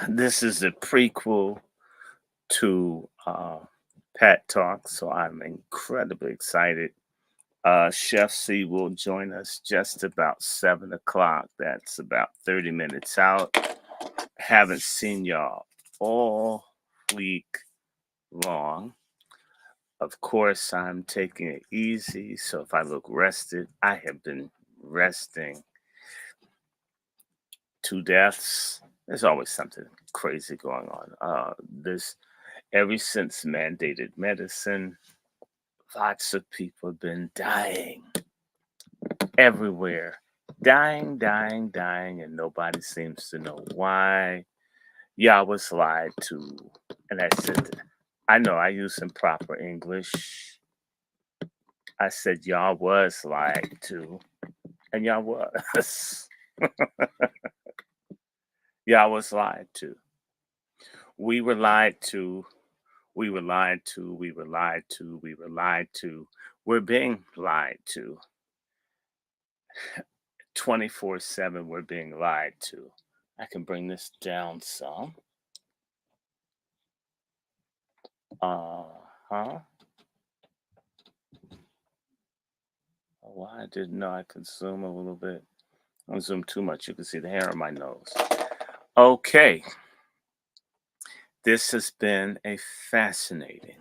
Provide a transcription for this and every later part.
This is a prequel to Pat Talk, so I'm incredibly excited. Chef C will join us just about 7 o'clock. That's about 30 minutes out. Haven't seen y'all all week long. Of course, I'm taking it easy, so if I look rested, I have been resting. 2 deaths. There's always something crazy going on. This ever since mandated medicine, lots of people have been dying everywhere. Dying, dying, dying, and nobody seems to know why. Yeah, I was lied to. And I said, I know I use improper English. I said, y'all was lied to. And y'all was. Y'all was lied to. We were lied to. We were lied to. We were lied to. We were lied to. We're being lied to. 24/7, we're being lied to. I can bring this down some. Huh. Why I didn't know I could zoom a little bit. I don't zoom too much. You can see the hair on my nose. Okay. This has been a fascinating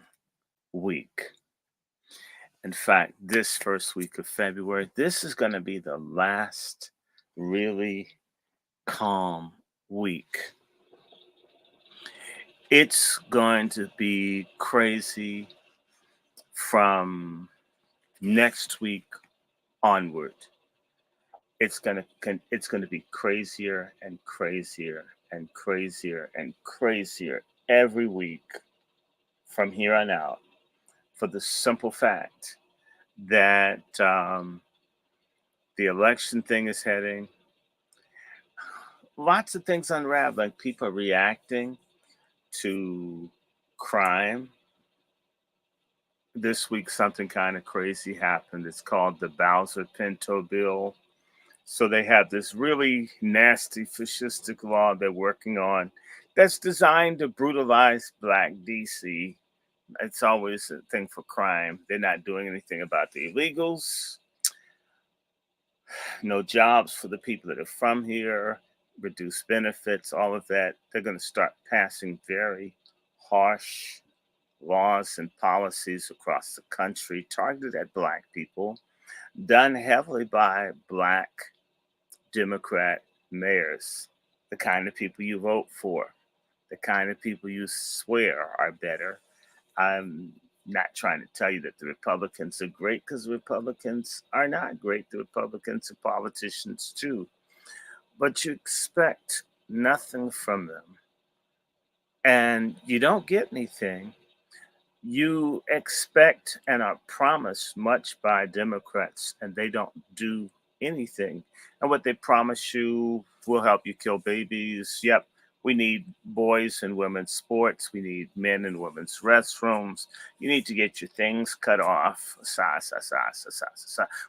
week. In fact, this first week of February, this is going to be the last really calm week. It's going to be crazy from next week onward. It's gonna be crazier and crazier and crazier and crazier every week from here on out, for the simple fact that the election thing is heading. Lots of things unraveling. People are reacting to crime. This week, something kind of crazy happened. It's called the Bowser Pinto Bill. So they have this really nasty, fascistic law they're working on that's designed to brutalize Black DC. It's always a thing for crime. They're not doing anything about the illegals. No jobs for the people that are from here, reduced benefits, all of that. They're going to start passing very harsh laws and policies across the country targeted at Black people, done heavily by Black Democrat mayors, the kind of people you vote for, the kind of people you swear are better. I'm not trying to tell you that the Republicans are great, because Republicans are not great. The Republicans are politicians too. But you expect nothing from them. And you don't get anything. You expect and are promised much by Democrats, and they don't do anything. And what they promise you will help you kill babies. Yep, we need boys and women's sports. We need men and women's restrooms. You need to get your things cut off.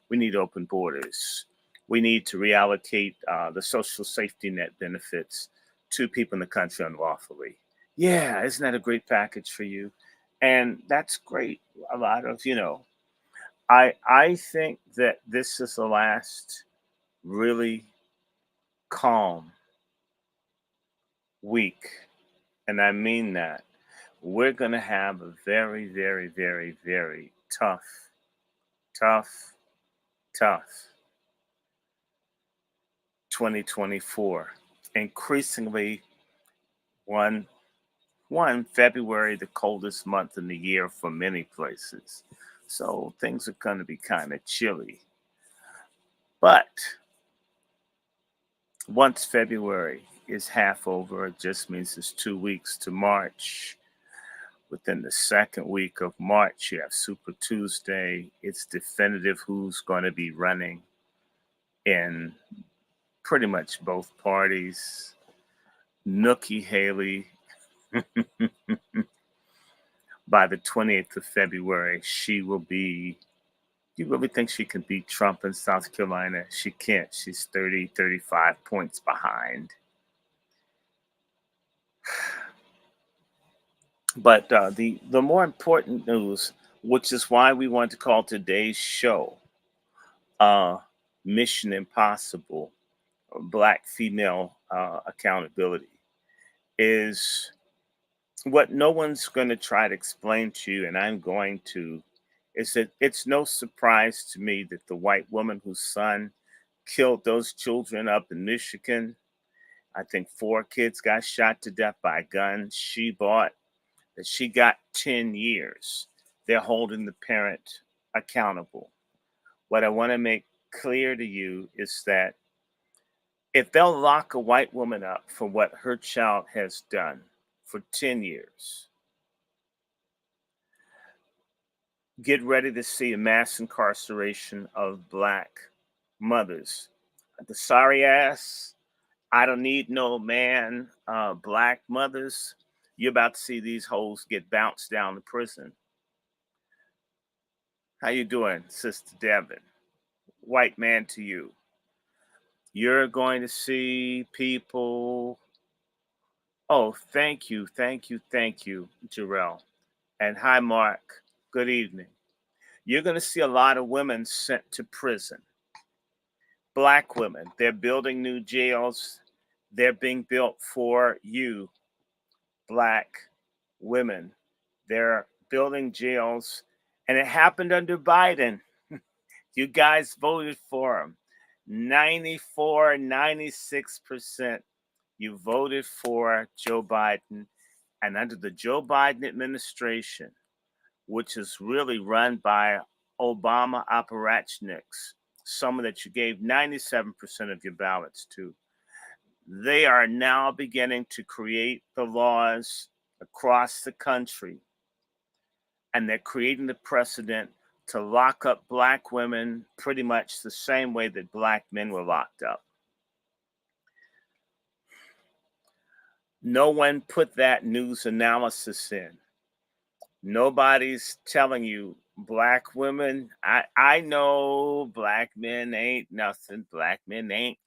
We need open borders. We need to reallocate the social safety net benefits to people in the country unlawfully. Yeah, isn't that a great package for you? And that's great. A lot of, I think that this is the last really calm week, and I mean that. We're going to have a very, very, very, very tough, tough 2024. Increasingly, one February, the coldest month in the year for many places. So things are going to be kind of chilly. But once February is half over, it just means it's 2 weeks to March. Within the second week of March, you have Super Tuesday. It's definitive who's going to be running in pretty much both parties. Nikki Haley, by the 28th of February, she will be. You really think she can beat Trump in South Carolina? She can't. She's 30, 35 points behind. But the more important news, which is why we want to call today's show uh, Mission Impossible, Black Female Accountability, is what no one's going to try to explain to you, and I'm going to, is that it's no surprise to me that the white woman whose son killed those children up in Michigan, I think 4 kids got shot to death by a gun she bought, that she got 10 years. They're holding the parent accountable. What I want to make clear to you is that if they'll lock a white woman up for what her child has done for 10 years, get ready to see a mass incarceration of black mothers. The sorry ass, I don't need no man, black mothers. You're about to see these hoes get bounced down to prison. How you doing, Sister Devin? White man to you. You're going to see people. Oh, thank you, Jarrell. And hi, Mark. Good evening. You're going to see a lot of women sent to prison. Black women. They're building new jails. They're being built for you, black women. They're building jails. And it happened under Biden. You guys voted for him. 94, 96%. You voted for Joe Biden. And under the Joe Biden administration, which is really run by Obama apparatchiks, someone that you gave 97% of your ballots to, they are now beginning to create the laws across the country. And they're creating the precedent to lock up black women pretty much the same way that black men were locked up. No one put that news analysis in. Nobody's telling you black women. I know black men ain't nothing. Black men ain't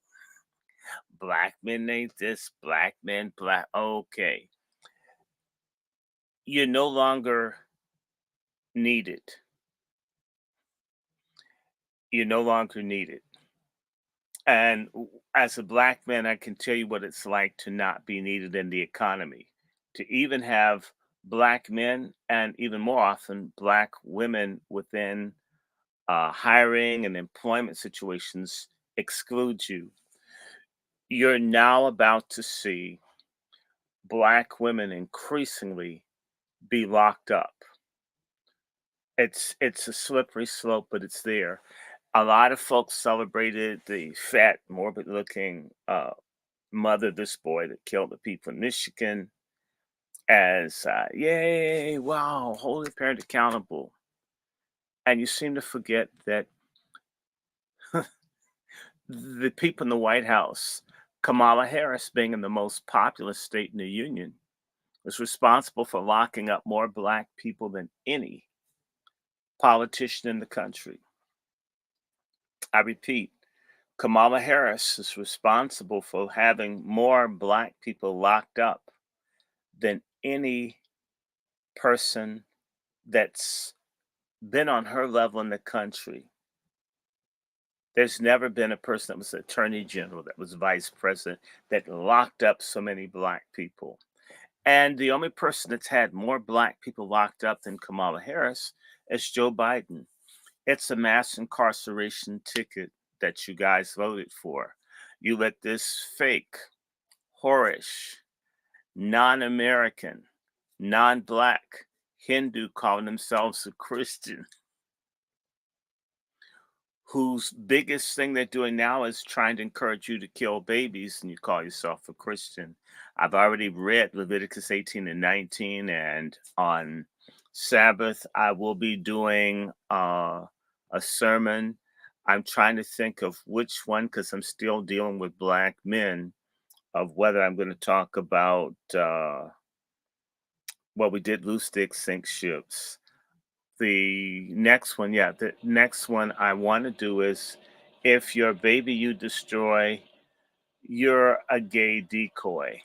this. Black men, black. Okay. You're no longer needed. You're no longer needed. And as a black man, I can tell you what it's like to not be needed in the economy. To even have black men and even more often black women within hiring and employment situations exclude you. You're now about to see black women increasingly be locked up. It's a slippery slope, but it's there. A lot of folks celebrated the fat, morbid-looking mother of this boy that killed the people in Michigan as yay, wow, hold the parent accountable. And you seem to forget that the people in the White House, Kamala Harris being in the most populous state in the union, was responsible for locking up more black people than any politician in the country. I repeat, Kamala Harris is responsible for having more black people locked up than any person that's been on her level in the country. There's never been a person that was attorney general, that was vice president, that locked up so many black people. And the only person that's had more black people locked up than Kamala Harris is Joe Biden. It's a mass incarceration ticket that you guys voted for. You let this fake, whorish, non American, non black Hindu calling themselves a Christian, whose biggest thing they're doing now is trying to encourage you to kill babies, and you call yourself a Christian. I've already read Leviticus 18 and 19, and on Sabbath, I will be doing a sermon. I'm trying to think of which one, because I'm still dealing with black men, of whether I'm going to talk about, well, we did loose sticks, sink ships. The next one I want to do is, if your baby you destroy, you're a gay decoy.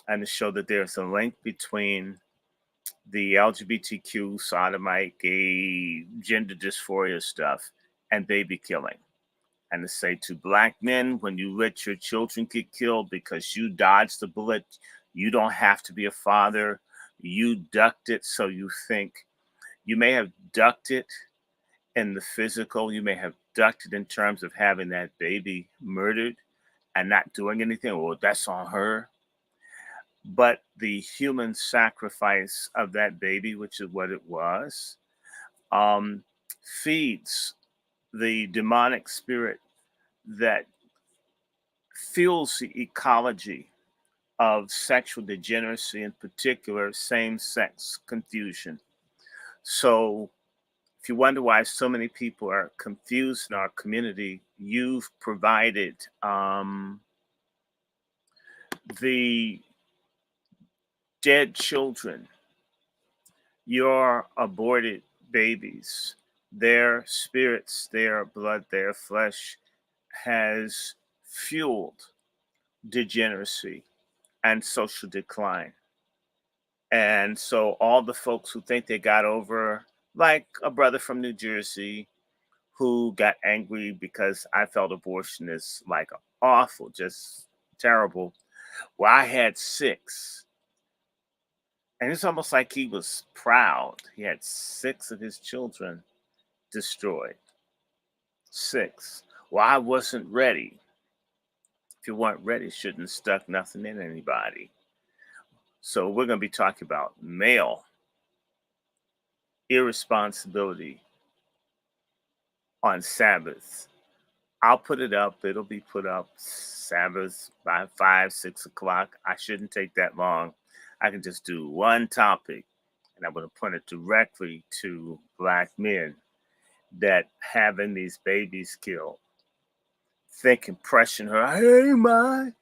And to show that there's a link between the LGBTQ, sodomite, gay, gender dysphoria stuff, and baby killing. And to say to black men, when you let your children get killed because you dodged the bullet, you don't have to be a father. You ducked it, so you think you may have ducked it in the physical, you may have ducked it in terms of having that baby murdered and not doing anything. Well, that's on her. But the human sacrifice of that baby, which is what it was, um, feeds the demonic spirit that fuels the ecology of sexual degeneracy, in particular, same sex confusion. So, if you wonder why so many people are confused in our community, you've provided the dead children, your aborted babies, their spirits, their blood, their flesh has fueled degeneracy and social decline. And so all the folks who think they got over, like a brother from New Jersey who got angry because I felt abortion is like awful, just terrible. Well, I had six. And it's almost like he was proud. He had six of his children destroyed. Six. Well, I wasn't ready. If you weren't ready, shouldn't have stuck nothing in anybody. So we're going to be talking about male irresponsibility on Sabbath. I'll put it up. It'll be put up Sabbath by 5, 6 o'clock. I shouldn't take that long. I can just do one topic, and I'm going to point it directly to black men that having these babies killed, thinking, pressing her, hey, my,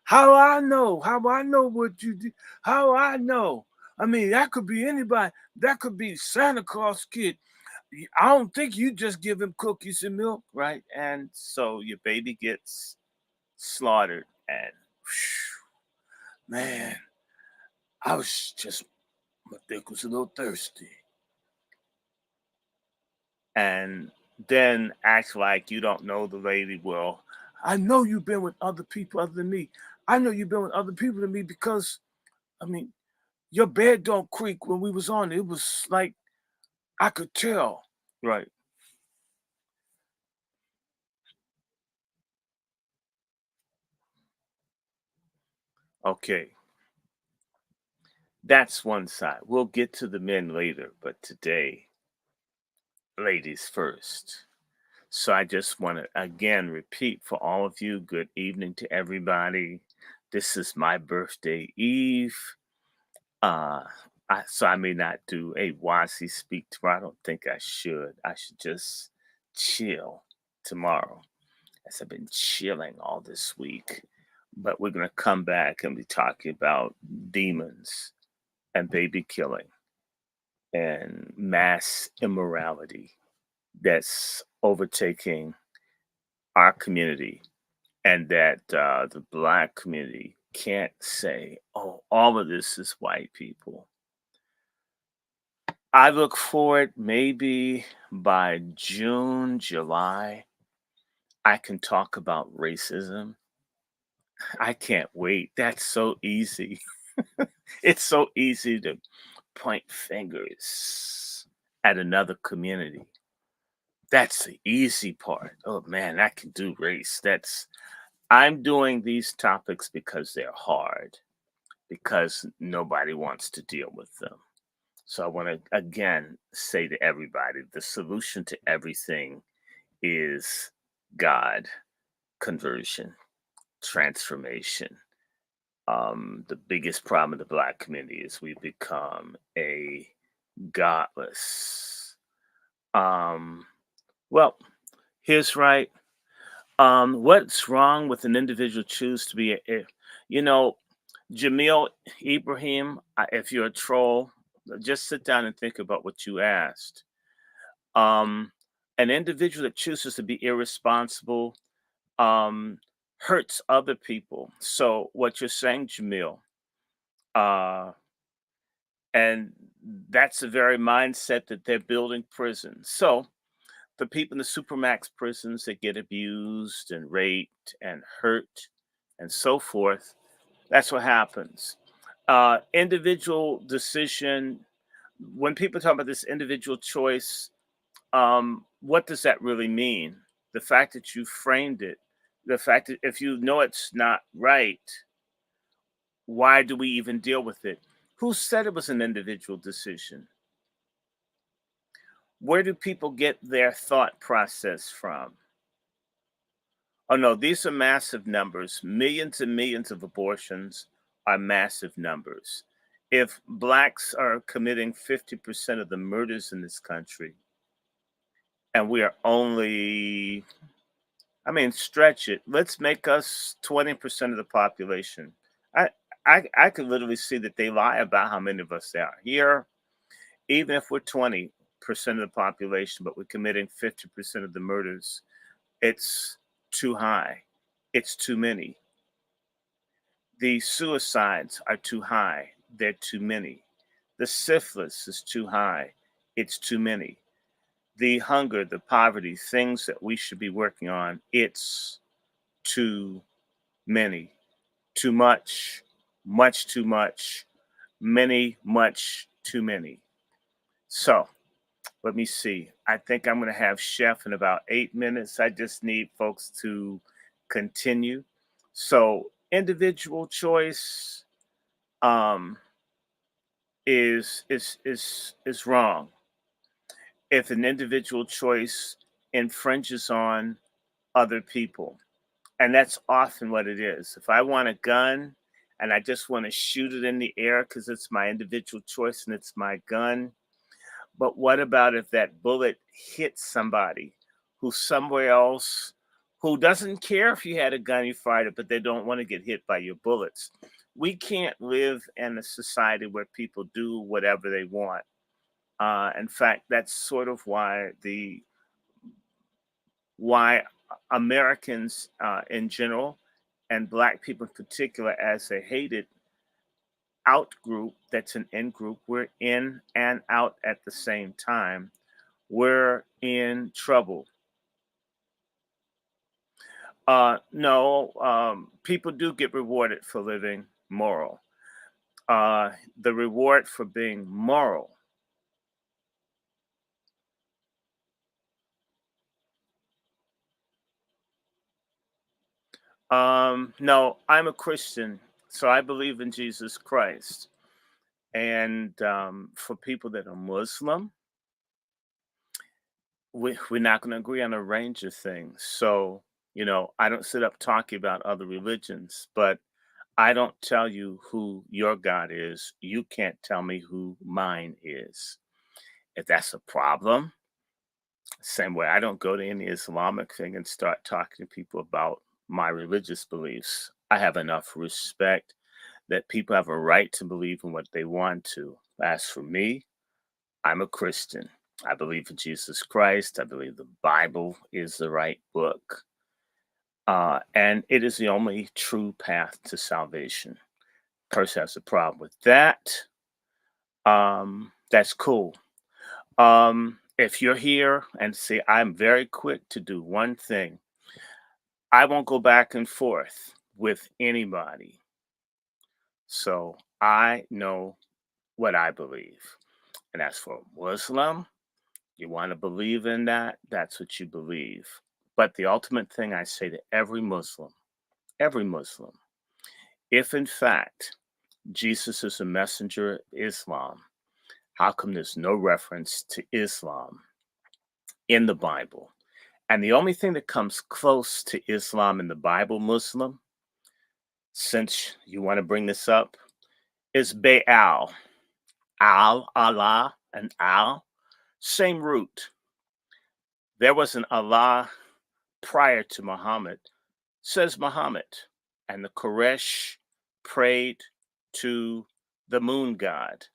how I know? How I know what you did? How I know? I mean, that could be anybody. That could be Santa Claus kid. I don't think you just give him cookies and milk, right? And so your baby gets slaughtered, and man, I was just, my dick was a little thirsty. And then act like you don't know the lady. Well, I know you've been with other people other than me. I know you've been with other people than me because, I mean, your bed don't creak when we was on it. It was like I could tell. Right. Okay. That's one side. We'll get to the men later, but today, ladies first. So I just want to again repeat for all of you, good evening to everybody. This is my birthday eve. Uh so I may not do a Wasi speak tomorrow. I don't think I should. I should just chill tomorrow, as I've been chilling all this week. But we're gonna come back and be talking about demons and baby killing and mass immorality that's overtaking our community, and that the black community can't say, oh, all of this is white people. I look forward, maybe by June, July, I can talk about racism. I can't wait. That's so easy. It's so easy to point fingers at another community. That's the easy part. Oh man, I can do race. I'm doing these topics because they're hard, because nobody wants to deal with them. So I want to again say to everybody, the solution to everything is God, conversion, transformation. The biggest problem in the black community is we become a godless. Um, well, here's right. What's wrong with an individual choose to be you know, Jamil Ibrahim, if you're a troll, just sit down and think about what you asked. Um, an individual that chooses to be irresponsible um, hurts other people. So what you're saying, Jamil, uh, And that's the very mindset that they're building prisons. So the people in the supermax prisons that get abused and raped and hurt and so forth, that's what happens. Individual decision, when people talk about this individual choice, what does that really mean? The fact that you framed it, the fact that if you know it's not right, why do we even deal with it? Who said it was an individual decision? Where do people get their thought process from? Oh no, these are massive numbers. Millions and millions of abortions are massive numbers. If blacks are committing 50% of the murders in this country, and we are only, I mean, stretch it. Let's make us 20% of the population. I, I could literally see that they lie about how many of us there are here. Even if we're 20% of the population, but we're committing 50% of the murders, it's too high. It's too many. The suicides are too high. They're too many. The syphilis is too high. It's too many. The hunger, the poverty, things that we should be working on, it's too many. Too much, much too much, many, much too many. So let me see. I think I'm going to have Chef in about 8 minutes. I just need folks to continue. So individual choice um, is wrong. If an individual choice infringes on other people, and that's often what it is. If I want a gun and I just want to shoot it in the air because it's my individual choice and it's my gun, but what about if that bullet hits somebody who's somewhere else who doesn't care if you had a gun, you fired it, but they don't want to get hit by your bullets? We can't live in a society where people do whatever they want. In fact, that's sort of why Americans in general and Black people in particular, as a hated out group that's an in group, we're in and out at the same time. We're in trouble. No, people do get rewarded for living moral. The reward for being moral. No, I'm a Christian, so I believe in Jesus Christ. And for people that are Muslim, we're not going to agree on a range of things. So, I don't sit up talking about other religions, but I don't tell you who your God is. You can't tell me who mine is. If that's a problem, same way I don't go to any Islamic thing and start talking to people about my religious beliefs. I have enough respect that people have a right to believe in what they want to. As for me, I'm a Christian. I believe in Jesus Christ. I believe the Bible is the right book. And it is the only true path to salvation. Person has a problem with that. That's cool. If you're here and see, I'm very quick to do one thing. I won't go back and forth with anybody. So I know what I believe. And as for a Muslim, you want to believe in that, that's what you believe. But the ultimate thing I say to every Muslim, if in fact Jesus is a messenger of Islam, how come there's no reference to Islam in the Bible? And the only thing that comes close to Islam in the Bible, Muslim, since you want to bring this up, is Baal. Al, Allah, and Al, same root. There was an Allah prior to Muhammad, says Muhammad. And the Quraysh prayed to the moon god.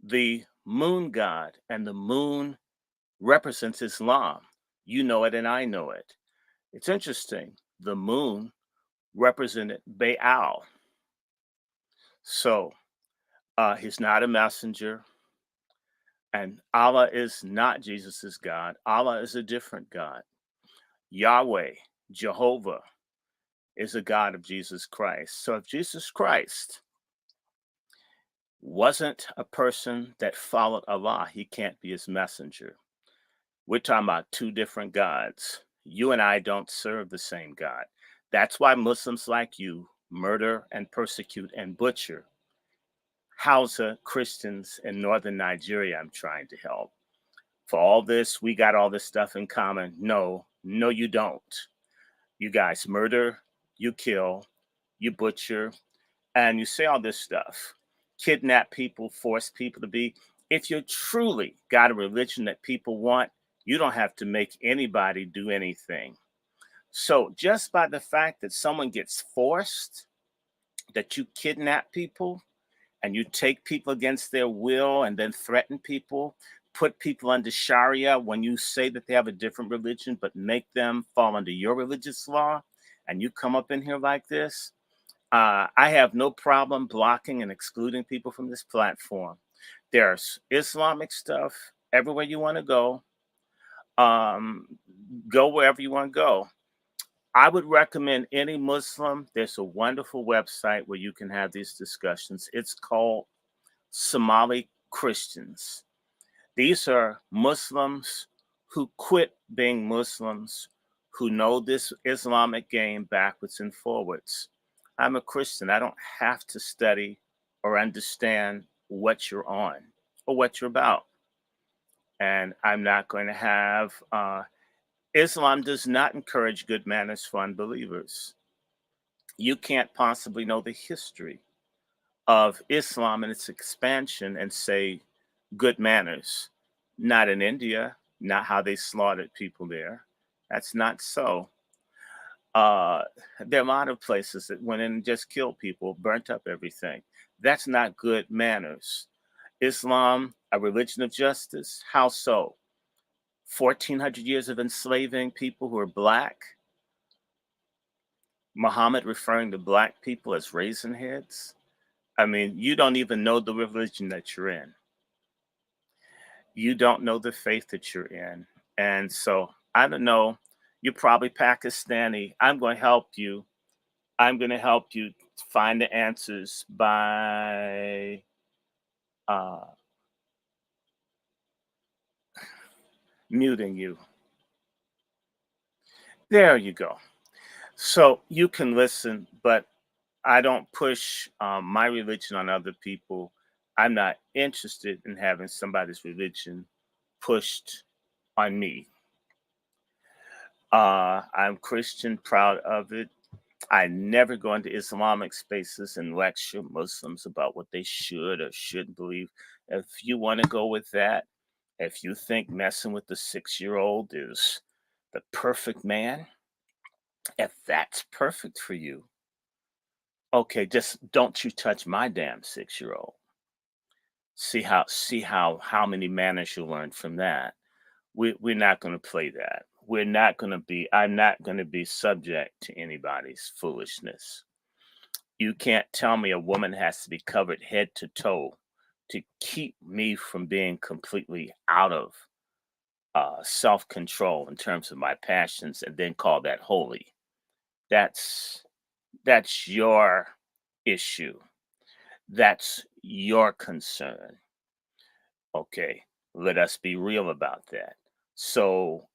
The moon god and the moon represents Islam. You know it and I know it. It's interesting. The moon represented Baal. So He's not a messenger. And Allah is not Jesus's God. Allah is a different God. Yahweh, Jehovah, is a God of Jesus Christ. So if Jesus Christ wasn't a person that followed Allah, he can't be his messenger. We're talking about two different gods. You and I don't serve the same God. That's why Muslims like you murder and persecute and butcher Hausa Christians in northern Nigeria I'm trying to help. For all this, we got all this stuff in common. No, no, you don't. You guys murder, you kill, you butcher, and you say all this stuff. Kidnap people, force people to be. If you're truly got a religion that people want, you don't have to make anybody do anything. So just by the fact that someone gets forced, that you kidnap people, and you take people against their will and then threaten people, put people under Sharia when you say that they have a different religion, but make them fall under your religious law, and you come up in here like this, I have no problem blocking and excluding people from this platform. There's Islamic stuff everywhere you want to go. Go wherever you want to go. I would recommend any Muslim. There's a wonderful website where you can have these discussions. It's called Somali Christians. These are Muslims who quit being Muslims, who know this Islamic game backwards and forwards. I'm a Christian. I don't have to study or understand what you're on or what you're about. And I'm not going to have, Islam does not encourage good manners for unbelievers. You can't possibly know the history of Islam and its expansion and say good manners. Not in India, not how they slaughtered people there. That's not so. There are a lot of places that went in and just killed people, burnt up everything. That's not good manners. Islam, a religion of justice? How so? 1400 years of enslaving people who are black. Muhammad referring to black people as raisin heads. I mean, you don't even know the religion that you're in. You don't know the faith that you're in. And so, I don't know, you're probably Pakistani. I'm going to help you. I'm going to help you find the answers by uh, muting you. There you go. So you can listen, but I don't push my religion on other people. I'm not interested in having somebody's religion pushed on me. I'm Christian, proud of it. I never go into Islamic spaces and lecture Muslims about what they should or shouldn't believe. If you want to go with that, if you think messing with the 6-year-old is the perfect man, if that's perfect for you, okay, just don't you touch my damn 6-year-old. See how many manners you learn from that. We're not going to play that. We're not going to be. I'm not going to be subject to anybody's foolishness. You can't tell me a woman has to be covered head to toe to keep me from being completely out of self control in terms of my passions, and then call that holy. That's that's your issue. That's your concern. Okay, let us be real about that. So,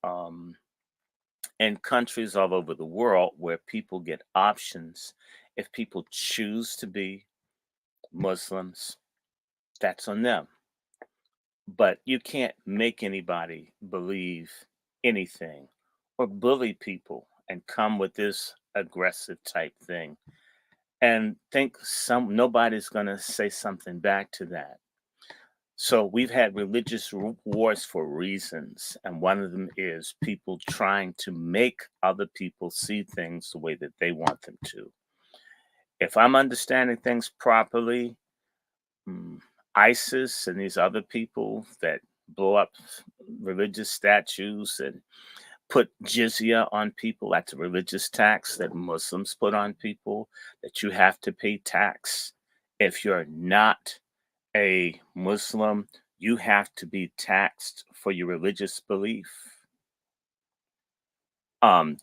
in countries all over the world where people get options, if people choose to be Muslims, that's on them. But you can't make anybody believe anything or bully people and come with this aggressive type thing and think nobody's going to say something back to that. So we've had religious wars for reasons, and one of them is people trying to make other people see things the way that they want them to. If I'm understanding things properly, mm, ISIS and these other people that blow up religious statues and put jizya on people, that's a religious tax that Muslims put on people, that you have to pay tax if you're not a Muslim, you have to be taxed for your religious belief.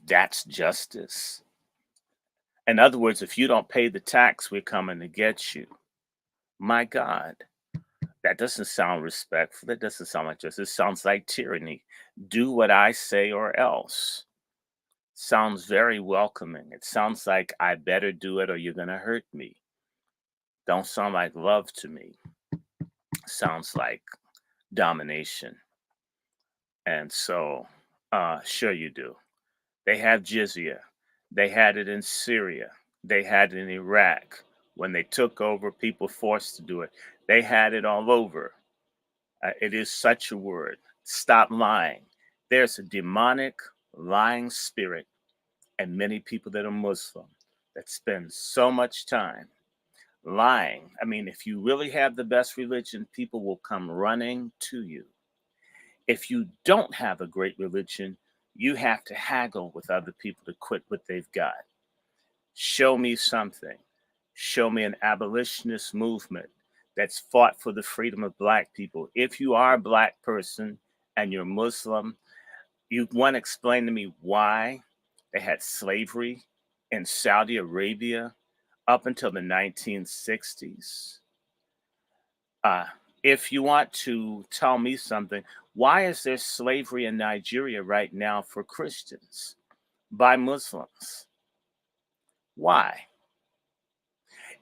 That's justice. In other words, if you don't pay the tax, we're coming to get you. My God, that doesn't sound respectful. That doesn't sound like justice. It sounds like tyranny. Do what I say or else. Sounds very welcoming. It sounds like I better do it or you're going to hurt me. Don't sound like love to me. Sounds like domination. And so, sure you do. They have jizya. They had it in Syria. They had it in Iraq. When they took over, people forced to do it. They had it all over. It is such a word. Stop lying. There's a demonic lying spirit and many people that are Muslim that spend so much time lying. I mean, if you really have the best religion, people will come running to you. If you don't have a great religion, you have to haggle with other people to quit what they've got. Show me something. Show me an abolitionist movement that's fought for the freedom of Black people. If you are a Black person and you're Muslim, you want to explain to me why they had slavery in Saudi Arabia up until the 1960s. Uh, if you want to tell me something, why is there slavery in Nigeria right now for Christians by Muslims? Why?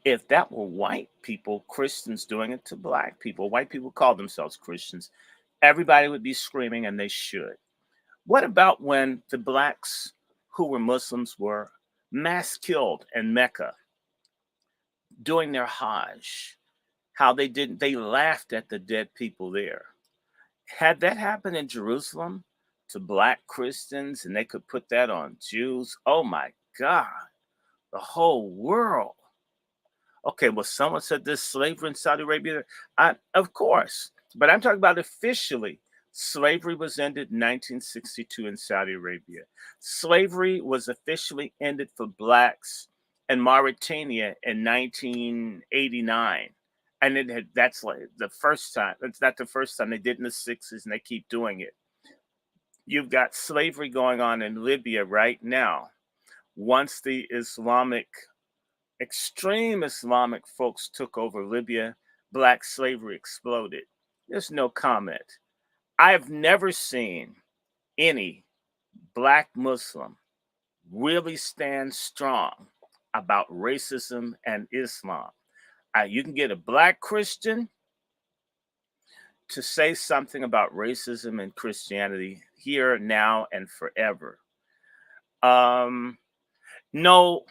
If that were white people, Christians doing it to Black people, white people call themselves Christians, everybody would be screaming, and they should. What about when the Blacks who were Muslims were mass killed in Mecca doing their Hajj? How they laughed at the dead people there. Had that happened in Jerusalem to Black Christians and they could put that on Jews, oh my God, the whole world. Okay, well, someone said there's slavery in Saudi Arabia. Of course, but I'm talking about officially. Slavery was ended in 1962 in Saudi Arabia. Slavery was officially ended for Blacks in Mauritania in 1989. And that's like the first time. It's not the first time. They did in the 60s and they keep doing it. You've got slavery going on in Libya right now. Once the extreme Islamic folks took over Libya, Black slavery exploded. There's no comment. I've never seen any Black Muslim really stand strong about racism and Islam. You can get a Black Christian to say something about racism and Christianity here, now, and forever. No,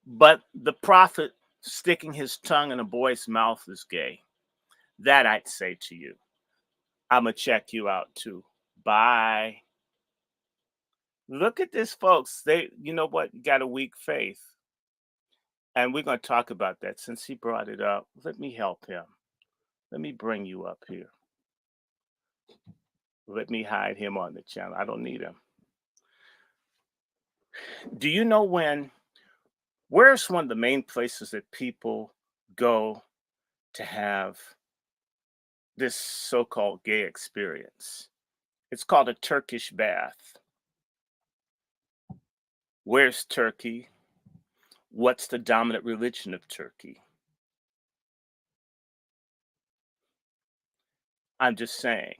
but the prophet sticking his tongue in a boy's mouth is gay. That I'd say to you. I'm going to check you out too. Bye. Look at this, folks. You know what? Got a weak faith. And we're going to talk about that since he brought it up. Let me help him. Let me bring you up here. Let me hide him on the channel. I don't need him. Do you know where's one of the main places that people go to have this so-called gay experience? It's called a Turkish bath. Where's Turkey? What's the dominant religion of Turkey? I'm just saying.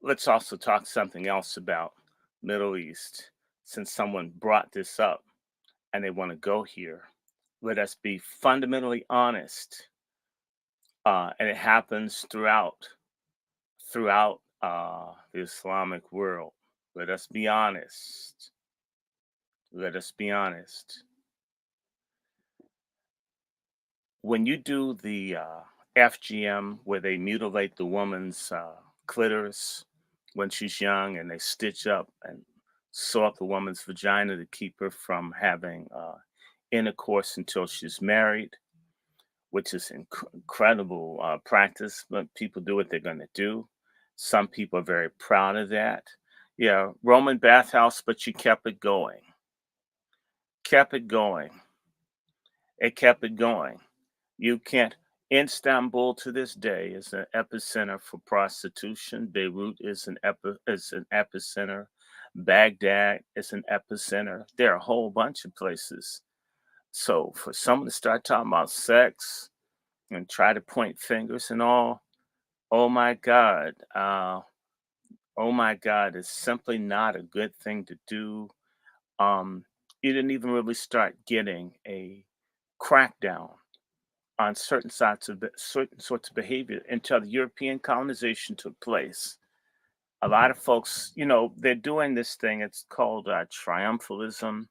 Let's also talk something else about Middle East, since someone brought this up and they want to go here. Let us be fundamentally honest. And it happens throughout the Islamic world. Let us be honest. Let us be honest. When you do the FGM, where they mutilate the woman's clitoris when she's young, and they stitch up and sew up the woman's vagina to keep her from having intercourse until she's married, which is incredible practice. But people do what they're going to do. Some people are very proud of that. Yeah, Roman bathhouse, but you kept it going. Kept it going. It kept it going. You can't. Istanbul to this day is an epicenter for prostitution. Beirut is an epicenter. Baghdad is an epicenter. There are a whole bunch of places. So for someone to start talking about sex and try to point fingers and all, oh my God, oh my God, it's simply not a good thing to do. Um, you didn't even really start getting a crackdown on certain sorts of behavior until the European colonization took place. A lot of folks, they're doing this thing. It's called triumphalism.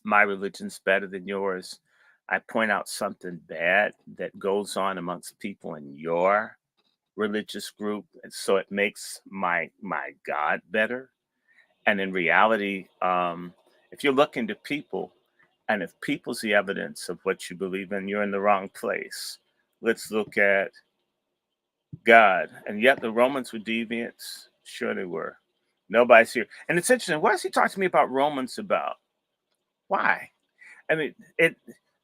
My religion's better than yours. I point out something bad that goes on amongst people in your religious group, and so it makes my God better. And in reality, if you're looking to people, and if people's the evidence of what you believe in, you're in the wrong place. Let's look at God. And yet the Romans were deviants. Sure they were. Nobody's here. And it's interesting. Why is he talking to me about Romans about? Why? I mean, it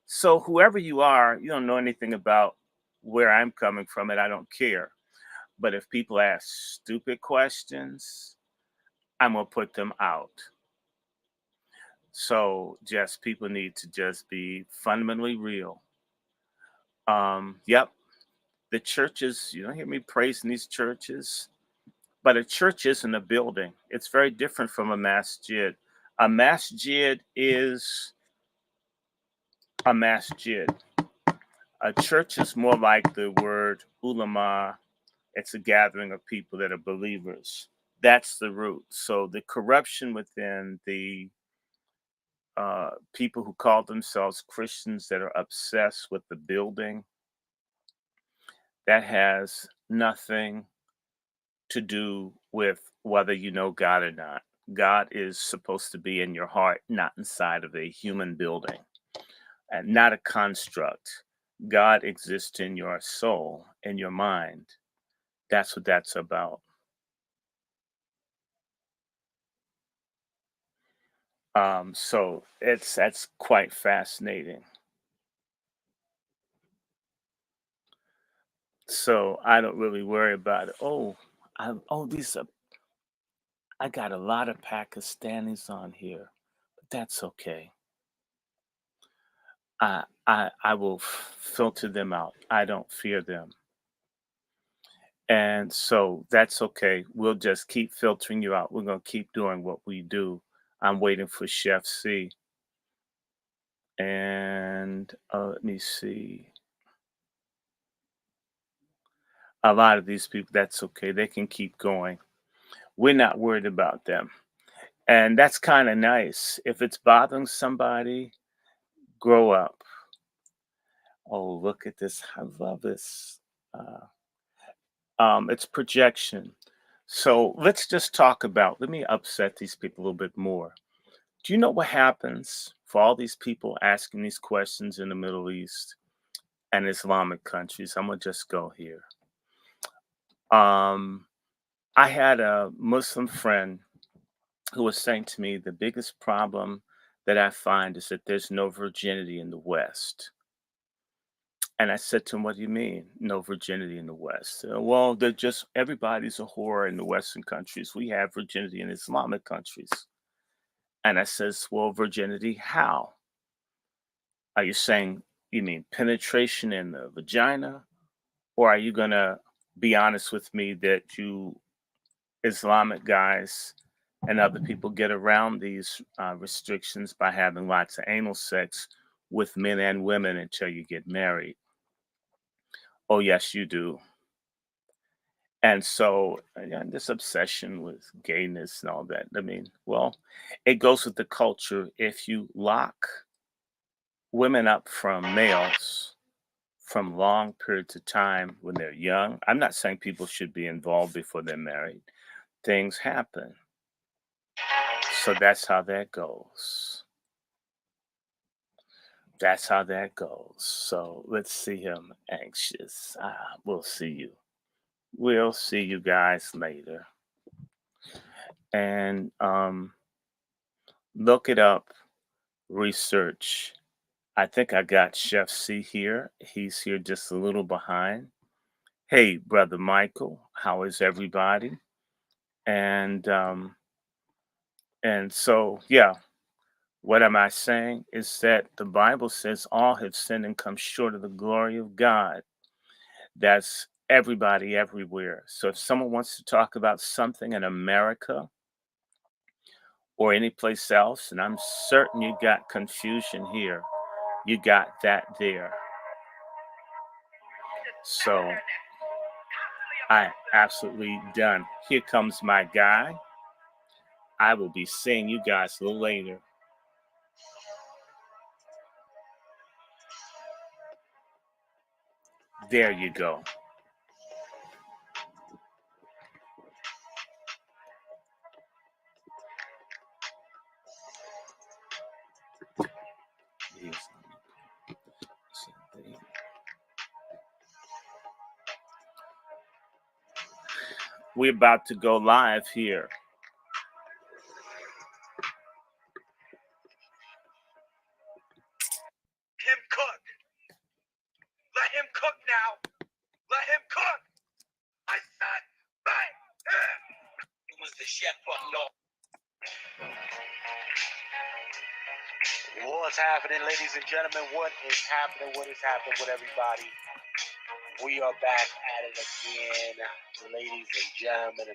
so whoever you are, you don't know anything about where I'm coming from, and I don't care. But if people ask stupid questions, I'm gonna put them out. So just people need to just be fundamentally real. Yep, the churches, you don't hear me praising these churches, but a church isn't a building. It's very different from a masjid. A masjid is a masjid. A church is more like the word ulama. It's a gathering of people that are believers. That's the root. So the corruption within the people who call themselves Christians that are obsessed with the building, that has nothing to do with whether you know God or not. God is supposed to be in your heart, not inside of a human building, and not a construct. God exists in your soul, in your mind. That's what that's about. So that's quite fascinating. So I don't really worry about it. Oh, these are, I got a lot of Pakistanis on here, but that's okay. I will filter them out. I don't fear them. And so that's okay. We'll just keep filtering you out. We're going to keep doing what we do. I'm waiting for Chef C. And let me see. A lot of these people, that's okay. They can keep going. We're not worried about them. And that's kind of nice. If it's bothering somebody, grow up. Oh, look at this. I love this. Uh, it's projection. So let's just talk about, let me upset these people a little bit more. Do you know what happens for all these people asking these questions in the Middle East and Islamic countries? I'm going to just go here. Um, I had a Muslim friend who was saying to me, the biggest problem that I find is that there's no virginity in the West. And I said to him, "What do you mean, no virginity in the West?" Well, they're just everybody's a whore in the Western countries. We have virginity in Islamic countries. And I says, "Well, virginity, how? Are you saying you mean penetration in the vagina? Or are you gonna be honest with me that you Islamic guys and other people get around these restrictions by having lots of anal sex with men and women until you get married?" Oh, yes, you do. And so, yeah, this obsession with gayness and all that. I mean, well, it goes with the culture. If you lock women up from males from long periods of time when they're young, I'm not saying people should be involved before they're married. Things happen. So that's how that goes. That's how that goes. So let's see him anxious. We'll see you. We'll see you guys later. And look it up, research. I think I got Chef C here. He's here just a little behind. Hey, Brother Michael, how is everybody? And so yeah, what am I saying is that the Bible says all have sinned and come short of the glory of God. That's everybody everywhere. So if someone wants to talk about something in America or any place else, and I'm certain you got confusion here, you got that there. So I absolutely done. Here comes my guy. I will be seeing you guys a little later. There you go. We're about to go live here. Him cook. Let him cook now. Let him cook. I said, let him. It was the chef of law. What's happening, ladies and gentlemen? What is happening? What is happening with everybody? We are back at it again, ladies and gentlemen.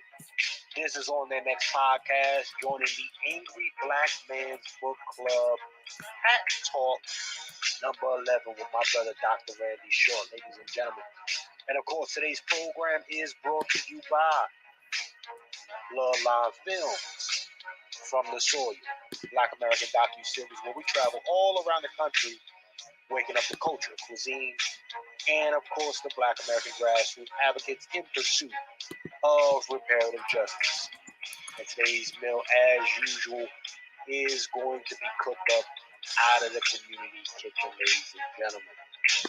This is On Their Next Podcast, joining the Angry Black Man's Book Club at Talk number 11 with my brother, Dr. Randy Short, ladies and gentlemen. And of course, today's program is brought to you by Bloodline Films, From the Soil, Black American docu-series where we travel all around the country, waking up the culture, cuisine, and of course the Black American grassroots advocates in pursuit of reparative justice. And today's meal, as usual, is going to be cooked up out of the community kitchen, ladies and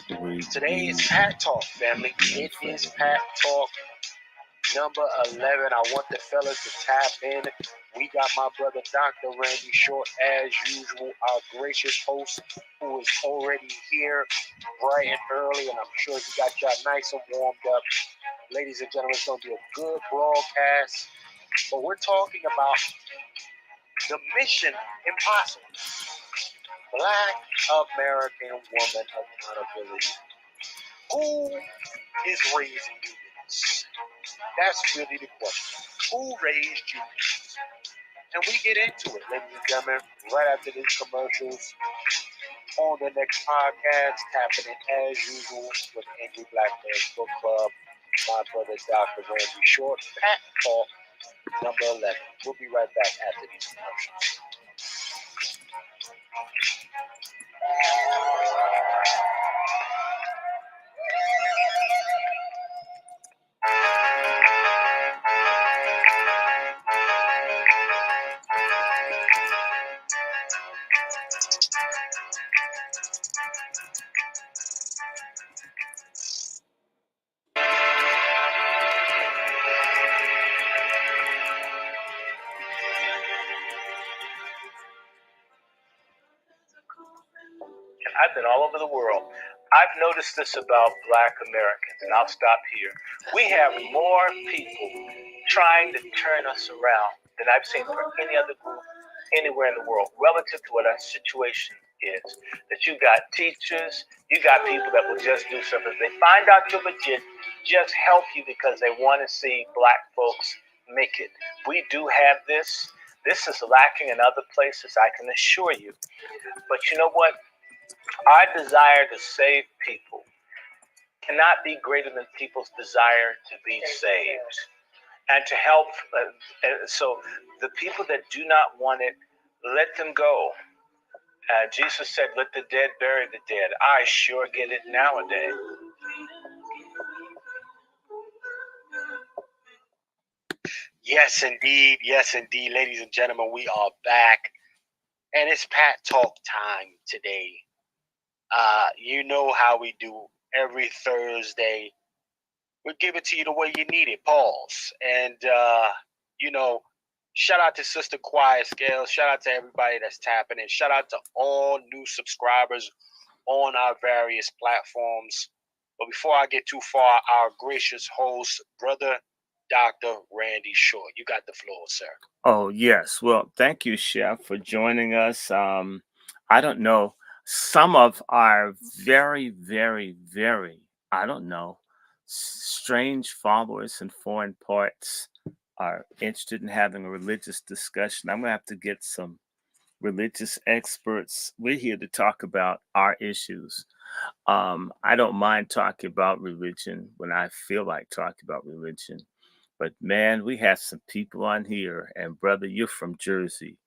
gentlemen. Today is Pat Talk, family. It is Pat Talk number 11. I want the fellas to tap in. We got my brother, Dr. Randy Short, as usual, our gracious host, who is already here bright and early, and I'm sure he got y'all nice and warmed up. Ladies and gentlemen, it's going to be a good broadcast, but we're talking about the mission impossible. Black American woman accountability. Who is raising unions? That's really the question. Who raised unions? And we get into it, ladies and gentlemen, right after these commercials. On the next podcast, tapping in as usual with Angry Black Man's Book Club. My brother, Dr. Randy Short, Pat Talk number 11. We'll be right back after these commercials. I've been all over the world. I've noticed this about Black Americans, and I'll stop here. We have more people trying to turn us around than I've seen for any other group anywhere in the world relative to what our situation is. That you got teachers, you got people that will just do something. If they find out you're legit, just help you because they want to see Black folks make it. We do have this. This is lacking in other places, I can assure you. But you know what? Our desire to save people cannot be greater than people's desire to be saved and to help. So the people that do not want it, let them go. Jesus said, let the dead bury the dead. I sure get it nowadays. Yes, indeed. Yes, indeed. Ladies and gentlemen, we are back. And it's Pat Talk time today. You know how we do every Thursday. We give it to you the way you need it. Pause. And, you know, Shout out to Sister Quiet Scales. Shout out to everybody that's tapping in. Shout out to all new subscribers on our various platforms. But before I get too far, our gracious host, Brother Dr. Randy Short. You got the floor, sir. Oh, yes. Well, thank you, Chef, for joining us. I don't know. Some of our very, very, very, I don't know, strange followers in foreign parts are interested in having a religious discussion. I'm going to have to get some religious experts. We're here to talk about our issues. I don't mind talking about religion when I feel like talking about religion. But man, we have some people on here, and brother, you're from Jersey.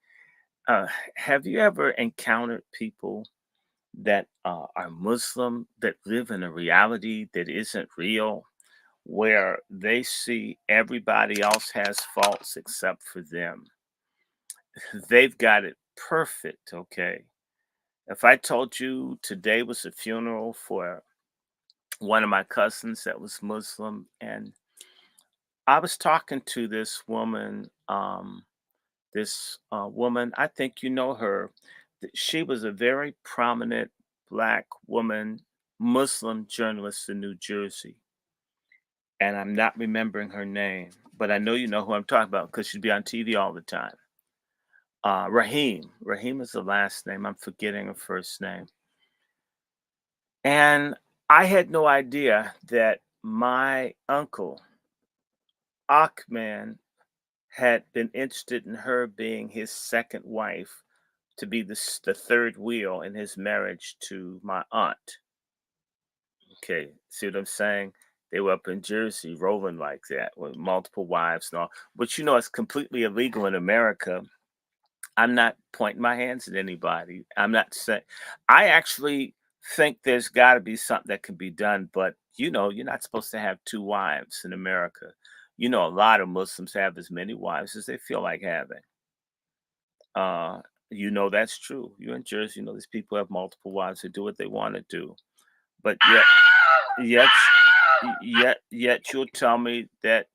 Uh, have you ever encountered people that are Muslim that live in a reality that isn't real, where they see everybody else has faults except for them? They've got it perfect, okay? If I told you today was a funeral for one of my cousins that was Muslim, and I was talking to this woman, I think you know her. She was a very prominent black woman, Muslim journalist in New Jersey. And I'm not remembering her name, but I know you know who I'm talking about because she'd be on TV all the time. Rahim. Rahim is the last name. I'm forgetting her first name. And I had no idea that my uncle, Achman, had been interested in her being his second wife to be the third wheel in his marriage to my aunt. Okay, see what I'm saying? They were up in Jersey rolling like that with multiple wives and all. But you know, it's completely illegal in America. I'm not pointing my hands at anybody. I'm not saying, I actually think there's got to be something that can be done, but you know, you're not supposed to have two wives in America. You know, a lot of Muslims have as many wives as they feel like having. Uh, you know that's true. You're in Jersey, you know these people have multiple wives who do what they want to do. But yet, yet you'll tell me that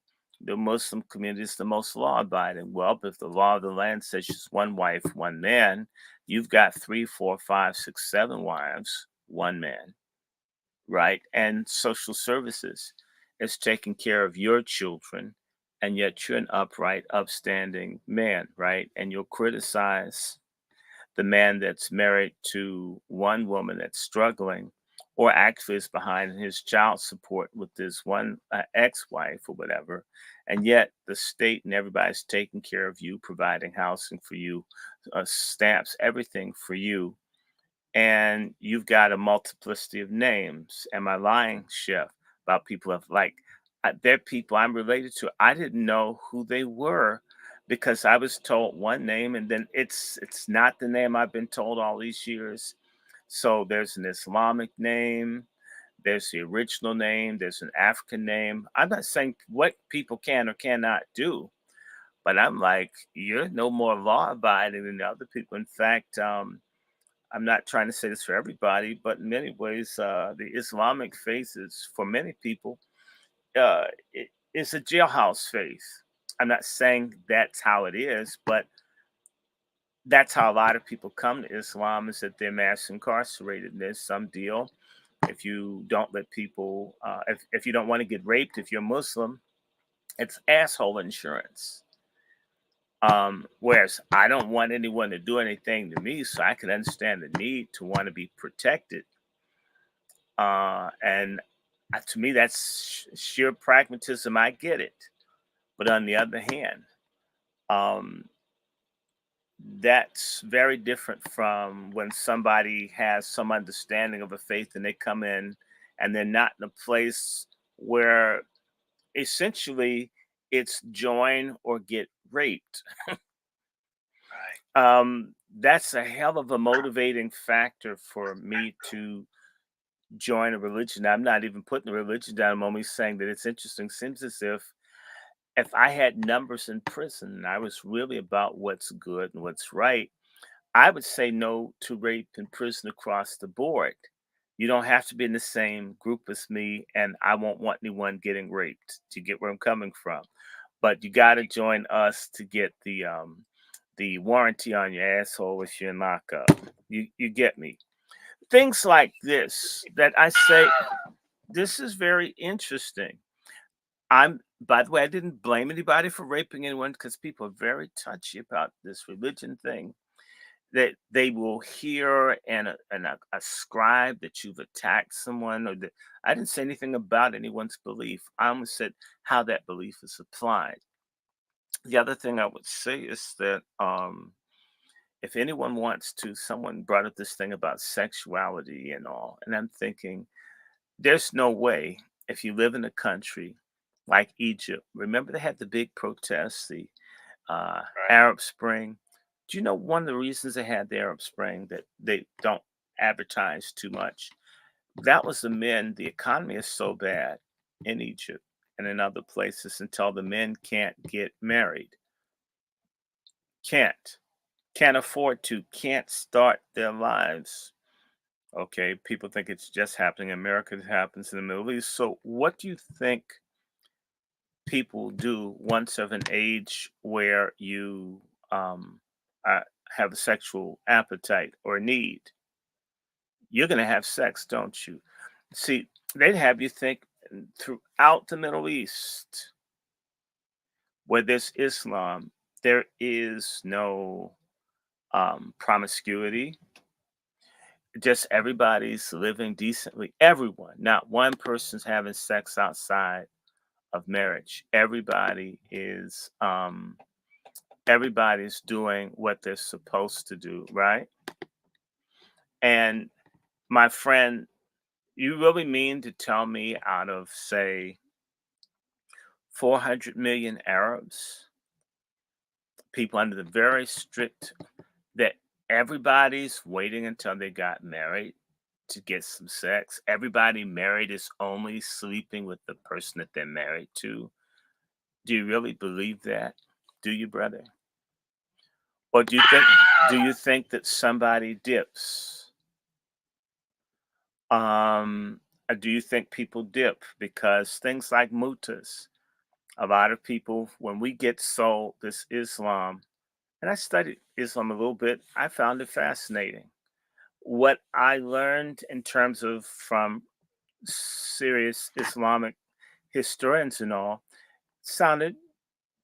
the Muslim community is the most law abiding. Well, if the law of the land says just one wife, one man, you've got three, four, five, six, seven wives, one man, right? And social services is taking care of your children, and yet you're an upright, upstanding man, right? And you'll criticize the man that's married to one woman that's struggling or actually is behind in his child support with this one ex-wife or whatever, and yet the state and everybody's taking care of you, providing housing for you, stamps, everything for you, and you've got a multiplicity of names. Am I lying, Chef, about people of like they're people I'm related to? I didn't know who they were because I was told one name and then it's not the name I've been told all these years. So there's an Islamic name, there's the original name, there's an African name. I'm not saying what people can or cannot do, but I'm like, you're no more law abiding than the other people. In fact, I'm not trying to say this for everybody, but in many ways, the Islamic faith is, for many people, it's a jailhouse faith. I'm not saying that's how it is, but that's how a lot of people come to Islam is that they're mass incarcerated. And there's some deal. If you don't let people, if you don't want to get raped, if you're Muslim, it's asshole insurance. Whereas I don't want anyone to do anything to me, so I can understand the need to want to be protected. And to me, that's sheer pragmatism. I get it. But on the other hand, um, that's very different from when somebody has some understanding of a faith and they come in and they're not in a place where essentially it's join or get raped. That's a hell of a motivating factor for me to join a religion. I'm not even putting the religion down. I'm only saying that it's interesting. Seems as if I had numbers in prison and I was really about what's good and what's right, I would say no to rape in prison across the board. You don't have to be in the same group as me, and I won't want anyone getting raped. To get where I'm coming from? but you got to join us to get the warranty on your asshole if you're in lockup. You get me? Things like this that I say, this is very interesting. By the way, I didn't blame anybody for raping anyone because people are very touchy about this religion thing. That they will hear and ascribe that you've attacked someone, or that I didn't say anything about anyone's belief. I only said how that belief is applied. The other thing I would say is that if anyone wants to, someone brought up this thing about sexuality and all, and I'm thinking, there's no way if you live in a country like Egypt. Remember, they had the big protests, the Right. Arab Spring. Do you know one of the reasons they had the Arab Spring that they don't advertise too much? That was the men. The economy is so bad in Egypt and in other places until the men can't get married, can't, can't afford to, can't start their lives. Okay, people think it's just happening in America. It happens in the Middle East. So, what do you think people do once of an age where you uh, have a sexual appetite or need? You're going to have sex, don't you? See, they'd have you think throughout the Middle East, where there's Islam, there is no promiscuity. Just everybody's living decently. Everyone, not one person's having sex outside of marriage. Everybody's doing what they're supposed to do, right? And my friend, you really mean to tell me out of say 400 million Arabs, people under the very strict, that everybody's waiting until they got married to get some sex? Everybody married is only sleeping with the person that they're married to. Do you really believe that? Do you, brother? Or do you think that somebody dips? Do you think people dip because things like mutas? A lot of people, when we get sold this Islam, and I studied Islam a little bit, I found it fascinating. What I learned in terms of from serious Islamic historians and all sounded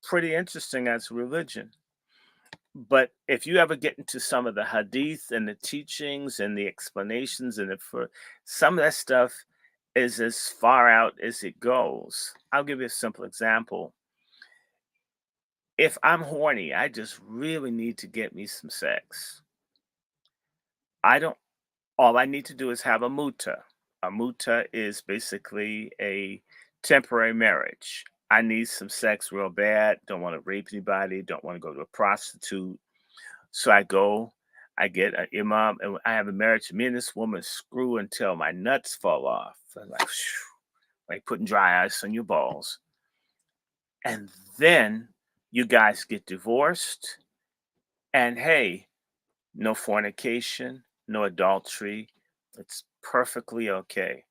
pretty interesting as a religion. But if you ever get into some of the hadith and the teachings and the explanations and for some of that stuff is as far out as it goes. I'll give you a simple example. If I'm horny, I just really need to get me some sex. I don't All I need to do is have a muta. A muta is basically a temporary marriage. I need some sex real bad, don't want to rape anybody, don't want to go to a prostitute. So I go, I get an imam, and I have a marriage. Me and this woman screw until my nuts fall off. I'm like, phew, like putting dry ice on your balls. And then you guys get divorced. And hey, no fornication, no adultery. It's perfectly okay.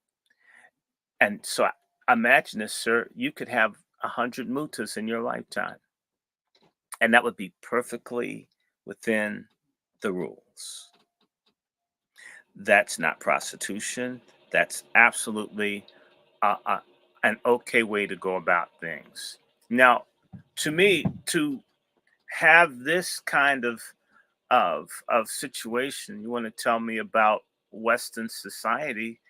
And so imagine this, sir. You could have 100 mutas in your lifetime, and that would be perfectly within the rules. That's not prostitution. That's absolutely uh, an okay way to go about things. Now, to me, to have this kind of situation, you want to tell me about Western society?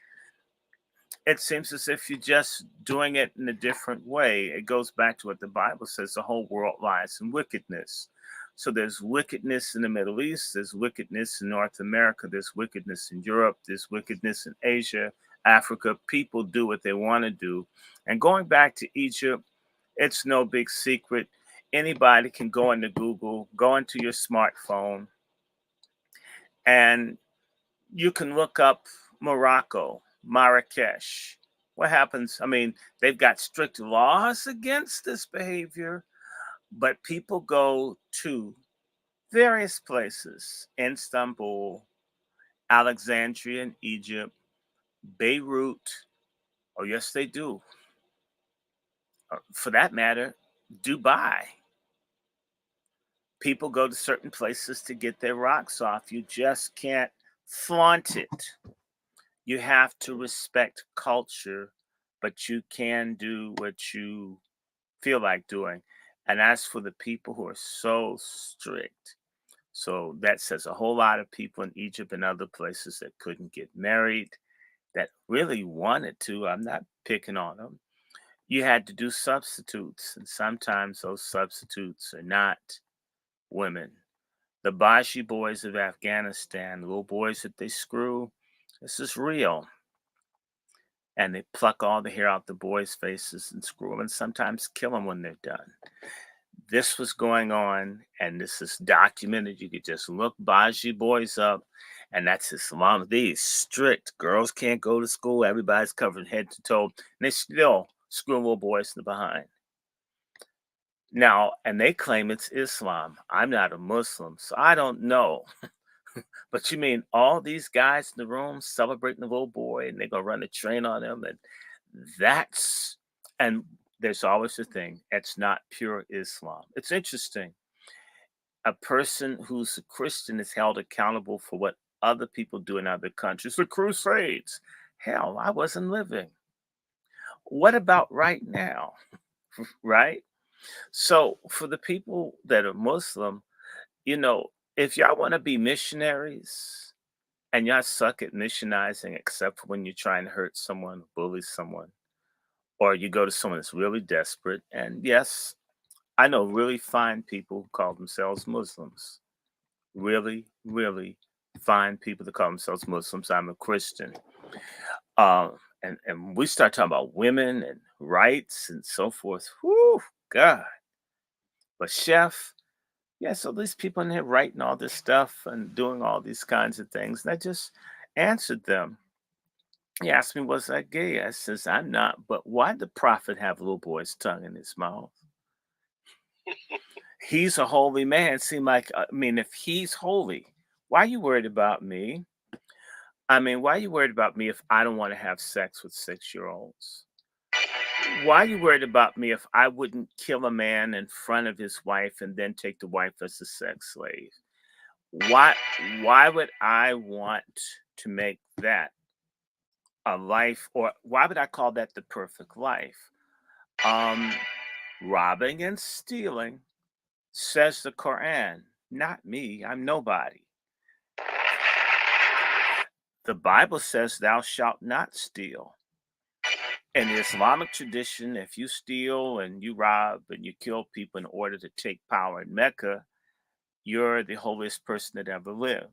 It seems as if you're just doing it in a different way. It goes back to what the Bible says: the whole world lies in wickedness. So there's wickedness in the Middle East, there's wickedness in North America, there's wickedness in Europe, there's wickedness in Asia, Africa. People do what they want to do. And going back to Egypt, it's no big secret. Anybody can go into Google, go into your smartphone, and you can look up Morocco, Marrakesh. What happens? I mean, they've got strict laws against this behavior, but people go to various places: Istanbul, Alexandria in Egypt, Beirut. Oh, yes, they do. For that matter, Dubai. People go to certain places to get their rocks off. You just can't flaunt it. You have to respect culture, but you can do what you feel like doing. And as for the people who are so strict, so that says a whole lot of people in Egypt and other places that couldn't get married, that really wanted to. I'm not picking on them. You had to do substitutes, and sometimes those substitutes are not women. The Bashi boys of Afghanistan, the little boys that they screw, this is real. And they pluck all the hair out the boys' faces and screw them and sometimes kill them when they're done. This was going on, and this is documented. You could just look Baji boys up, and that's Islam. These strict girls can't go to school. Everybody's covered head to toe, and they still screw little boys in the behind. Now, and they claim it's Islam. I'm not a Muslim, so I don't know. But you mean all these guys in the room celebrating the little boy, and they're gonna run a train on him, and that's and there's always a thing. It's not pure Islam. It's interesting. A person who's a Christian is held accountable for what other people do in other countries. The Crusades. Hell, I wasn't living. What about right now? Right? So for the people that are Muslim, you know, if y'all want to be missionaries and y'all suck at missionizing, except for when you're trying to hurt someone, bully someone, or you go to someone that's really desperate. And yes, I know really fine people who call themselves Muslims. Really, really fine people that call themselves Muslims. I'm a Christian. Uh, and we start talking about women and rights and so forth. Whoo, God. But chef, yeah, so these people in here writing all this stuff and doing all these kinds of things. And I just answered them. He asked me, was I gay? I says, I'm not. But why did the prophet have a little boy's tongue in his mouth? He's a holy man. It seemed like, I mean, if he's holy, why are you worried about me? I mean, why are you worried about me if I don't want to have sex with 6-year-olds? Why are you worried about me if I wouldn't kill a man in front of his wife and then take the wife as a sex slave? Why why would I want to make that a life, or why would I call that the perfect life? Um Robbing and stealing, says the Quran, not me. I'm nobody. The Bible says thou shalt not steal. In the Islamic tradition, if you steal and you rob and you kill people in order to take power in Mecca, you're the holiest person that ever lived.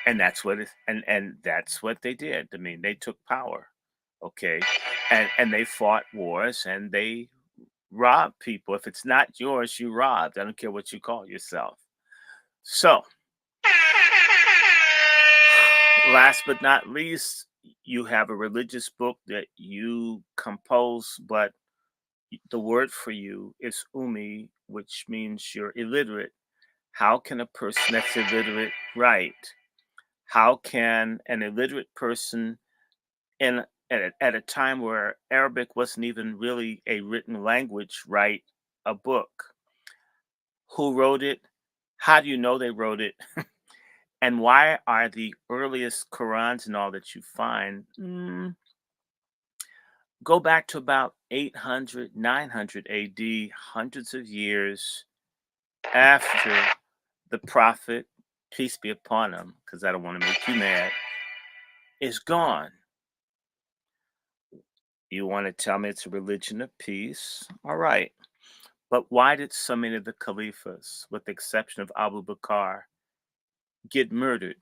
And that's what it and that's what they did. I mean, they took power. Okay. And they fought wars and they robbed people. If it's not yours, you robbed. I don't care what you call yourself. So, last but not least, you have a religious book that you compose, but the word for you is umi, which means you're illiterate. How can a person that's illiterate write? How can an illiterate person in at a time where Arabic wasn't even really a written language write a book? Who wrote it? How do you know they wrote it? And why are the earliest Qurans and all that you find go back to about 800, 900 AD, hundreds of years after the prophet, peace be upon him, because I don't want to make you mad, is gone. You want to tell me it's a religion of peace? All right. But why did so many of the caliphs, with the exception of Abu Bakr, get murdered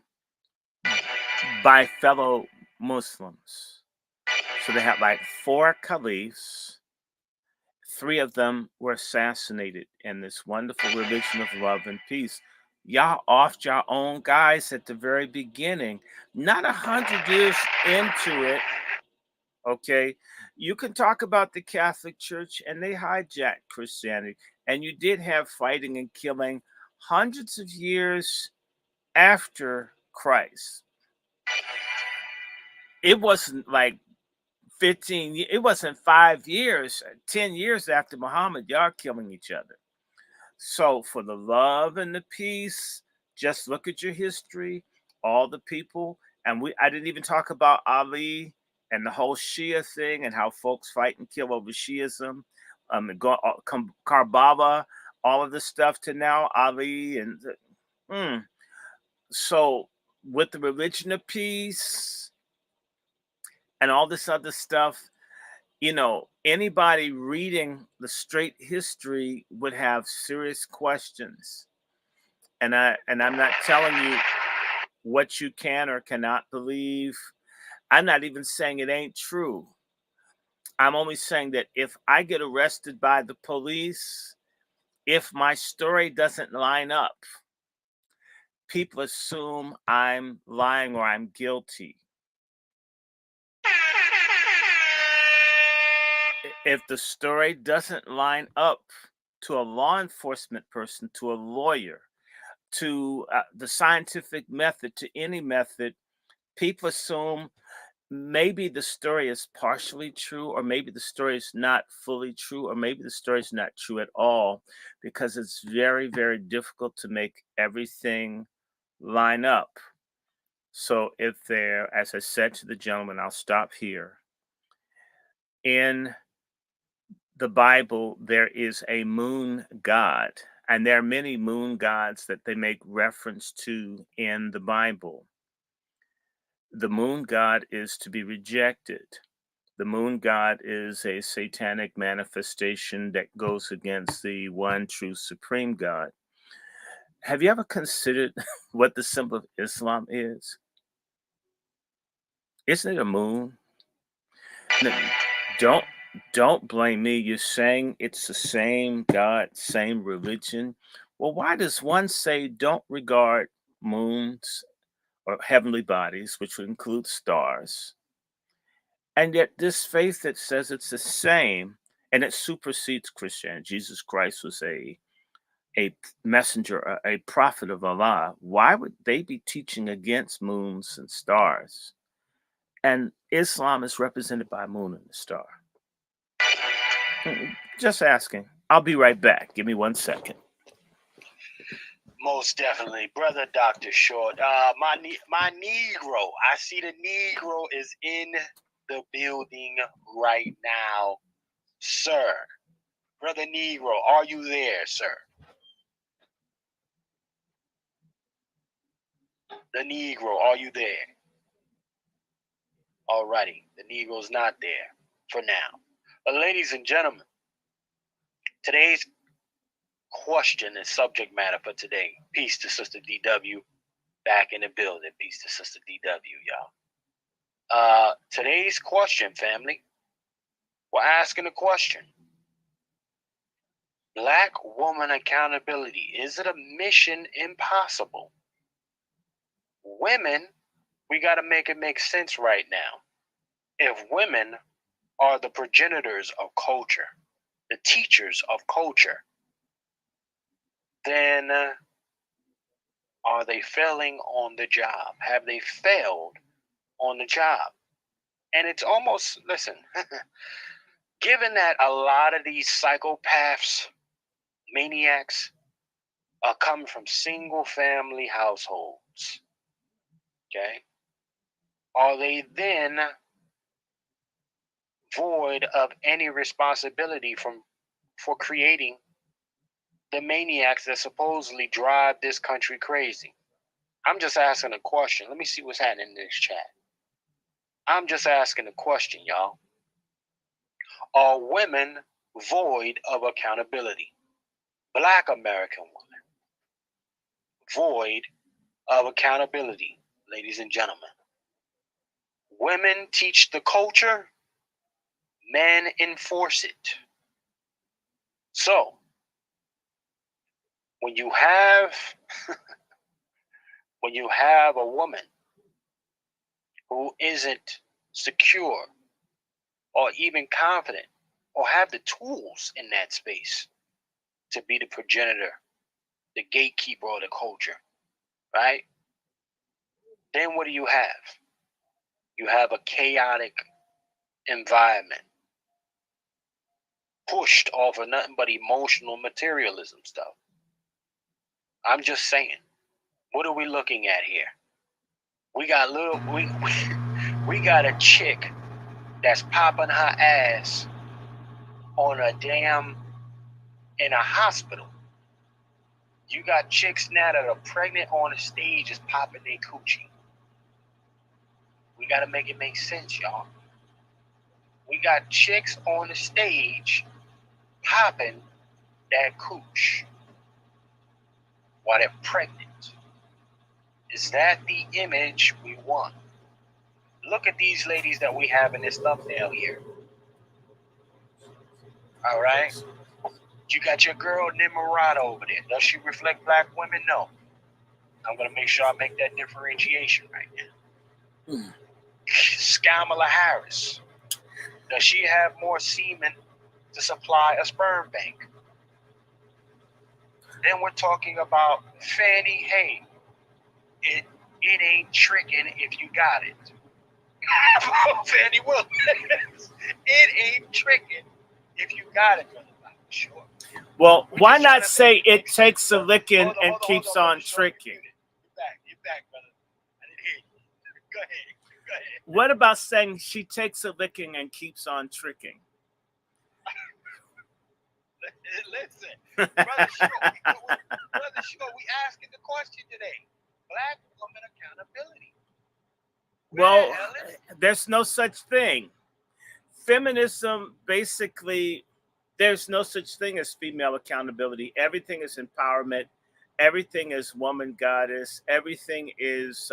by fellow Muslims? So they had like 4 caliphs. 3 of them were assassinated in this wonderful religion of love and peace. Y'all offed your own guys at the very beginning, not 100 years into it. Okay, you can talk about the Catholic Church and they hijacked Christianity, and you did have fighting and killing hundreds of years after Christ. It wasn't like it wasn't 5 years, 10 years after Muhammad, y'all killing each other. So for the love and the peace, just look at your history, all the people, and I didn't even talk about Ali and the whole Shia thing and how folks fight and kill over Shiism, Karbala, all of this stuff to now Ali and so with the religion of peace and all this other stuff, anybody reading the straight history would have serious questions. And I'm not telling you what you can or cannot believe. I'm not even saying it ain't true. I'm only saying that if I get arrested by the police, if my story doesn't line up, people assume I'm lying or I'm guilty. If the story doesn't line up to a law enforcement person, to a lawyer, to the scientific method, to any method, people assume maybe the story is partially true, or maybe the story is not fully true, or maybe the story is not true at all, because it's very, very difficult to make everything line up. So if there, as I said to the gentleman, I'll stop here. In the Bible, there is a moon god, and there are many moon gods that they make reference to in the Bible. The moon god is to be rejected. The moon god is a satanic manifestation that goes against the one true supreme God. Have you ever considered what the symbol of Islam is? Isn't it a moon? No, don't don't blame me. You're saying it's the same God, same religion. Well, why does one say don't regard moons or heavenly bodies, which would include stars, and yet this faith that says it's the same and it supersedes Christianity? Jesus Christ was a messenger, a prophet of Allah. Why would they be teaching against moons and stars? And Islam is represented by a moon and a star. Just asking. I'll be right back. Give me 1 second. Most definitely, brother Dr. Short. My Negro. I see the Negro is in the building right now, sir. Brother Negro, are you there, sir? The Negro, are you there? Alrighty, the Negro's not there for now. But ladies and gentlemen, today's question and subject matter for today. Peace to Sister DW, back in the building. Peace to Sister DW, y'all. Today's question, family. We're asking a question. Black woman accountability. Is it a mission impossible? Women, we got to make it make sense right now. If women are the progenitors of culture, the teachers of culture, then are they failing on the job? Have they failed on the job? And it's almost, listen, given that a lot of these psychopaths, maniacs, are coming from single family households, okay, are they then void of any responsibility for creating the maniacs that supposedly drive this country crazy? I'm just asking a question. Let me see what's happening in this chat. I'm just asking a question, y'all. Are women void of accountability? Black American women void of accountability, ladies and gentlemen. Women teach the culture, men enforce it. So, when you have a woman who isn't secure or even confident or have the tools in that space to be the progenitor, the gatekeeper of the culture, right? Then what do you have? You have a chaotic environment, pushed off of nothing but emotional materialism stuff. I'm just saying, what are we looking at here? We got we got a chick that's popping her ass on a damn in a hospital. You got chicks now that are pregnant on a stage is popping their coochie. We got to make it make sense, y'all. We got chicks on the stage popping that cooch while they're pregnant. Is that the image we want? Look at these ladies that we have in this thumbnail here. All right? You got your girl Nimrata over there. Does she reflect black women? No. I'm going to make sure I make that differentiation right now. Kamala Harris. Does she have more semen to supply a sperm bank? Then we're talking about Fannie Hay. It ain't tricking if you got it. Fannie Willis. It ain't tricking if you got it, brother. Sure. Well, why not say it takes a licking and keeps on tricking? You're back, brother. I didn't hear you. Go ahead. What about saying she takes a licking and keeps on tricking? Listen, brother Shaw, we asking the question today. Black woman accountability. Well, there's no such thing. Feminism, basically, there's no such thing as female accountability. Everything is empowerment. Everything is woman goddess. Everything is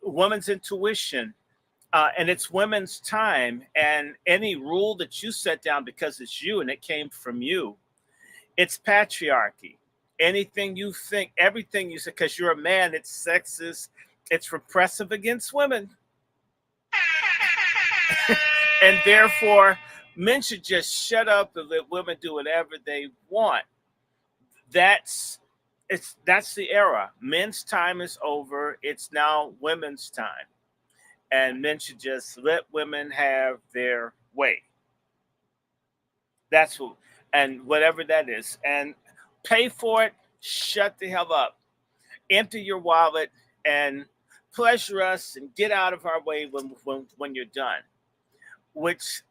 woman's intuition. And it's women's time. And any rule that you set down because it's you and it came from you, it's patriarchy. Anything you think, everything you say, because you're a man, it's sexist, it's repressive against women. And therefore, men should just shut up and let women do whatever they want. That's the era. Men's time is over. It's now women's time. And men should just let women have their way. That's what, and whatever that is. And pay for it, shut the hell up. Empty your wallet and pleasure us and get out of our way when you're done. Which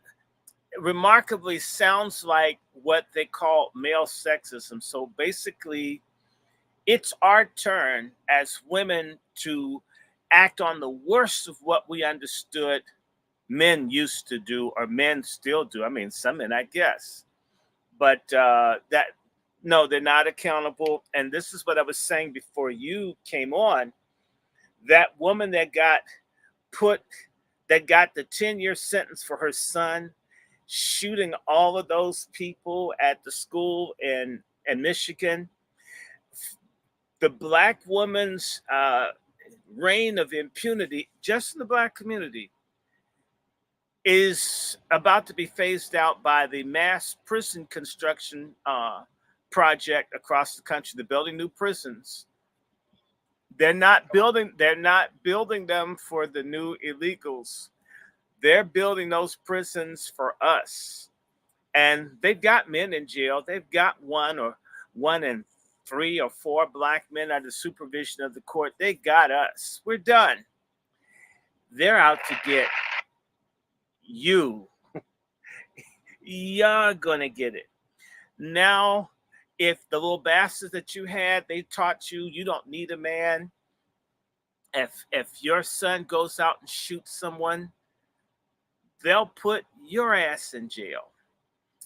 remarkably sounds like what they call male sexism. So basically, it's our turn as women to act on the worst of what we understood men used to do, or men still do. I mean, some men, I guess. But no, they're not accountable. And this is what I was saying before you came on. That woman that got the 10-year sentence for her son shooting all of those people at the school in Michigan. The black woman's reign of impunity, just in the black community, is about to be phased out by the mass prison construction project across the country. They're building new prisons. They're not building them for the new illegals. They're building those prisons for us. And they've got men in jail. They've got one and 3 or 4 black men under supervision of the court. They got us. We're done. They're out to get you. You're gonna get it. Now, if the little bastards that you had, they taught you don't need a man. If your son goes out and shoots someone, they'll put your ass in jail.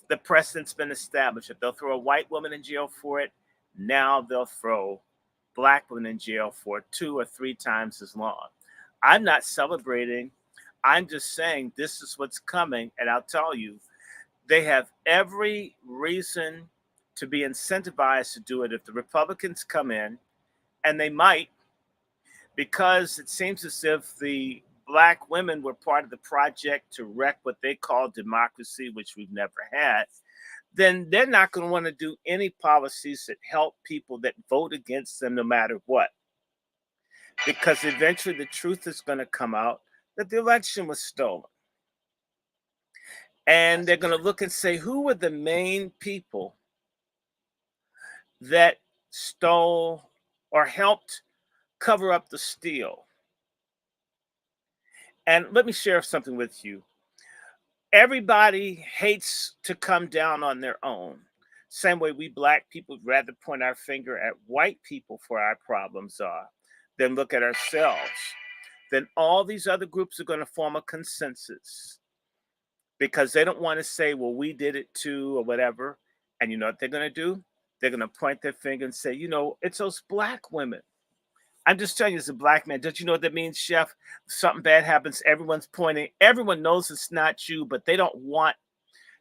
The precedent's been established. If they'll throw a white woman in jail for it, now they'll throw black women in jail for 2 or 3 times as long. I'm not celebrating. I'm just saying this is what's coming. And I'll tell you, they have every reason to be incentivized to do it if the Republicans come in, and they might, because it seems as if the black women were part of the project to wreck what they call democracy, which we've never had. Then they're not going to want to do any policies that help people that vote against them no matter what. because eventually the truth is going to come out that the election was stolen. And they're going to look and say, who were the main people that stole or helped cover up the steal? And let me share something with you. Everybody hates to come down on their own. Same way we black people would rather point our finger at white people for our problems are than look at ourselves. Then all these other groups are going to form a consensus because they don't want to say, well, we did it too or whatever. And you know what they're going to do? They're going to point their finger and say, you know, it's those black women. I'm just telling you, as a black man, don't you know what that means, Chef? Something bad happens, everyone's pointing. Everyone knows it's not you, but they don't want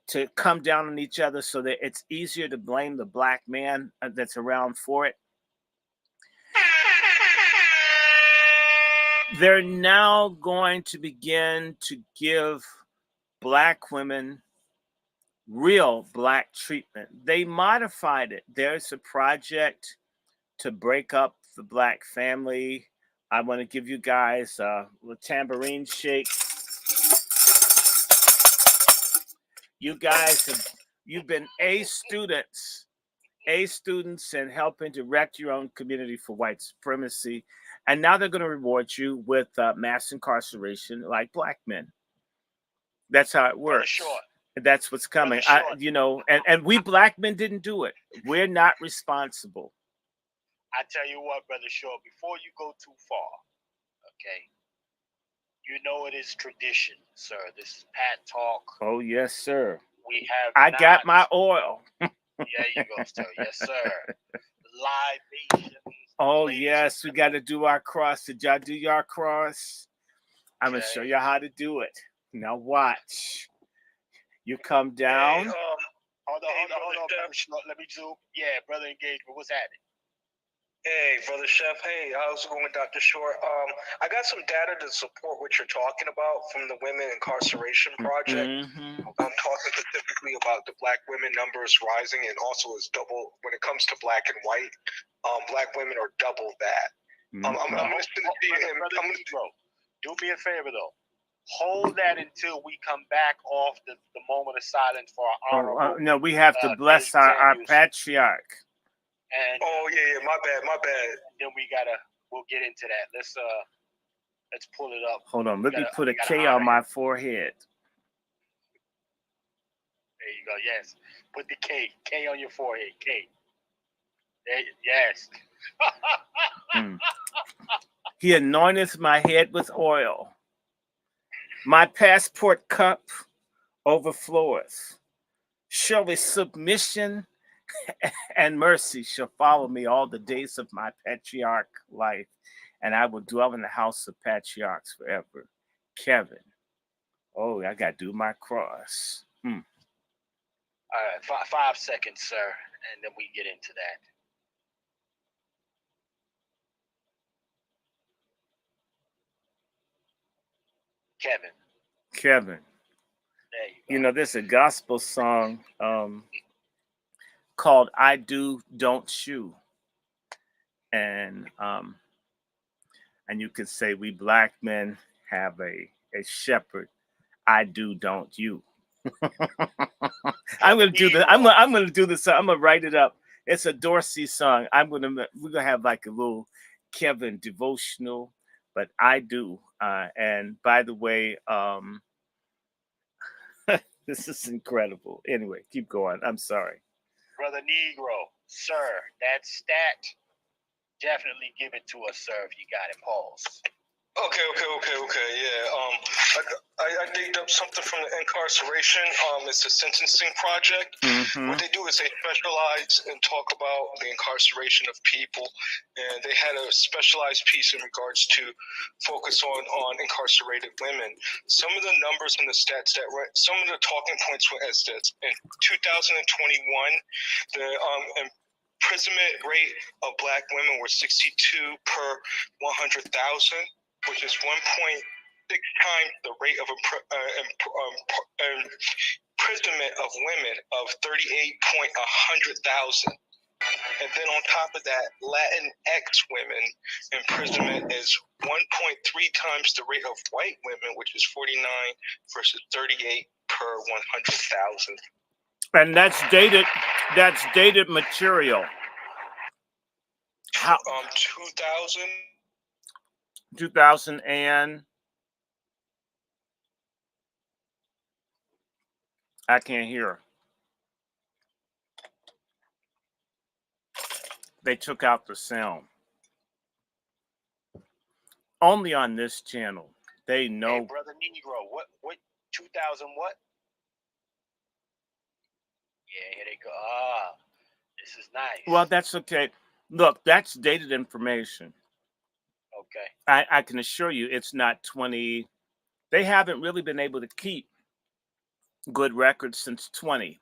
to come down on each other so that it's easier to blame the black man that's around for it. They're now going to begin to give black women real black treatment. They modified it. There's a project to break up the black family. I want to give you guys a tambourine shake. You guys you've been A students in helping direct your own community for white supremacy. And now they're going to reward you with mass incarceration like black men. That's how it works. Sure. That's what's coming. Sure. And we black men didn't do it. We're not responsible. I tell you what, Brother Short, before you go too far, okay, you know it is tradition, sir. This is Pat Talk. Oh, yes, sir. We have I got my oil. Yeah, you go, sir. Yes, sir. Libations. Oh, yes, we got to do our cross. Did y'all do your cross? I'm going to show you how to do it. Now watch. You come down. Hey, hold on, Brother Short. Let me zoom. Yeah, Brother Engagement. What's happening? Hey, Brother Chef. Hey, how's it going, Dr. Short? I got some data to support what you're talking about from the Women Incarceration Project. Mm-hmm. I'm talking specifically about the black women numbers rising, and also is double when it comes to black and white. Black women are double that. Mm-hmm. I'm going to send it to you. Do me a favor, though. Hold that until we come back off the moment of silence for our honorable. No, we have to bless our patriarch. And yeah, my bad. Then we'll get into that. Let's pull it up. Hold on, let me put a K on my forehead. There you go. Yes, put the K on your forehead. K. Yes. He anointeth my head with oil. My passport cup overfloweth. Surely submission and mercy shall follow me all the days of my patriarch life, and I will dwell in the house of patriarchs forever. Kevin. Oh, I got to do my cross. All right, 5 seconds, sir, and then we get into that. Kevin. There you go. You know, there's a gospel song called I Do, Don't You. And you could say we black men have a shepherd. I do, don't you. I'm gonna do this. I'm gonna do this. I'm gonna write it up. It's a Dorsey song. We're gonna have like a little Kevin devotional, but I do. And by the way, this is incredible. Anyway, keep going. I'm sorry. Brother Negro, sir, that stat, definitely give it to us, sir, if you got it. Pause. Okay. Yeah. I digged up something from the incarceration. It's a sentencing project. Mm-hmm. What they do is they specialize and talk about the incarceration of people, and they had a specialized piece in regards to focus on incarcerated women. Some of the numbers and the stats some of the talking points were as this: in 2021, the imprisonment rate of black women were 62 per 100,000. Which is 1.6 times the rate of imprisonment of women of 38 per 100,000. And then on top of that, Latinx women imprisonment is 1.3 times the rate of white women, which is 49 versus 38 per 100,000. And that's dated. That's dated material. How? 2000. 2000 and I can't hear. They took out the sound. Only on this channel. They know. Hey, brother Negro, what 2000 what? Yeah, here they go. Ah, this is nice. Well, that's okay. Look, that's dated information. Okay. I can assure you it's not 20. They haven't really been able to keep good records since 20.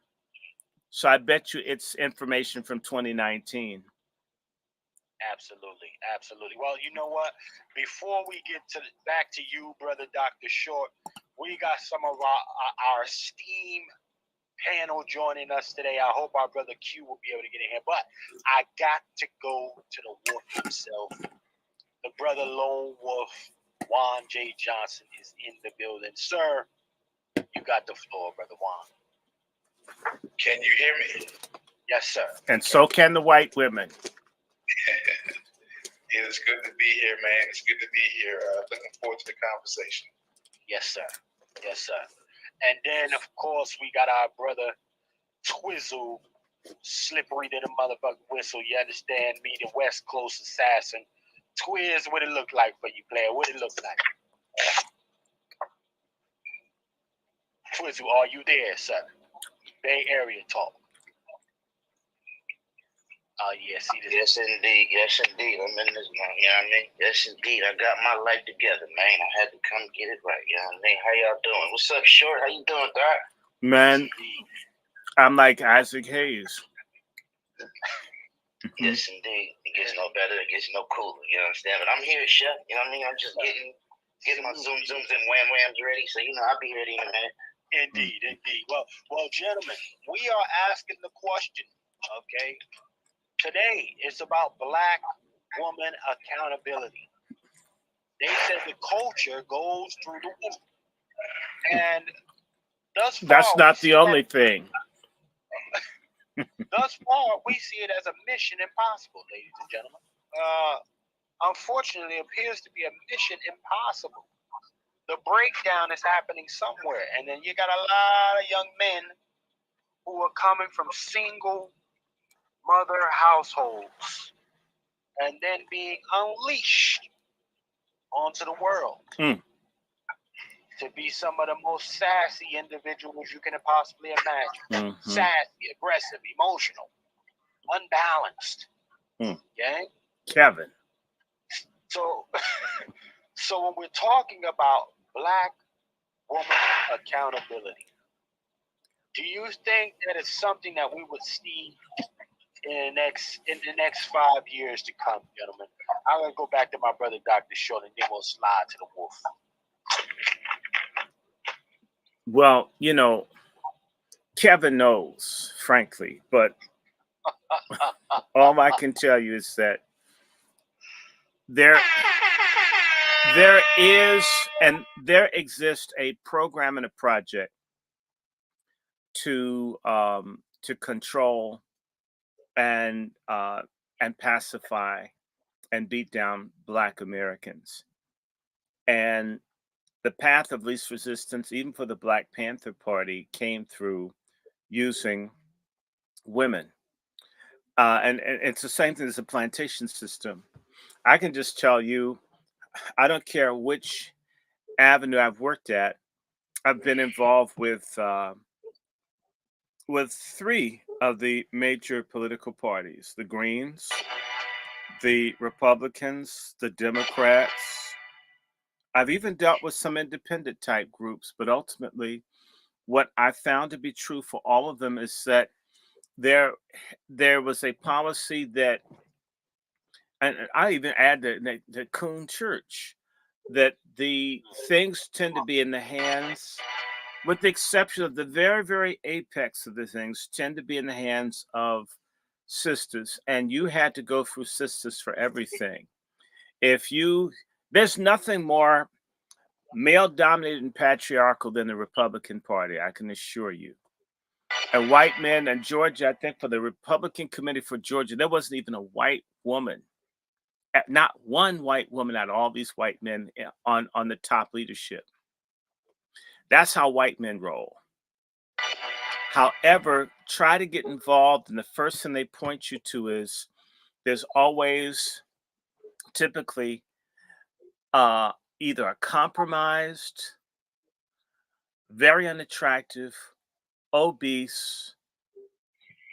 So I bet you it's information from 2019. Absolutely, absolutely. Well, you know what? Before we get back to you, brother Dr. Short, we got some of our esteemed panel joining us today. I hope our brother Q will be able to get in here, but I got to go to the wolf himself. The brother Lone Wolf, Juan J. Johnson, is in the building. Sir, you got the floor, brother Juan. Can you hear me? Yes, sir. And so can the white women. It's good to be here, man. It's good to be here. Looking forward to the conversation. Yes, sir. Yes, sir. And then, of course, we got our brother Twizzle, slippery to the motherfucking whistle. You understand me, the West Coast assassin. Twiz, what it look like for you, player? What it look like? Twizzle, are you there, sir? Bay Area talk. Yeah, see this. Yes, indeed. Yes, indeed. I'm in this, man. You know what I mean? Yes, indeed. I got my life together, man. I had to come get it right. You know what I mean? How y'all doing? What's up, Short? How you doing, Doc? Man, I'm like Isaac Hayes. Yes, indeed. It gets no better. It gets no cooler. You understand? But I'm here, Chef. You know what I mean? I'm just getting my zooms and whams ready. So, you know, I'll be ready in a minute. Indeed, indeed. Well, gentlemen, we are asking the question, okay? Today is about Black woman accountability. They said the culture goes through the woman. And thus far, That's not the only thing. Thus far, we see it as a mission impossible, ladies and gentlemen. Unfortunately, it appears to be a mission impossible. The breakdown is happening somewhere. And then you got a lot of young men who are coming from single mother households and then being unleashed onto the world to be some of the most sassy individuals you can possibly imagine. Sassy, aggressive, emotional, unbalanced. Okay? Kevin. So when we're talking about Black woman accountability, do you think that it's something that we would see in the next 5 years to come, gentlemen? I'm gonna go back to my brother Dr. Short, and then we'll slide to the wolf. Well, you know, Kevin knows, frankly, but all I can tell you is that there exists a program and a project to control and pacify and beat down Black Americans. And the path of least resistance, even for the Black Panther Party, came through using women. And it's the same thing as the plantation system. I can just tell you, I don't care which avenue I've worked at, I've been involved with 3 of the major political parties: the Greens, the Republicans, the Democrats. I've even dealt with some independent type groups, but ultimately what I found to be true for all of them is that there was a policy that, and I even add the Coon Church, that the things tend to be in the hands, with the exception of the very, very apex of the things, tend to be in the hands of sisters, and you had to go through sisters for everything. There's nothing more male dominated and patriarchal than the Republican Party, I can assure you. And white men in Georgia, I think for the Republican committee for Georgia, there wasn't even a white woman, not one white woman out of all these white men on the top leadership. That's how white men roll. However, try to get involved, and the first thing they point you to is there's always typically either a compromised, very unattractive, obese,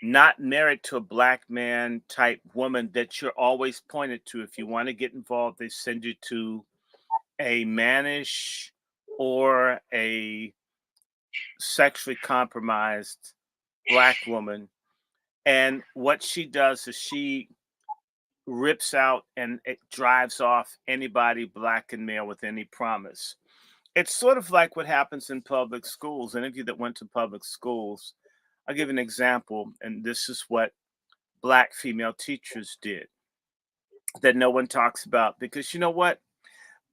not married to a black man type woman that you're always pointed to. If you want to get involved, they send you to a mannish or a sexually compromised black woman. And what she does is she rips out and it drives off anybody black and male with any promise. It's sort of like what happens in public schools. Any of you that went to public schools, I'll give an example, and this is what black female teachers did that no one talks about, because you know what?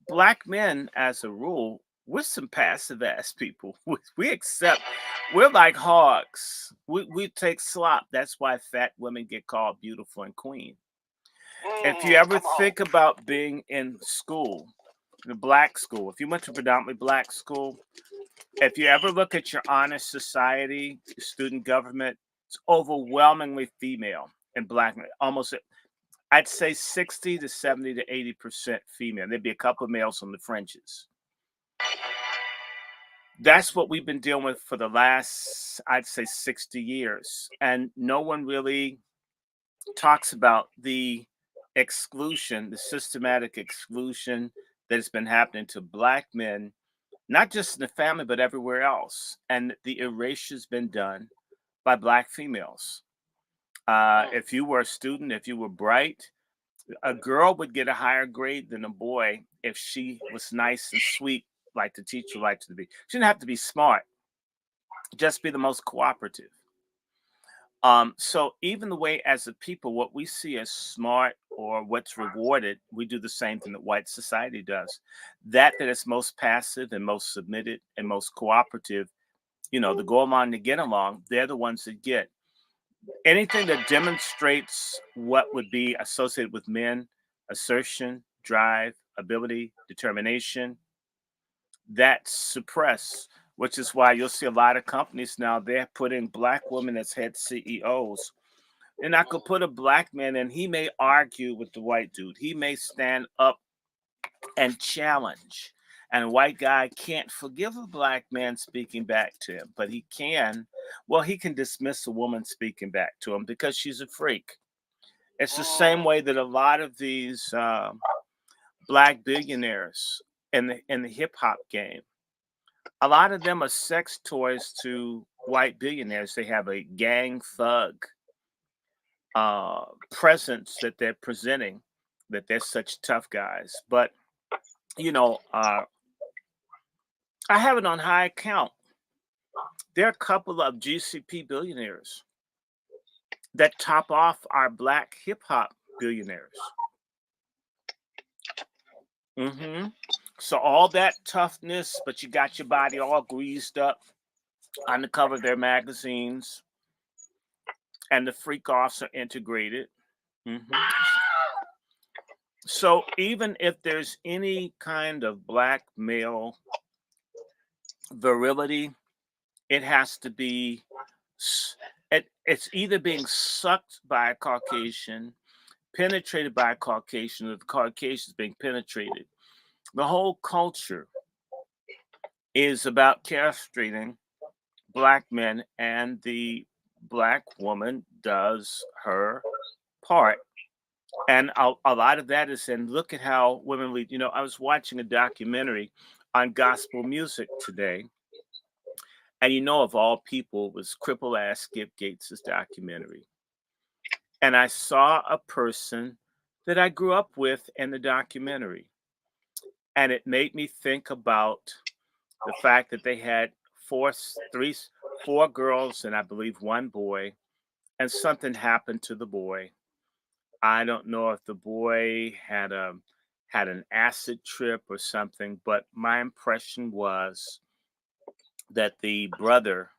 Black men, as a rule, we're some passive ass people. We accept, we're like hogs. We take slop. That's why fat women get called beautiful and queen. If you ever think about being in school, the black school, if you went to predominantly black school, if you ever look at your honor society, student government, it's overwhelmingly female and black. Almost, I'd say 60 to 70 to 80% female. There'd be a couple of males on the fringes. That's what we've been dealing with for the last, I'd say, 60 years. And no one really talks about the exclusion, the systematic exclusion that has been happening to black men, not just in the family, but everywhere else. And the erasure has been done by black females. If you were a student, if you were bright, a girl would get a higher grade than a boy if she was nice and sweet, like the teacher liked her to be. She didn't have to be smart, just be the most cooperative. So even the way as a people, what we see as smart or what's rewarded, we do the same thing that white society does. That is most passive and most submitted and most cooperative, the go along to get along, they're the ones that get. Anything that demonstrates what would be associated with men, assertion, drive, ability, determination, that's suppressed, which is why you'll see a lot of companies now, they're putting black women as head CEOs. And I could put a black man in, he may argue with the white dude. He may stand up and challenge. And a white guy can't forgive a black man speaking back to him, but he can dismiss a woman speaking back to him because she's a freak. It's the same way that a lot of these black billionaires in the hip hop game, a lot of them are sex toys to white billionaires. They have a gang thug presence that they're presenting, that they're such tough guys. But, I have it on high account. There are a couple of GCP billionaires that top off our black hip hop billionaires. So all that toughness, but you got your body all greased up on the cover of their magazines, and the freak offs are integrated. So even if there's any kind of black male virility, it has to be, it's either being sucked by a Caucasian, penetrated by a Caucasian, or the Caucasian is being penetrated. The whole culture is about castrating black men, and the black woman does her part. And a lot of that is in, look at how women lead. I was watching a documentary on gospel music today. And of all people, was cripple ass Skip Gates' documentary. And I saw a person that I grew up with in the documentary. And it made me think about the fact that they had four girls and I believe one boy. and something happened to the boy. I don't know if the boy had an acid trip or something, but my impression was that the brother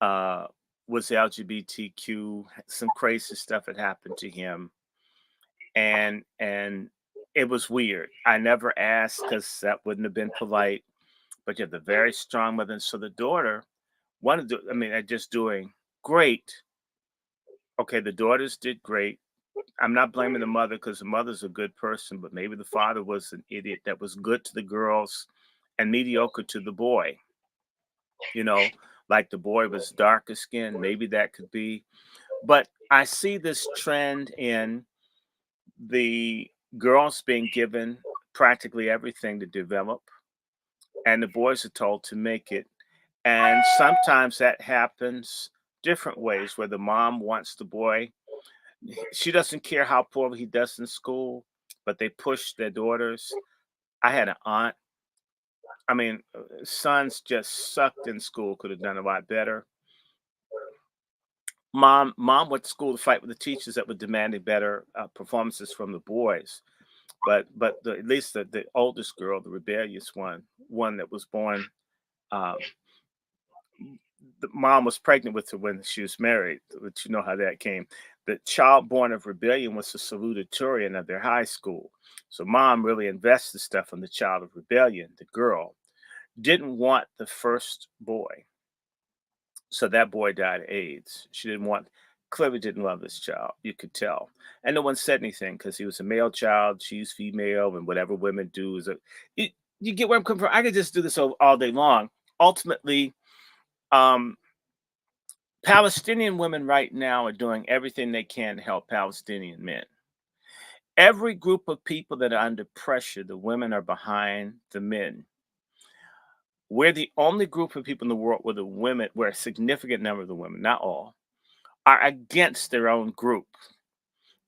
uh, was LGBTQ. Some crazy stuff had happened to him, and it was weird. I never asked because that wouldn't have been polite. But you have the very strong mother, and so the daughter wanted to. I mean, they're just doing great. Okay, the daughters did great. I'm not blaming the mother because the mother's a good person, but maybe the father was an idiot that was good to the girls and mediocre to the boy. You know, like the boy was darker skinned. Maybe that could be. But I see this trend in the girls being given practically everything to develop, and the boys are told to make it. And sometimes that happens different ways where the mom wants the boy. She doesn't care how poorly he does in school, but they push their daughters. I had an aunt. I mean, sons just sucked in school, could have done a lot better. Mom went to school to fight with the teachers that were demanding better performances from the boys. But at least the oldest girl, the rebellious one that was born, um, the mom was pregnant with her when she was married, but you know how that came. The child born of rebellion was the salutatorian of their high school. So mom really invested stuff in the child of rebellion, the girl. Didn't want the first boy. So that boy died of AIDS. She didn't want, clearly didn't love this child. You could tell. And no one said anything because he was a male child, she's female, and whatever women do is you, you get where I'm coming from. I could just do this all day long. Ultimately, um, Palestinian women right now are doing everything they can to help Palestinian men. Every group of people that are under pressure, the women are behind the men. We're the only group of people in the world where the women, where a significant number of the women, not all, are against their own group.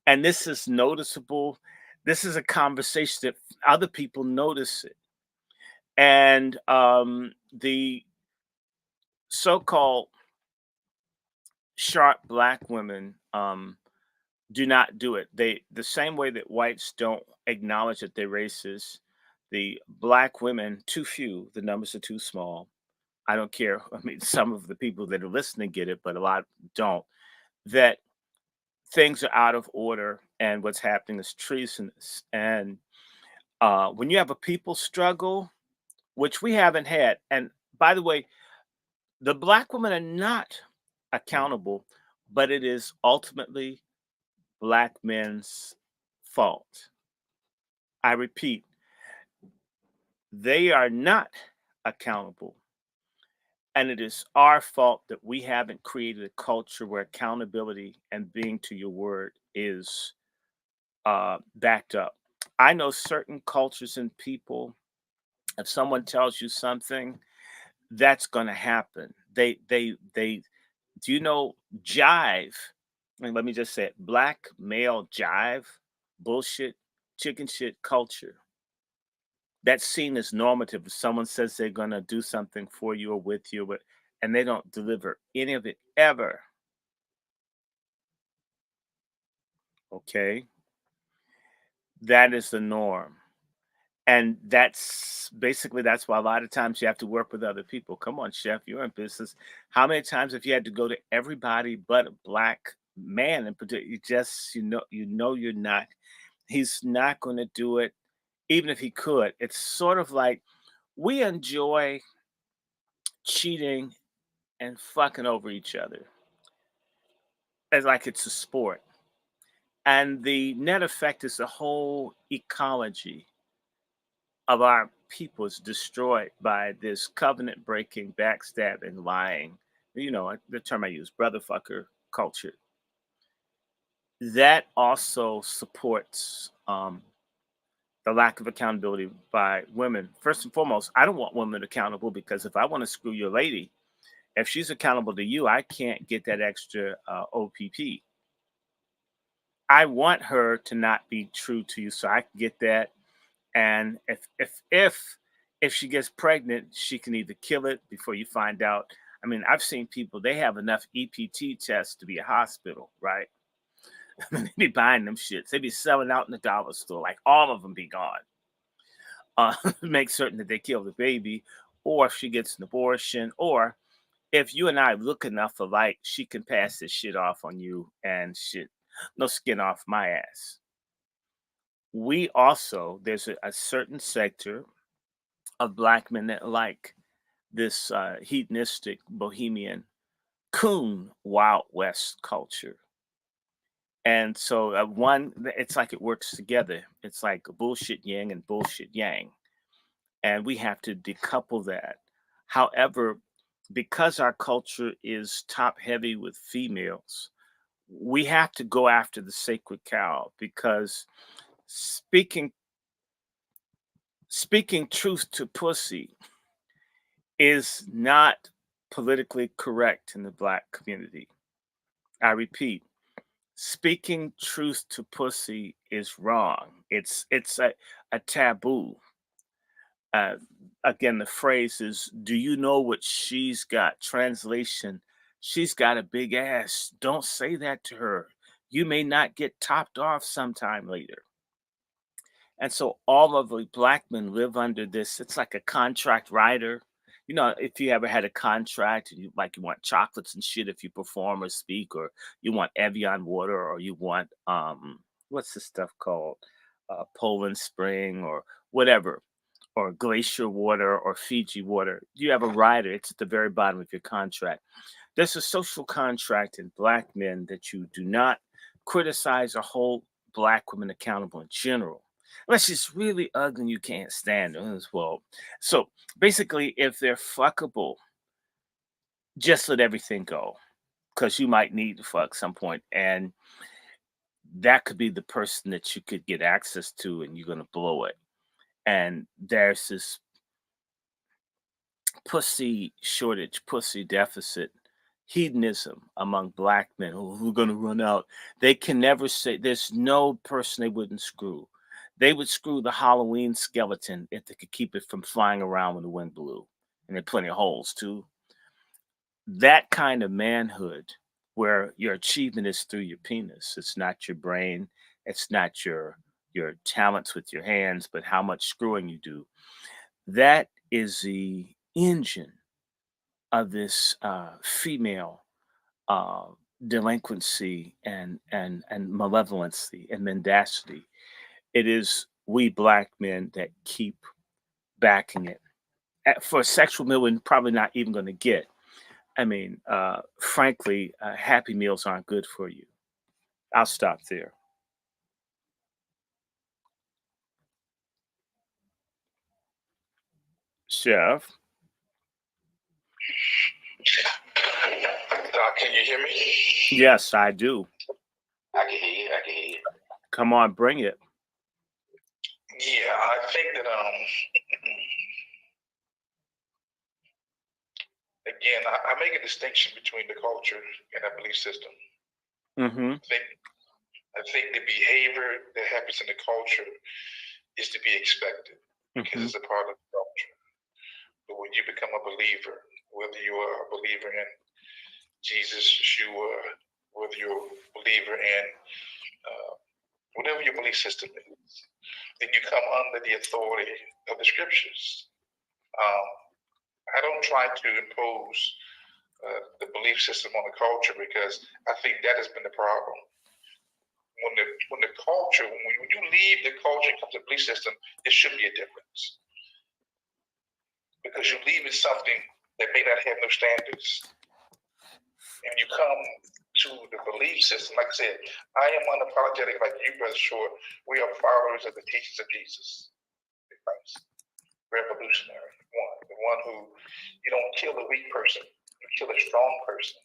And this is noticeable. This is a conversation that other people notice it. And the so called sharp black women do not do it. They the same way that whites don't acknowledge that they're racist. The black women, too few. The numbers are too small. I don't care. I mean, some of the people that are listening get it, but a lot don't. That things are out of order, and what's happening is treasonous. And when you have a people struggle, which we haven't had, and by the way, the black women are not accountable, but it is ultimately black men's fault. I repeat, they are not accountable. And it is our fault that we haven't created a culture where accountability and being to your word is backed up. I know certain cultures and people, if someone tells you something, that's going to happen. They, do you know jive? And let me just say it black male jive, bullshit, chicken shit culture. That's seen as normative. If someone says they're going to do something for you or with you, but and they don't deliver any of it ever. Okay, that is the norm, and that's why a lot of times you have to work with other people. Come on, chef, you're in business. How many times have you had to go to everybody but a black man in particular? You know you're not. He's not going to do it, even if he could. It's sort of like we enjoy cheating and fucking over each other as like it's a sport. And the net effect is the whole ecology of our people is destroyed by this covenant breaking, backstabbing, lying. You know, the term I use, brother fucker culture. That also supports the lack of accountability by women. First and foremost, I don't want women accountable because if I want to screw your lady, if she's accountable to you, I can't get that extra OPP. I want her to not be true to you, so I can get that. And if she gets pregnant, she can either kill it before you find out. I mean, I've seen people, they have enough EPT tests to be a hospital, right? They be buying them shits. They be selling out in the dollar store. Like all of them be gone. Make certain that they kill the baby, or if she gets an abortion, or if you and I look enough alike, she can pass this shit off on you and shit. No skin off my ass. We also, there's a certain sector of black men that like this hedonistic bohemian coon Wild West culture. And so it's like it works together. It's like bullshit yin and bullshit yang. And we have to decouple that. However, because our culture is top heavy with females, we have to go after the sacred cow, because speaking truth to pussy is not politically correct in the black community. I repeat, speaking truth to pussy is wrong. It's a taboo. Uh, Again, the phrase is, do you know what she's got? Translation, she's got a big ass. Don't say that to her. You may not get topped off sometime later. And so all of the black men live under this. It's like a contract writer. You know, if you ever had a contract and you want chocolates and shit if you perform or speak, or you want Evian water, or you want what's this stuff called? Poland Spring or whatever, or glacier water or Fiji water. You have a rider, it's at the very bottom of your contract. There's a social contract in black men that you do not criticize or hold black women accountable in general. Unless she's really ugly and you can't stand her as well. So basically, if they're fuckable, just let everything go. Because you might need to fuck some point. And that could be the person that you could get access to, and you're going to blow it. And there's this pussy shortage, pussy deficit, hedonism among black men who are going to run out. They can never say, there's no person they wouldn't screw. They would screw the Halloween skeleton if they could keep it from flying around when the wind blew. And there are plenty of holes too. That kind of manhood, where your achievement is through your penis. It's not your brain. It's not your talents with your hands, but how much screwing you do. That is the engine of this female delinquency and malevolency and mendacity. It is we black men that keep backing it. For sexual meal, we're probably not even going to get. I mean, frankly, Happy Meals aren't good for you. I'll stop there. Chef? Doc, can you hear me? Yes, I do. I can hear you. I can hear you. Come on, bring it. Yeah, I think that again, I make a distinction between the culture and a belief system. Mm-hmm. I think the behavior that happens in the culture is to be expected because it's a part of the culture. But when you become a believer, whether you are a believer in Jesus, Yeshua, whether you're a believer in whatever your belief system is, then you come under the authority of the scriptures. I don't try to impose the belief system on the culture, because I think that has been the problem. When the culture, when you leave the culture and come to the belief system, there should be a difference, because you're leaving something that may not have no standards. And you come to the belief system, like I said, I am unapologetic, like you, Brother Short. We are followers of the teachings of Jesus Christ. Revolutionary one, the one who, you don't kill a weak person, you kill a strong person.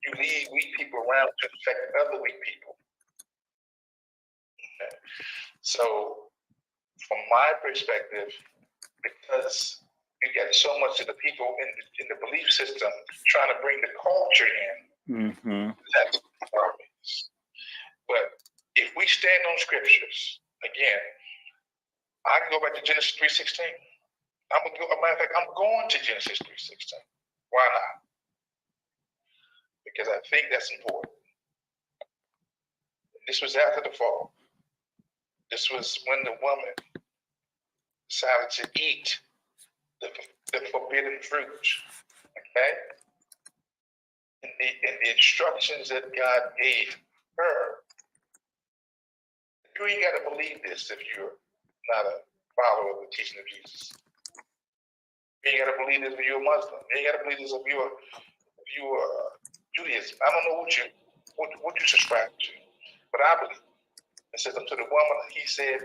You leave weak people around to affect other weak people. Okay. So, from my perspective, because you get so much of the people in the belief system trying to bring the culture in, that's the problem. But if we stand on scriptures, again, I can go back to Genesis 3:16. matter of fact, I'm going to Genesis 3:16. Why not? Because I think that's important. This was after the fall. This was when the woman decided to eat the forbidden fruit. Okay? And the instructions that God gave her. You ain't got to believe this if you're not a follower of the teaching of Jesus. You ain't got to believe this if you're a Muslim. You ain't got to believe this if you're Judaism. I don't know what you subscribe to, but I believe. It says unto the woman, he said,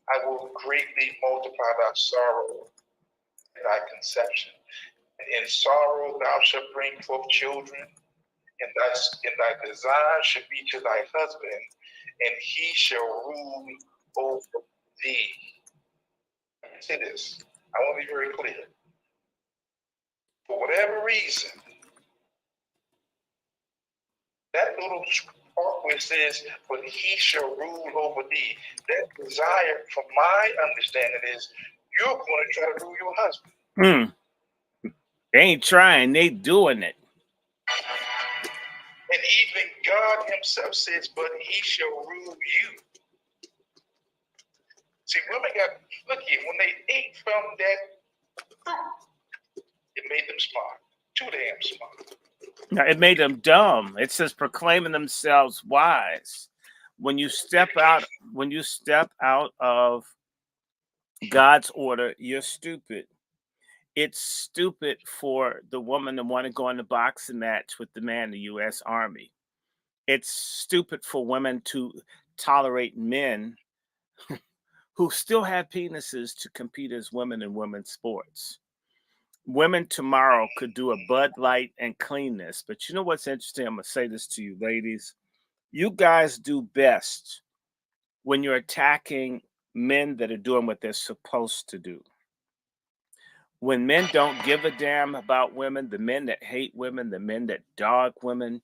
I will greatly multiply thy sorrow and thy conception. And in sorrow thou shalt bring forth children, and thy desire shall be to thy husband, and he shall rule over thee. Let me say this. I want to be very clear. For whatever reason, that little part where it says, but he shall rule over thee, that desire, from my understanding, is you're going to try to rule your husband. They ain't trying, they doing it. And even God himself says, but he shall rule you. See, women look here, when they ate from that fruit, it made them smart. Too damn smart. No, it made them dumb. It says proclaiming themselves wise. When you step out of God's order, you're stupid. It's stupid for the woman to want to go in the boxing match with the man in the U.S. Army. It's stupid for women to tolerate men who still have penises to compete as women in women's sports. Women tomorrow could do a Bud Light and clean this. But you know what's interesting? I'm going to say this to you, ladies. You guys do best when you're attacking men that are doing what they're supposed to do. When men don't give a damn about women, the men that hate women, the men that dog women,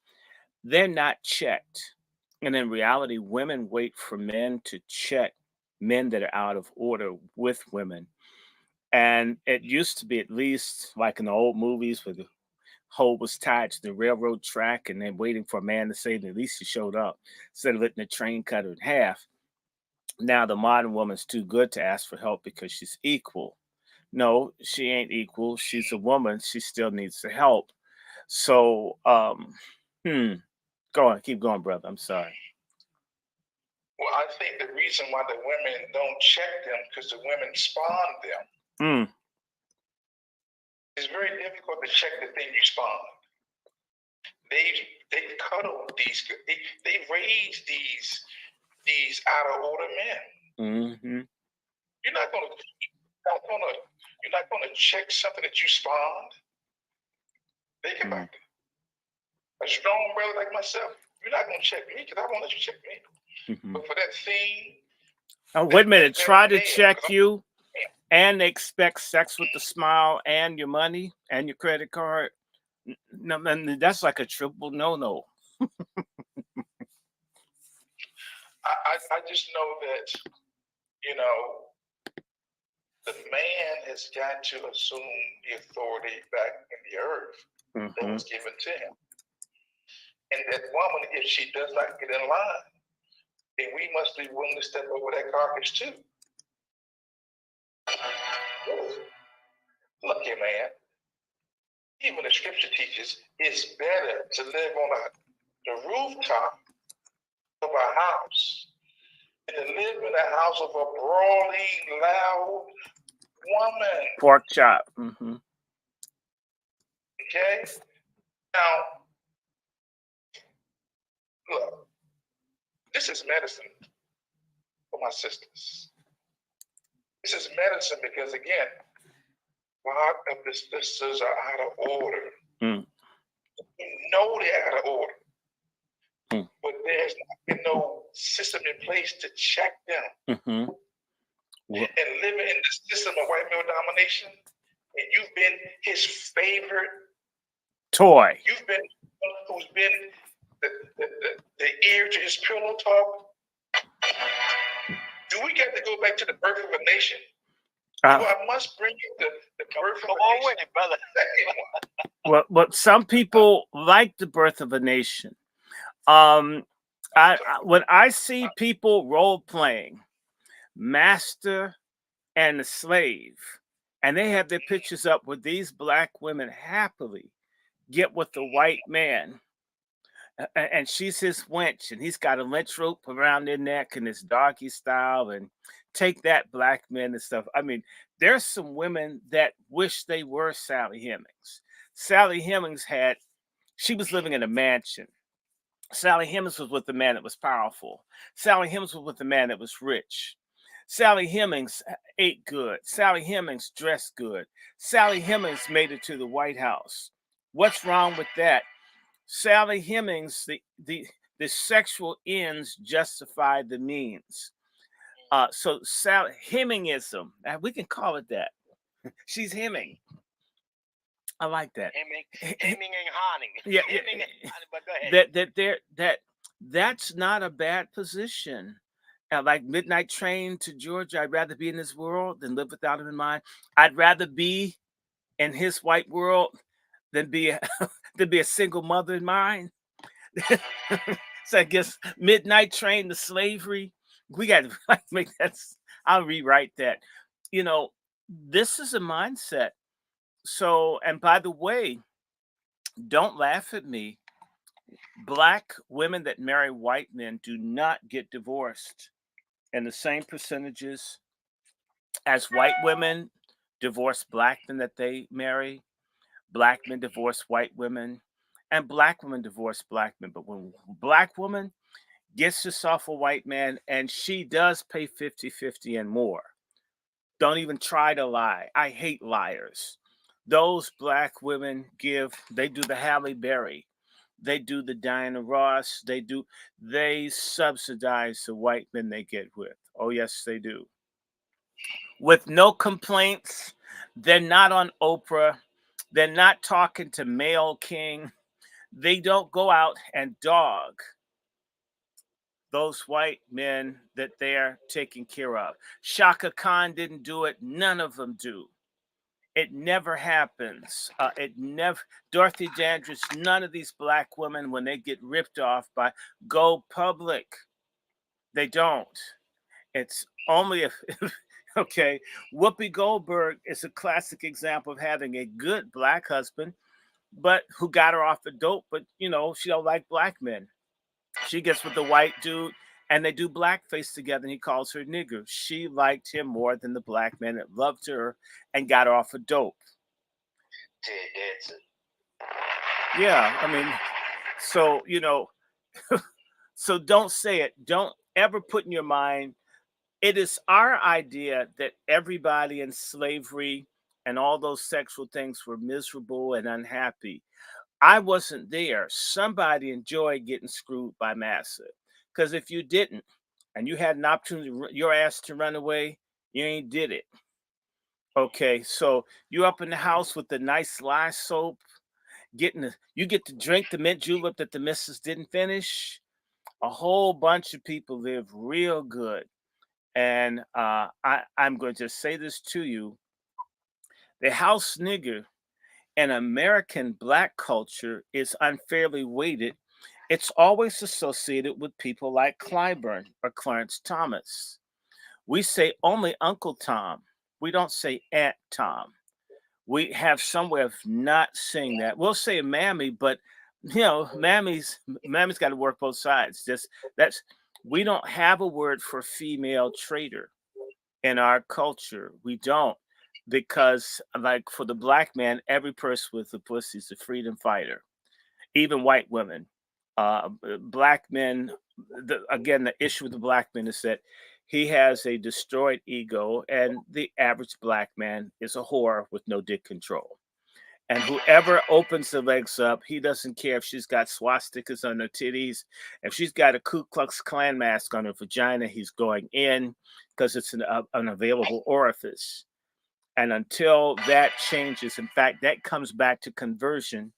they're not checked. And in reality, women wait for men to check men that are out of order with women. And it used to be, at least like in the old movies, where the hoe was tied to the railroad track and then waiting for a man to say that at least he showed up instead of letting the train cut her in half. Now the modern woman's too good to ask for help because she's equal. No, she ain't equal. She's a woman. She still needs the help. So, go on, keep going, brother. I'm sorry. Well, I think the reason why the women don't check them because the women spawn them. It's very difficult to check the thing you spawn. They cuddle these. They raise these out of order men. You're not gonna check something that you spawned. Think about it. A strong brother like myself, you're not gonna check me because I won't let you check me. But for that thing. Wait a minute. Try to check you, and they expect sex with the smile and your money and your credit card. No, that's like a triple no. I just know that, the man has got to assume the authority back in the earth that was given to him. And that woman, if she does not get in line, then we must be willing to step over that carcass too. Look here, man. Even the scripture teaches it's better to live on the rooftop of a house than to live in the house of a brawling, loud woman. Pork chop. Okay? Now, look, this is medicine for my sisters. This is medicine because, again, a lot of the sisters are out of order. You know they're out of order. But there's no system in place to check them. And living in the system of white male domination, and you've been his favorite toy. You've been who's been the ear to his pillow talk. Do we get to go back to the birth of a nation? I must bring you the birth of Come a on nation. with it, brother. Well, some people like the birth of a nation. When I see people role playing master and the slave, and they have their pictures up with these black women happily get with the white man, and she's his wench, and he's got a lynch rope around their neck and his doggy style, and take that black men and stuff. I mean, there's some women that wish they were Sally Hemings. Sally Hemings she was living in a mansion. Sally Hemings was with the man that was powerful. Sally Hemings was with the man that was rich. Sally Hemings ate good. Sally Hemings dressed good. Sally Hemings made it to the White House. What's wrong with that? Sally Hemings, the sexual ends justify the means. So Sally Hemingism, we can call it that. She's hemming. I like that. Hemming and Hawning. Yeah, Hemming and Hawning, but go ahead. That's not a bad position. Like Midnight Train to Georgia, I'd rather be in this world than live without him in mind. I'd rather be in his white world than be a single mother in mine. So I guess Midnight Train to slavery. We got to make that. I'll rewrite that. This is a mindset. So, and by the way, don't laugh at me. Black women that marry white men do not get divorced in the same percentages as white women divorce black men that they marry. Black men divorce white women, and black women divorce black men. But when a black woman gets herself a white man and she does pay 50-50 and more, don't even try to lie. I hate liars. Those black women they do the Halle Berry. They do the Diana Ross. They subsidize the white men they get with. Oh, yes, they do. With no complaints. They're not on Oprah. They're not talking to Male King. They don't go out and dog those white men that they're taking care of. Shaka Khan didn't do it. None of them do. It never happens. Dorothy Dandridge, none of these black women, when they get ripped off by Go Public, they don't. It's only if okay. Whoopi Goldberg is a classic example of having a good black husband, but who got her off the dope, but she don't like black men. She gets with the white dude and they do blackface together and he calls her nigger. She liked him more than the black man that loved her and got her off of dope. Yeah, I mean, so, so don't say it. Don't ever put in your mind, it is our idea that everybody in slavery and all those sexual things were miserable and unhappy. I wasn't there. Somebody enjoyed getting screwed by massa. Because if you didn't, and you had an opportunity, your ass to run away, you ain't did it. Okay, so you up in the house with the nice lye soap, you get to drink the mint julep that the missus didn't finish. A whole bunch of people live real good. And I'm going to say this to you. The house nigger in American black culture is unfairly weighted. It's always associated with people like Clyburn or Clarence Thomas. We say only Uncle Tom. We don't say Aunt Tom. We have some way of not saying that. We'll say Mammy, but Mammy's got to work both sides. We don't have a word for female traitor in our culture. We don't. Because, like, for the black man, every person with a pussy is a freedom fighter, even white women. Black men, again, the issue with the black man is that he has a destroyed ego, and the average black man is a whore with no dick control. And whoever opens the legs up, he doesn't care if she's got swastikas on her titties. If she's got a Ku Klux Klan mask on her vagina, he's going in because it's an available orifice. And until that changes, in fact, that comes back to conversion.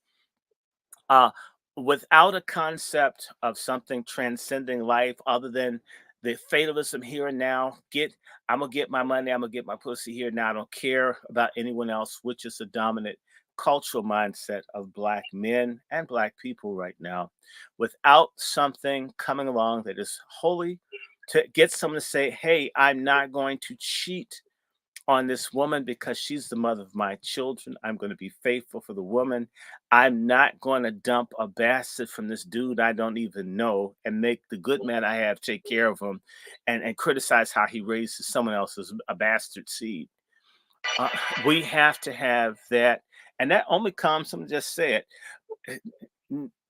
Without a concept of something transcending life other than the fatalism here and now. I'm gonna get my money, I'm gonna get my pussy here now. I don't care about anyone else, which is the dominant cultural mindset of Black men and Black people right now. Without something coming along that is holy to get someone to say, hey, I'm not going to cheat on this woman because she's the mother of my children. I'm going to be faithful for the woman. I'm not going to dump a bastard from this dude I don't even know and make the good man I have take care of him and criticize how he raises someone else's a bastard seed. We have to have that. And that only comes, someone just said,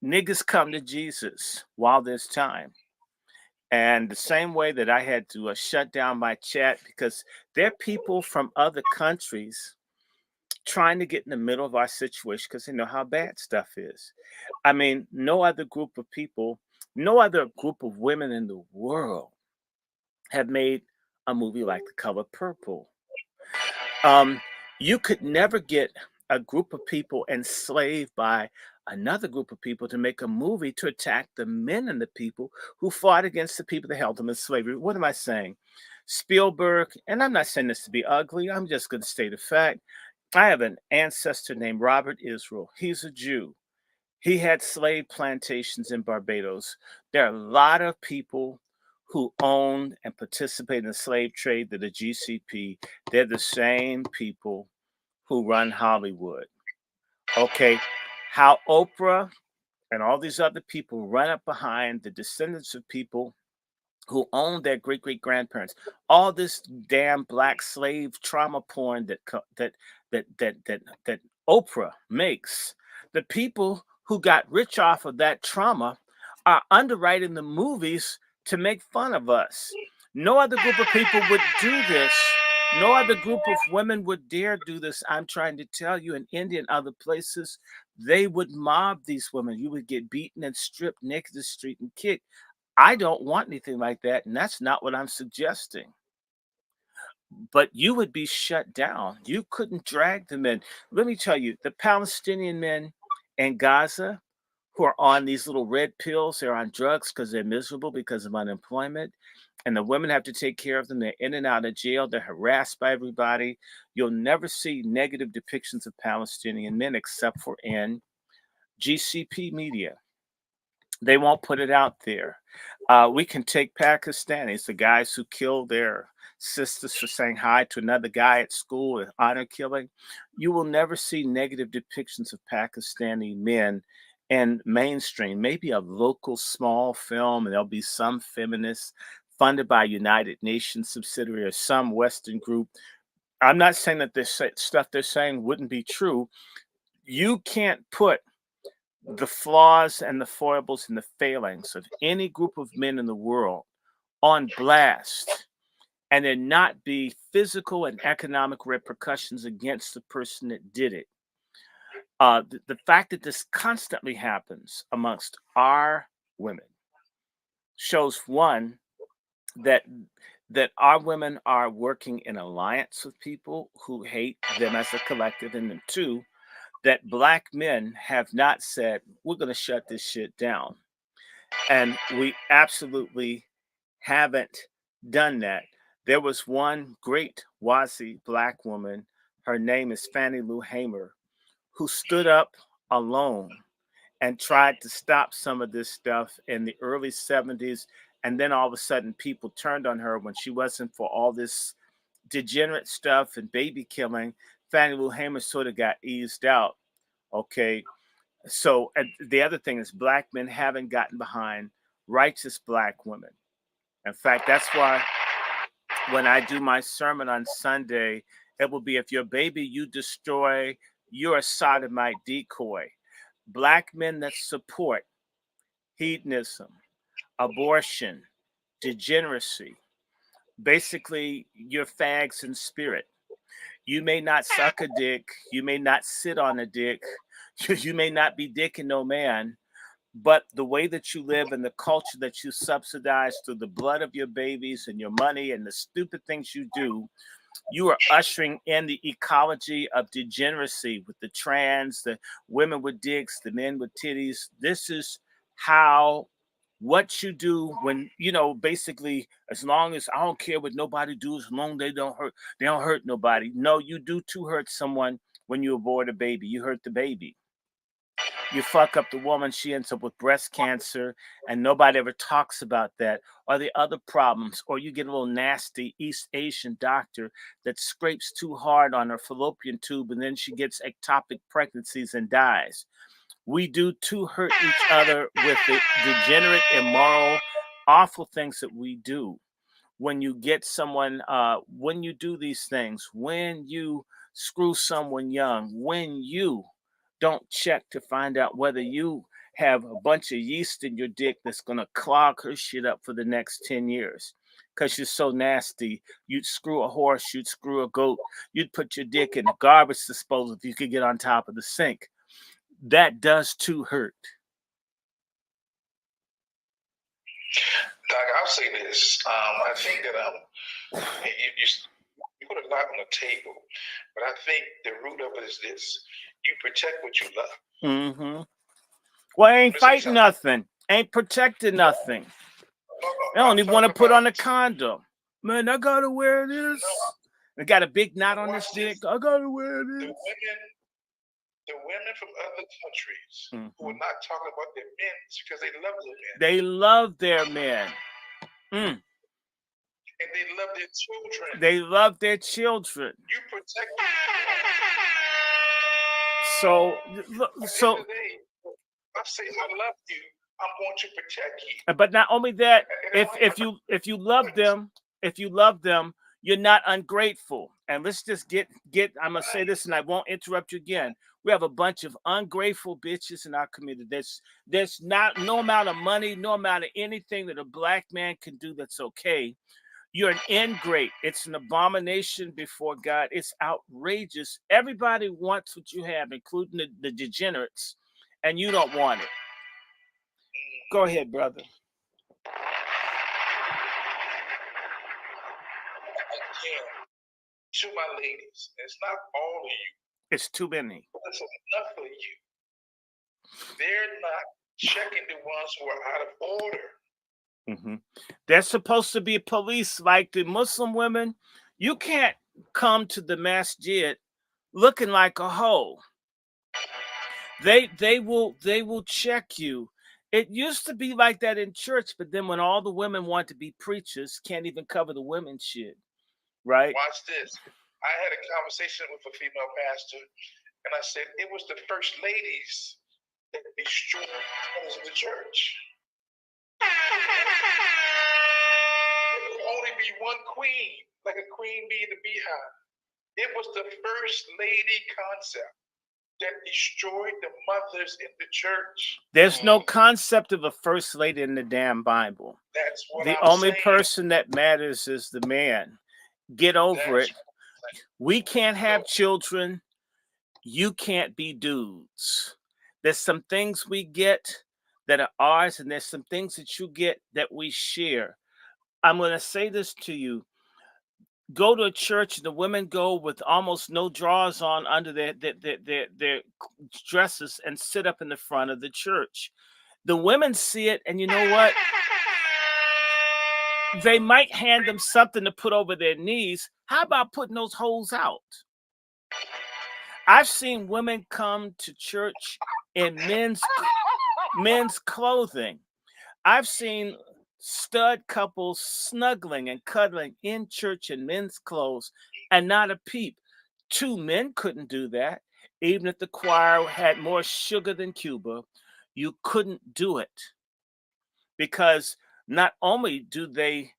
niggas come to Jesus while there's time. And the same way that I had to shut down my chat because there are people from other countries trying to get in the middle of our situation because they know how bad stuff is. I mean, no other group of people, no other group of women in the world have made a movie like The Color Purple. You could never get a group of people enslaved by another group of people to make a movie to attack the men and the people who fought against the people that held them in slavery. What am I saying? Spielberg, and I'm not saying this to be ugly, I'm just going to state a fact. I have an ancestor named Robert Israel. He's a Jew. He had slave plantations in Barbados. There are a lot of people who owned and participated in the slave trade that the GCP. They're the same people who run Hollywood. Okay, how Oprah and all these other people run up behind the descendants of people who owned their great great grandparents. All this damn black slave trauma porn that Oprah makes. The people who got rich off of that trauma are underwriting the movies to make fun of us. No other group of people would do this. No other group of women would dare do this. I'm trying to tell you, in India and other places, they would mob these women. You would get beaten and stripped naked to the street and kicked. I don't want anything like that, and that's not what I'm suggesting. But you would be shut down. You couldn't drag them in. Let me tell you, the Palestinian men in Gaza who are on these little red pills, they're on drugs because they're miserable because of unemployment. And the women have to take care of them. They're in and out of jail. They're harassed by everybody. You'll never see negative depictions of Palestinian men except for in GCP media. They won't put it out there. We can take Pakistanis, the guys who killed their sisters for saying hi to another guy at school, an honor killing. You will never see negative depictions of Pakistani men in mainstream. Maybe a local small film, and there'll be some feminists funded by United Nations subsidiary or some Western group. I'm not saying that this stuff they're saying wouldn't be true. You can't put the flaws and the foibles and the failings of any group of men in the world on blast and there not be physical and economic repercussions against the person that did it. The fact that this constantly happens amongst our women shows, one, that our women are working in alliance with people who hate them as a collective, and then two, that Black men have not said, we're going to shut this shit down. And we absolutely haven't done that. There was one great Wazi Black woman, her name is Fannie Lou Hamer, who stood up alone and tried to stop some of this stuff in the early 70s. And then all of a sudden, people turned on her when she wasn't for all this degenerate stuff and baby killing. Fannie Lou Hamer sort of got eased out. Okay. So the other thing is Black men haven't gotten behind righteous Black women. In fact, that's why when I do my sermon on Sunday, it will be, if your baby you destroy, you're a sodomite decoy. Black men that support hedonism, abortion, degeneracy, basically you're fags in spirit. You may not suck a dick, you may not sit on a dick, you may not be dicking no man, but the way that you live and the culture that you subsidize through the blood of your babies and your money and the stupid things you do, you are ushering in the ecology of degeneracy with the trans, the women with dicks, the men with titties. This is how what you do when, you know, basically, as long as I don't care what nobody does, as long as they don't hurt nobody. No, you do too hurt someone when you abort a baby. You hurt the baby. You fuck up the woman, she ends up with breast cancer, and nobody ever talks about that, or the other problems. Or you get a little nasty East Asian doctor that scrapes too hard on her fallopian tube, and then she gets ectopic pregnancies and dies. We do too hurt each other with the degenerate, immoral, awful things that we do. When you get someone, when you do these things, when you screw someone young, when you don't check to find out whether you have a bunch of yeast in your dick that's going to clog her shit up for the next 10 years because you're so nasty. You'd screw a horse, you'd screw a goat, you'd put your dick in a garbage disposal if you could get on top of the sink. That does too hurt. Doc, I'll say this. I think that you put a lot on the table, but I think the root of it is this: you protect what you love. Mm-hmm. Well, ain't fighting nothing, ain't protecting nothing. They don't even want to put on a condom. Man, I gotta wear this. I got a big knot on this dick. I gotta wear this. The women from other countries who are not talking about their men because they love their men. They love their men. And they love their children. They love their children. You protect them. So I say I love you. I'm going to protect you. But not only that, if you love them, you're not ungrateful. And let's just get I'm gonna say this and I won't interrupt you again. We have a bunch of ungrateful bitches in our community. There's no amount of money, no amount of anything that a black man can do that's okay. You're an ingrate. It's an abomination before God. It's outrageous. Everybody wants what you have, including the degenerates, and you don't want it. Go ahead, brother. Again, to my ladies, it's not all of you. It's too many. It's enough of you. They're not checking the ones who are out of order. Mm-hmm. They're supposed to be police like the Muslim women. You can't come to the masjid looking like a hoe. They will check you. It used to be like that in church, but then when all the women want to be preachers, can't even cover the women's shit. Right? Watch this. I had a conversation with a female pastor, and I said it was the first ladies that destroyed the church. There could only be one queen, like a queen bee in the beehive. It was the first lady concept that destroyed the mothers in the church. There's no concept of a first lady in the damn Bible. That's what the I'm only saying. person that matters is the man. Get over it. We can't have children. You can't be dudes. There's some things we get that are ours, and there's some things that you get that we share. I'm going to say this to you. Go to a church, and the women go with almost no drawers on under their dresses and sit up in the front of the church. The women see it, and you know what? They might hand them something to put over their knees. How about putting those holes out? I've seen women come to church in men's clothing. I've seen stud couples snuggling and cuddling in church in men's clothes and not a peep. Two men couldn't do that. Even if the choir had more sugar than Cuba, you couldn't do it. Because not only do they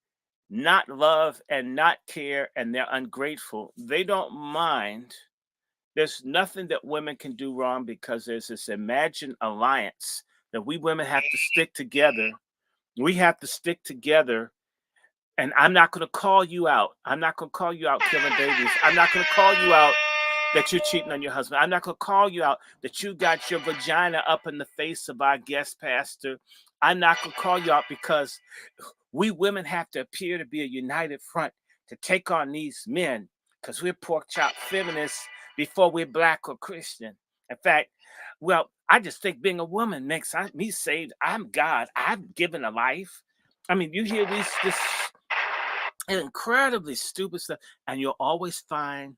not love and not care and they're ungrateful, they don't mind. There's nothing that women can do wrong because there's this imagined alliance that we women have to stick together. We have to stick together. And I'm not going to call you out. I'm not going to call you out killing babies. I'm not going to call you out that you're cheating on your husband. I'm not going to call you out that you got your vagina up in the face of our guest pastor. I'm not going to call you out because we women have to appear to be a united front to take on these men because we're pork chop feminists before we're black or Christian. In fact, well, I just think being a woman makes me saved. I'm God. I've given a life. I mean, you hear this incredibly stupid stuff, and you'll always find,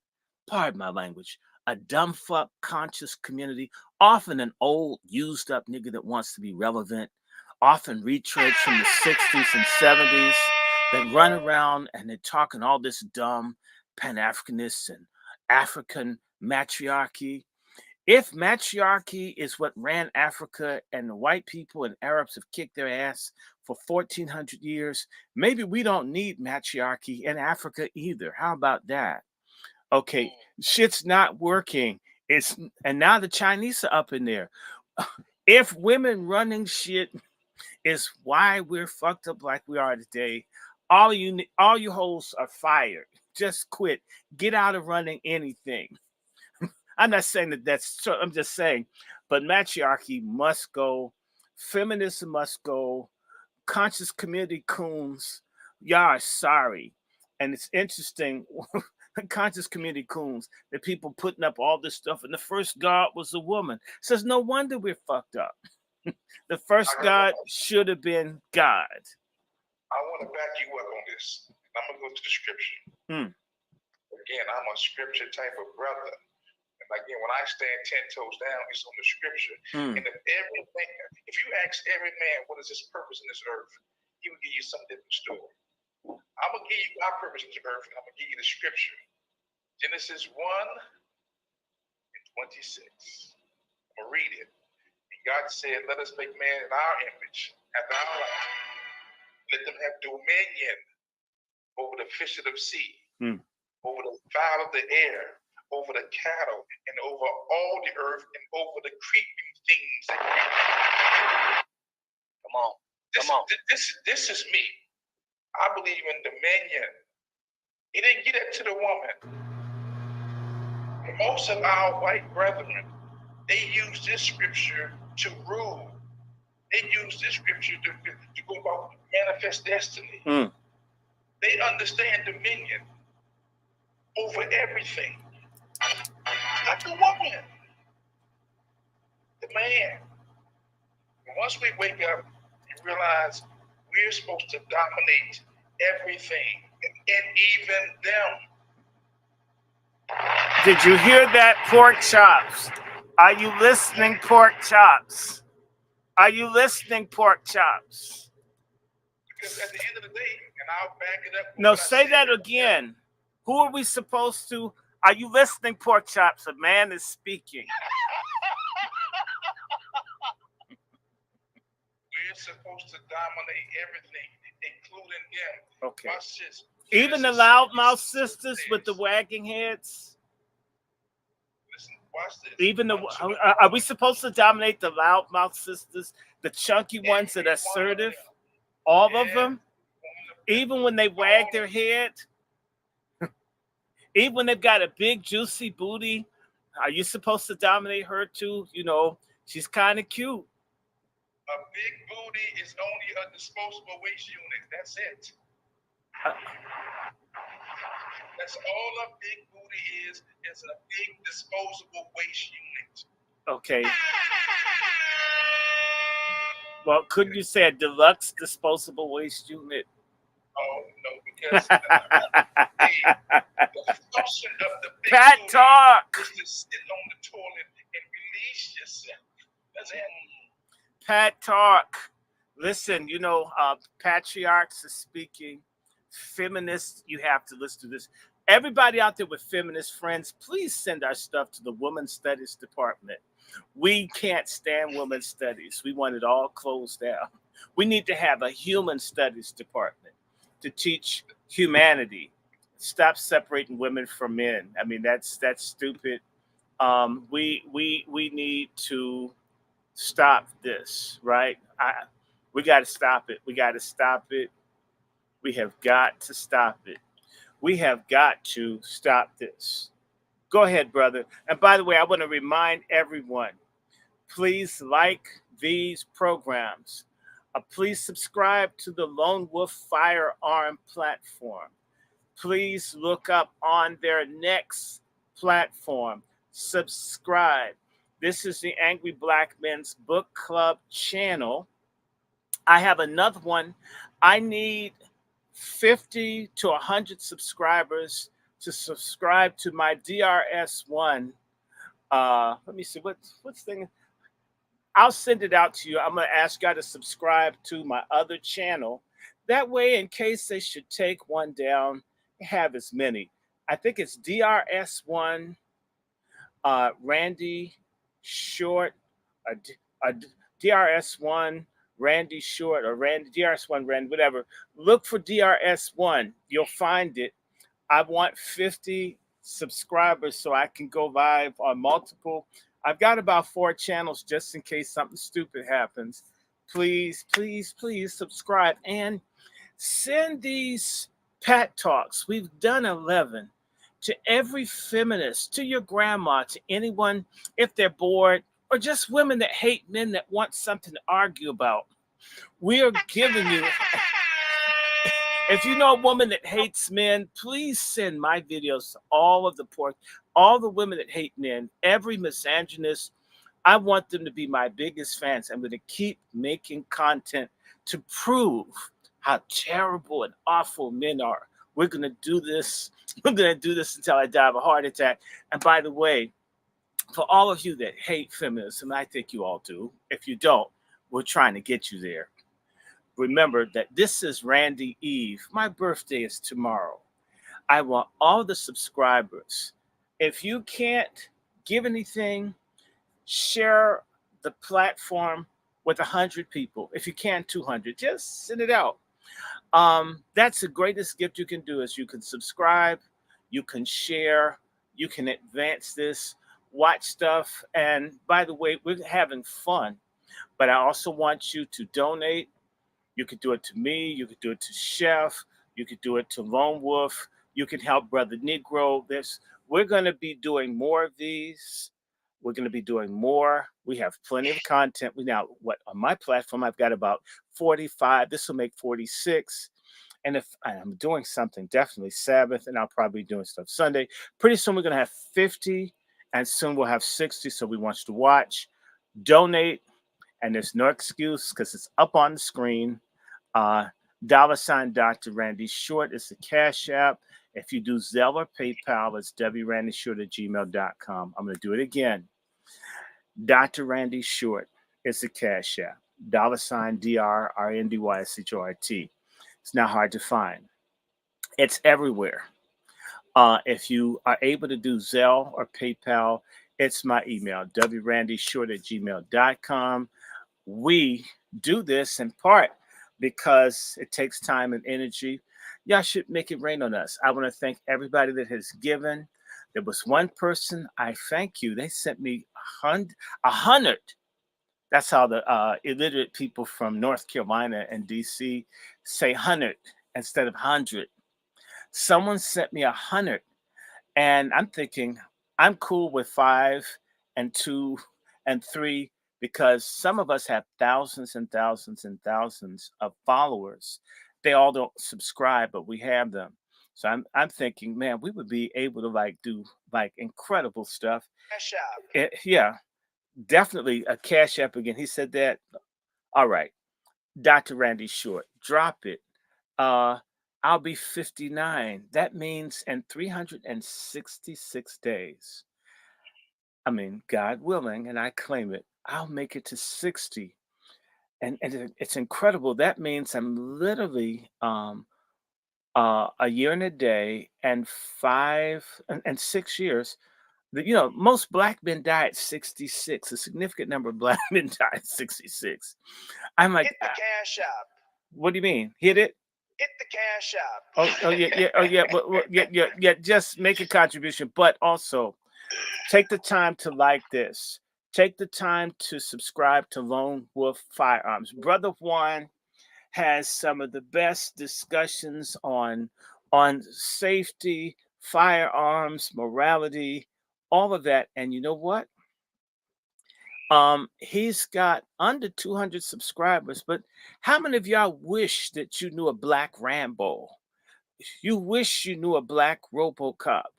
pardon my language, a dumb fuck conscious community, often an old, used up nigga that wants to be relevant, often retreads from the 60s and 70s that run around and they're talking all this dumb Pan-Africanist and African matriarchy. If matriarchy is what ran Africa and the white people and Arabs have kicked their ass for 1400 years, maybe we don't need matriarchy in Africa either. How about that? Okay, shit's not working. And now the Chinese are up in there. If women running shit is why we're fucked up like we are today, all you hoes are fired. Just quit. Get out of running anything. I'm not saying that's true. I'm just saying, but matriarchy must go. Feminism must go. Conscious community coons, y'all are sorry. And it's interesting, conscious community coons, that people putting up all this stuff, and the first God was a woman. Says no wonder we're fucked up. The first God should have been God. I want to back you up on this. I'm going to go to the scripture. Again, I'm a scripture type of brother. And again, when I stand 10 toes down, it's on the scripture. And if you ask every man what is his purpose in this earth, he will give you some different story. I'm going to give you our purpose in the earth, and I'm going to give you the scripture. Genesis 1 and 26. I'm going to read it. And God said, let us make man in our image, after our likeness. Let them have dominion over the fish of the sea, over the fowl of the air, over the cattle, and over all the earth, and over the creeping things that creep. Come on. This is me. I believe in dominion. He didn't get it to the woman. Most of our white brethren, they use this scripture to rule. They use this scripture to go about manifest destiny. They understand dominion over everything. Not the woman, the man. And once we wake up and realize we're supposed to dominate everything, and even them. Did you hear that, pork chops? Are you listening, pork chops? Are you listening, pork chops? Because at the end of the day, and I'll back it up. No, say that again. Who are we supposed to? Are you listening, pork chops? A man is speaking. We're supposed to dominate everything, including them. Okay. Watch this. Even the loudmouth sisters with the wagging heads. Listen, watch this. Even are we supposed to dominate the loudmouth sisters, the chunky ones that are assertive? All of them? Even when they wag their head? Even when they've got a big, juicy booty, are you supposed to dominate her too? You know, she's kind of cute. A big booty is only a disposable waste unit. That's it. That's all a big booty is a big disposable waste unit. Okay. Well, couldn't you say a deluxe disposable waste unit? Oh, no, because the function of the big Pat booty talk. is to sit on the toilet and release yourself. That's it. Pat talk. Listen, you know, patriarchs are speaking. Feminists, you have to listen to this. Everybody out there with feminist friends, please send our stuff to the Women's Studies Department. We can't stand women's studies. We want it all closed down. We need to have a human studies department to teach humanity. Stop separating women from men. I mean, that's stupid. We need to stop this, right? We got to stop it. We got to stop it. We have got to stop it. We have got to stop this. Go ahead, brother. And by the way, I want to remind everyone, please like these programs. Please subscribe to the Lone Wolf Firearm platform. Please look up on their next platform. Subscribe. This is the Angry Black Men's Book Club channel. I have another one. I need 50 to 100 subscribers to subscribe to my DRS1. Let me see what's thing. I'll send it out to you. I'm going to ask you to subscribe to my other channel. That way, in case they should take one down, have as many. I think it's DRS1, Randy Short, DRS1, Randy Short, or Randy DRS1, Randy, whatever. Look for DRS1. You'll find it. I want 50 subscribers so I can go live on multiple. I've got about 4 channels just in case something stupid happens. Please, please, please subscribe and send these Pat Talks. We've done 11 to every feminist, to your grandma, to anyone if they're bored, or just women that hate men that want something to argue about. We are giving you. If you know a woman that hates men, please send my videos to all the women that hate men, every misogynist. I want them to be my biggest fans. I'm going to keep making content to prove how terrible and awful men are. We're going to do this. We're going to do this until I die of a heart attack. And by the way, for all of you that hate feminism, I think you all do. If you don't, we're trying to get you there. Remember that this is Randy Eve. My birthday is tomorrow. I want all the subscribers. If you can't give anything, share the platform with 100 people. If you can, 200. Just send it out. That's the greatest gift you can do is you can subscribe, you can share, you can advance this, watch stuff. And by the way, we're having fun. But I also want you to donate. You could do it to me. You could do it to Chef. You could do it to Lone Wolf. You can help Brother Negro. We're going to be doing more of these. We're going to be doing more. We have plenty of content. On my platform, I've got about 45. This will make 46. And if I'm doing something, definitely Sabbath, and I'll probably be doing stuff Sunday. Pretty soon we're going to have 50, and soon we'll have 60. So we want you to watch, donate, and there's no excuse because it's up on the screen. $ Dr. Randy Short is the Cash App. If you do Zelle or PayPal, it's wrandyshort@gmail.com. I'm going to do it again. Dr. Randy Short is the Cash App. $ DRRNDYSHORT. It's not hard to find. It's everywhere. If you are able to do Zelle or PayPal, it's my email, wrandyshort@gmail.com. We do this in part because it takes time and energy. Y'all should make it rain on us. I want to thank everybody that has given. There was one person, I thank you. They sent me 100. That's how the illiterate people from North Carolina and DC say 100 instead of 100. Someone sent me 100. And I'm thinking, I'm cool with 5 and 2 and 3 because some of us have thousands and thousands and thousands of followers. They all don't subscribe, but we have them. So I'm thinking, man, we would be able to do incredible stuff. Cash App. Yeah, definitely a Cash App again. He said that. All right, Dr. Randy Short, drop it. I'll be 59. That means in 366 days. I mean, God willing, and I claim it, I'll make it to 60. And it's incredible. That means I'm literally a year and a day and 6 years. Most black men die at 66. A significant number of black men die at 66. I'm like, hit the Cash App. What do you mean? Hit it? Hit the Cash App. Yeah. Just make a contribution, but also take the time to like this. Take the time to subscribe to Lone Wolf Firearms. Brother Juan has some of the best discussions on safety, firearms, morality, all of that. And you know what? He's got under 200 subscribers, but how many of y'all wish that you knew a black Rambo? You wish you knew a black RoboCop.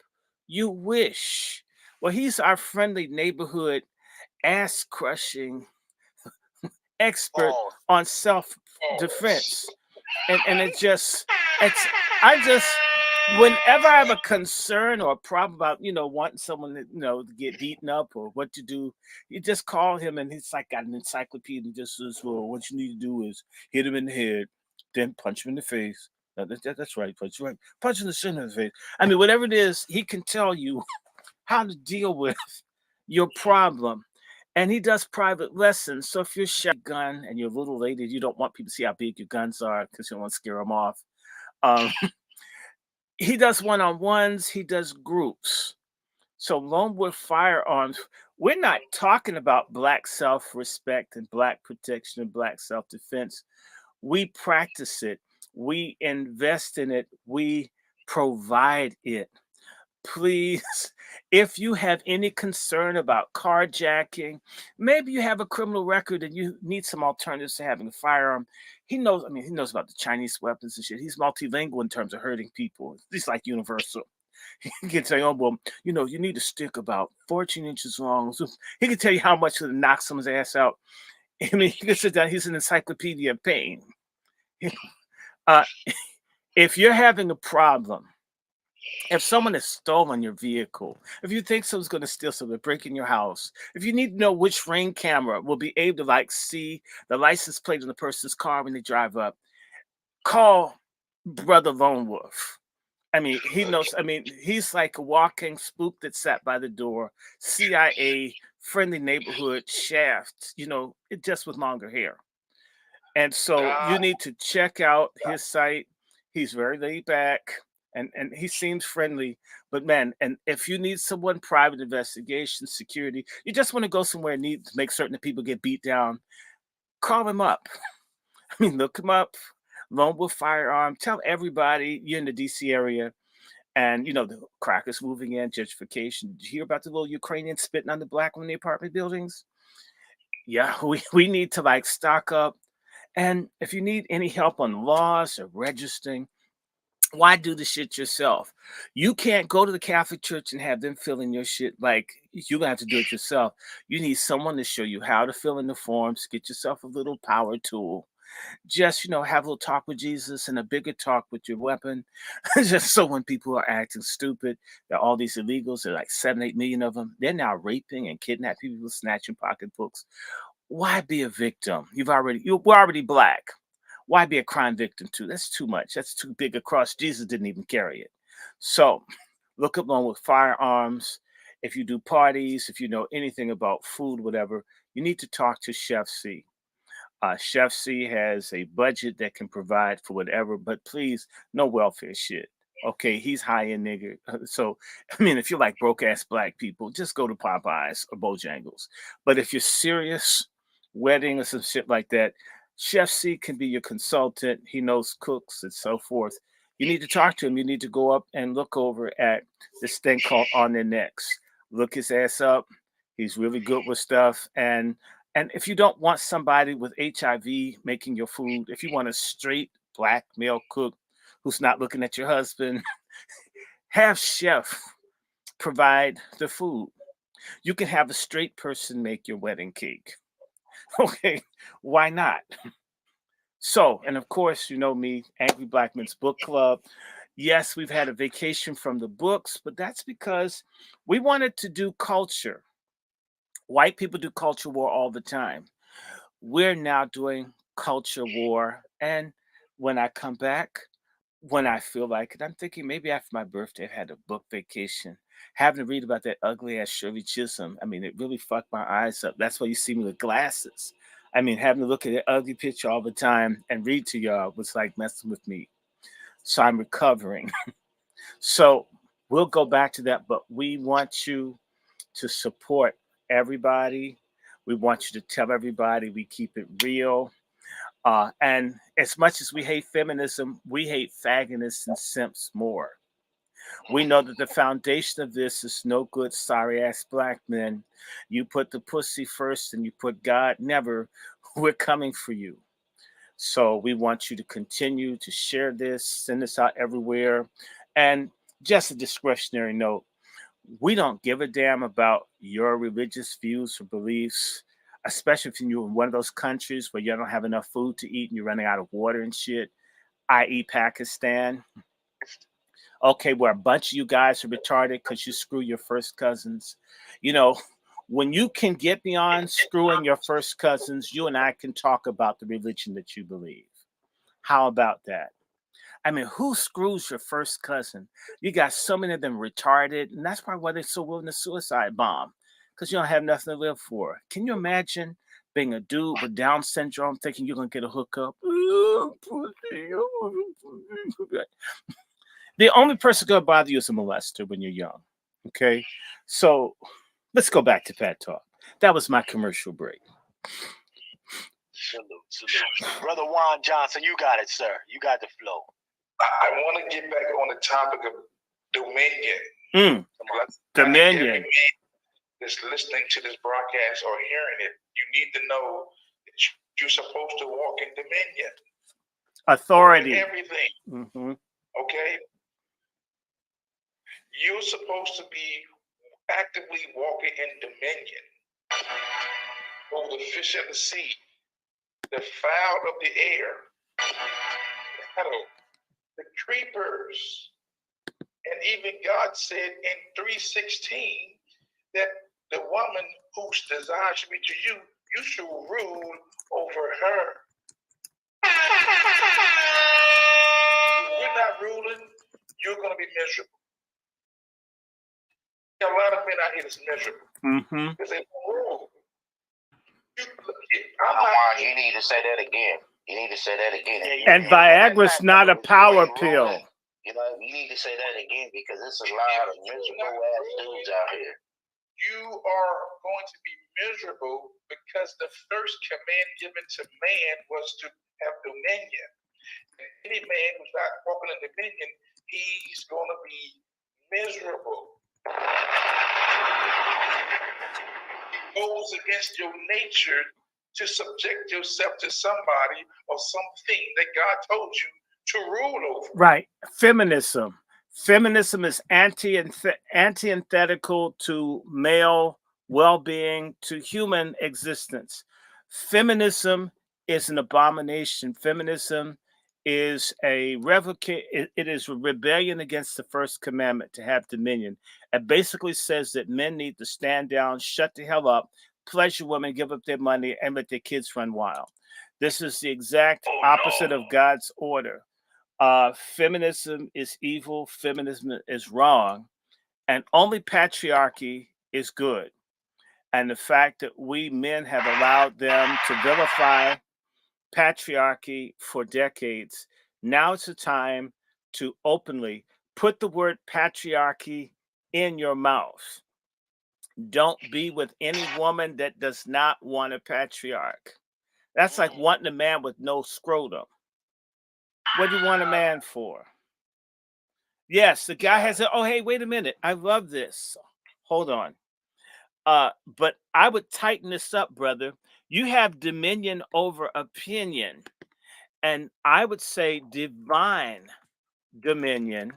You wish. Well, he's our friendly neighborhood ass-crushing expert Pause. on self-defense. And it's I just, whenever I have a concern or a problem about, wanting someone to get beaten up or what to do, you just call him and he's like got an encyclopedia and just says, well, what you need to do is hit him in the head, then punch him in the face. That's right, punch in the center of the face. I mean, whatever it is, he can tell you how to deal with your problem. And he does private lessons. So if you're shotgun and you're a little lady, you don't want people to see how big your guns are because you don't want to scare them off. Um, he does one-on-ones. He does groups. So Lone Wolf Firearms, we're not talking about Black self-respect and Black protection and Black self-defense. We practice it. We invest in it. We provide it. Please, if you have any concern about carjacking, maybe you have a criminal record and you need some alternatives to having a firearm. He knows about the Chinese weapons and shit. He's multilingual in terms of hurting people. It's like universal. He can say, oh, well, you need a stick about 14 inches long. So he can tell you how much to knock someone's ass out. I mean, he can sit down. He's an encyclopedia of pain. If you're having a problem, if someone has stolen your vehicle, if you think someone's going to steal something, break in your house, if you need to know which Ring camera will be able to see the license plate on the person's car when they drive up, call Brother Lone Wolf. I mean, he knows. I mean, he's like a walking spook that sat by the door, CIA, friendly neighborhood shaft, just with longer hair. And so you need to check out his site. He's very laid back. And he seems friendly, but man, and if you need someone, private investigation, security, you just want to go somewhere and need to make certain that people get beat down, call him up. I mean, look him up, Lone Wolf Firearm, tell everybody you're in the DC area, and the crackers moving in, gentrification. Did you hear about the little Ukrainians spitting on the black women in the apartment buildings? Yeah, we need to stock up. And if you need any help on laws or registering, why do the shit yourself? You can't go to the Catholic Church and have them fill in your shit. You're gonna have to do it yourself. You need someone to show you how to fill in the forms. Get yourself a little power tool. Just have a little talk with Jesus and a bigger talk with your weapon. Just so when people are acting stupid, there are all these illegals. There are like 7-8 million of them. They're now raping and kidnapping people, snatching pocketbooks. Why be a victim? We're already black. Why be a crime victim too? That's too much. That's too big a cross. Jesus didn't even carry it. So look up Lone Wolf Firearms. If you do parties, if you know anything about food, whatever, you need to talk to Chef C. Chef C has a budget that can provide for whatever, but please, no welfare shit. Okay, he's high end nigger. So, I mean, if you like broke ass black people, just go to Popeyes or Bojangles. But if you're serious, wedding or some shit like that, Chef C can be your consultant. He knows cooks and so forth. You need to talk to him. You need to go up and look over at this thing called On Their Necks. Look his ass up. He's really good with stuff. And if you don't want somebody with HIV making your food, if you want a straight black male cook who's not looking at your husband, have Chef provide the food. You can have a straight person make your wedding cake. Okay, why not? So, and of course, you know me, Angry Black Men's Book Club. Yes, we've had a vacation from the books, but that's because we wanted to do culture. White people do culture war all the time. We're now doing culture war. And when I come back, when I feel like it, I'm thinking maybe after my birthday, I had a book vacation. Having to read about that ugly ass Shirley Chisholm. I mean, it really fucked my eyes up. That's why you see me with glasses. I mean, having to look at that ugly picture all the time and read to y'all was like messing with me. So I'm recovering. So we'll go back to that, but we want you to support everybody. We want you to tell everybody we keep it real. And as much as we hate feminism, we hate faggotists and simps more. We know that the foundation of this is no good, sorry ass black men. You put the pussy first and you put God never. We're coming for you. So we want you to continue to share this, send this out everywhere. And just a discretionary note, We don't give a damn about your religious views or beliefs, especially if you're in one of those countries where you don't have enough food to eat and you're running out of water and shit, i.e. Pakistan. Okay, where a bunch of you guys are retarded because you screw your first cousins. You know, when you can get beyond screwing your first cousins, you and I can talk about the religion that you believe. How about that? I mean, who screws your first cousin? You got so many of them retarded, and that's probably why they're so willing to suicide bomb, because you don't have nothing to live for. Can you imagine being a dude with Down syndrome thinking you're going to get a hookup? The only person going to bother you is a molester when you're young. Okay? So let's go back to Fat Talk. That was my commercial break. Salute. Brother Juan Johnson, you got it, sir. You got the flow. I want to get back on the topic of dominion. Dominion. That's listening to this broadcast or hearing it, you need to know that you're supposed to walk in dominion. Authority. Over everything. Mm-hmm. Okay? You're supposed to be actively walking in dominion over the fish of the sea, the fowl of the air, the creepers. And even God said in 3:16 that the woman whose desire should be to you, you shall rule over her. If you're not ruling, you're going to be miserable. There are a lot of men out here that's miserable. Because they don't rule. You need to say that again. You need to say that again. And Viagra's not a power pill. You know, you need to say that again because there's a lot of miserable ass dudes out here. You are going to be miserable because the first command given to man was to have dominion. And any man who's not walking in dominion, he's going to be miserable. It goes against your nature to subject yourself to somebody or something that God told you to rule over. Right. Feminism. Feminism is antithetical to male well-being, to human existence. Feminism is an abomination. Feminism is it is a rebellion against the first commandment to have dominion. It basically says that men need to stand down, shut the hell up, pleasure women, give up their money, and let their kids run wild. This is the exact opposite of God's order. Feminism is evil, feminism is wrong, and only patriarchy is good. And the fact that we men have allowed them to vilify patriarchy for decades, now it's the time to openly put the word patriarchy in your mouth. Don't be with any woman that does not want a patriarch. That's like wanting a man with no scrotum. What do you want a man for? Yes, the guy has it. Oh, hey, wait a minute. I love this. Hold on. But I would tighten this up, brother. You have dominion over opinion. And I would say divine dominion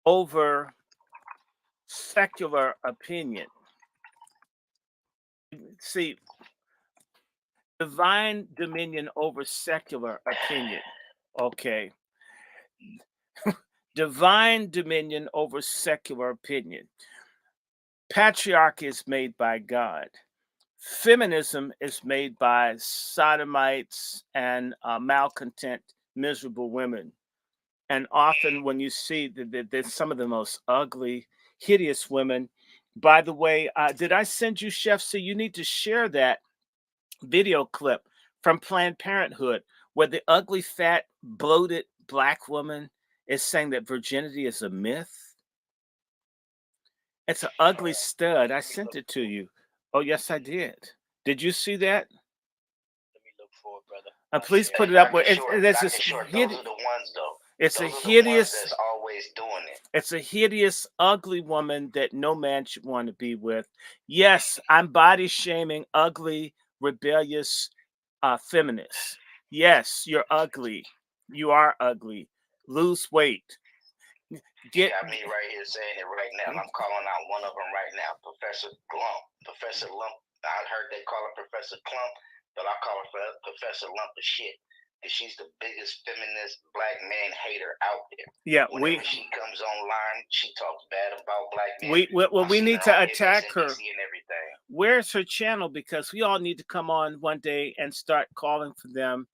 over secular opinion. See, divine dominion over secular opinion. Okay. Divine dominion over secular opinion. Patriarchy is made by God. Feminism is made by sodomites and malcontent, miserable women. And often when you see that there's some of the most ugly, hideous women. By the way, did I send you, Chef? So you need to share that video clip from Planned Parenthood where the ugly, fat, bloated Black woman is saying that virginity is a myth. It's an ugly stud. I sent it to you. Oh, yes, I did. Did you see that? Let me look for it, brother. Please put it up. Where Those are the ones, though. It's Those a are the hideous. ones that's always doing it. It's a hideous, ugly woman that no man should want to be with. Yes, I'm body shaming ugly, rebellious feminists. Yes, you're ugly. You are ugly. Lose weight. You got me right here saying it right now, and I'm calling out one of them right now, Professor Glump. Professor Lump. I heard they call her Professor Clump, but I call her Professor Lump of shit. Because she's the biggest feminist black man hater out there. Yeah, Whenever she comes online, she talks bad about black men. We need to attack her. And everything. Where's her channel? Because we all need to come on one day and start calling for them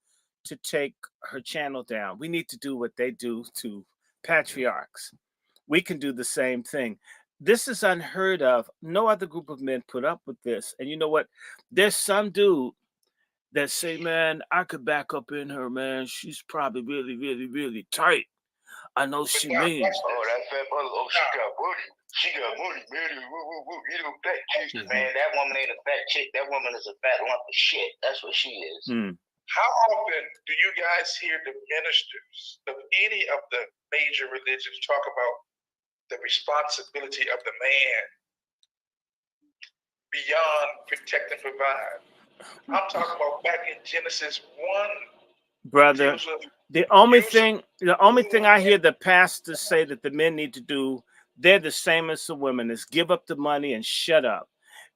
to take her channel down. We need to do what they do to patriarchs. We can do the same thing. This is unheard of. No other group of men put up with this. And you know what? There's some dude that say, man, I could back up in her, man. She's probably really, really, really tight. I know she means. Oh, that fat mother. Oh, she got booty. She got booty, man. You know, fat chick, man. That woman ain't a fat chick. That woman is a fat lump of shit. That's what she is. How often do you guys hear the ministers of any of the major religions talk about the responsibility of the man beyond protect and provide? I'm talking about back in Genesis 1. Brother, the only thing I hear the pastors say that the men need to do, they're the same as the women, is give up the money and shut up.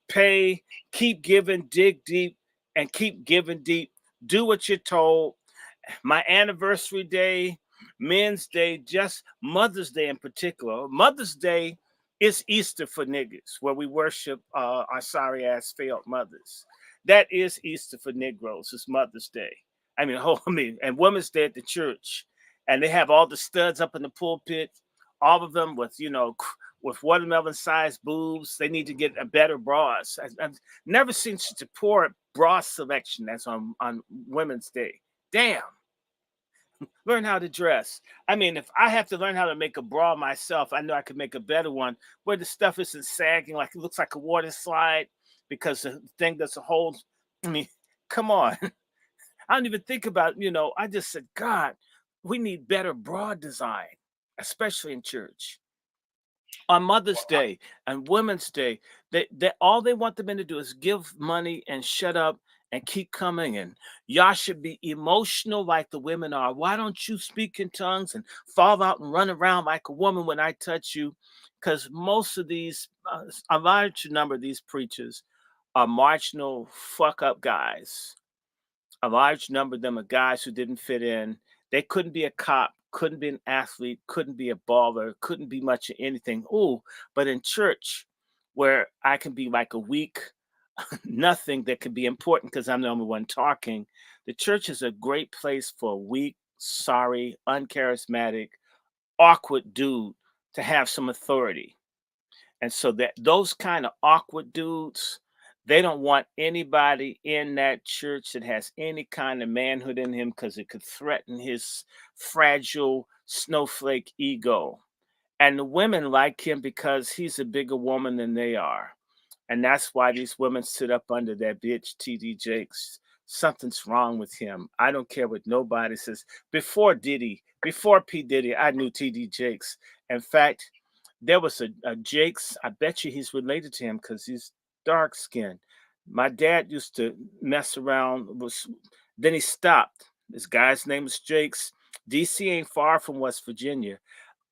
Pay, keep giving, dig deep, and keep giving deep. Do what you're told. My anniversary day, Men's Day, just Mother's Day in particular. Mother's Day is Easter for niggas, where we worship our sorry ass failed mothers. That is Easter for Negroes. It's Mother's Day. And Women's Day at the church, and they have all the studs up in the pulpit, all of them with with watermelon-sized boobs. They need to get a better bras. I've never seen such a poor bra selection as on Women's Day. Damn. Learn how to dress. I mean, if I have to learn how to make a bra myself, I know I could make a better one where the stuff isn't sagging like it looks like a water slide because the thing doesn't hold. I mean, come on. I don't even think about, I just said, God, we need better bra design, especially in church. On Mother's Day and Women's Day, they all they want the men to do is give money and shut up and keep coming. And y'all should be emotional like the women are. Why don't you speak in tongues and fall out and run around like a woman when I touch you? Because most of these, a large number of these preachers are marginal fuck up guys. A large number of them are guys who didn't fit in. They couldn't be a cop, couldn't be an athlete, couldn't be a baller, couldn't be much of anything. But in church, where I can be like a weak nothing that could be important because I'm the only one talking, the church is a great place for a weak, sorry, uncharismatic, awkward dude to have some authority. And so that those kind of awkward dudes, they don't want anybody in that church that has any kind of manhood in him because it could threaten his fragile snowflake ego. And the women like him because he's a bigger woman than they are. And that's why these women sit up under that bitch, TD Jakes. Something's wrong with him. I don't care what nobody says. Before P. Diddy, I knew TD Jakes. In fact, there was a Jakes. I bet you he's related to him because he's dark skinned. My dad used to mess around. Then he stopped. This guy's name is Jakes. DC ain't far from West Virginia.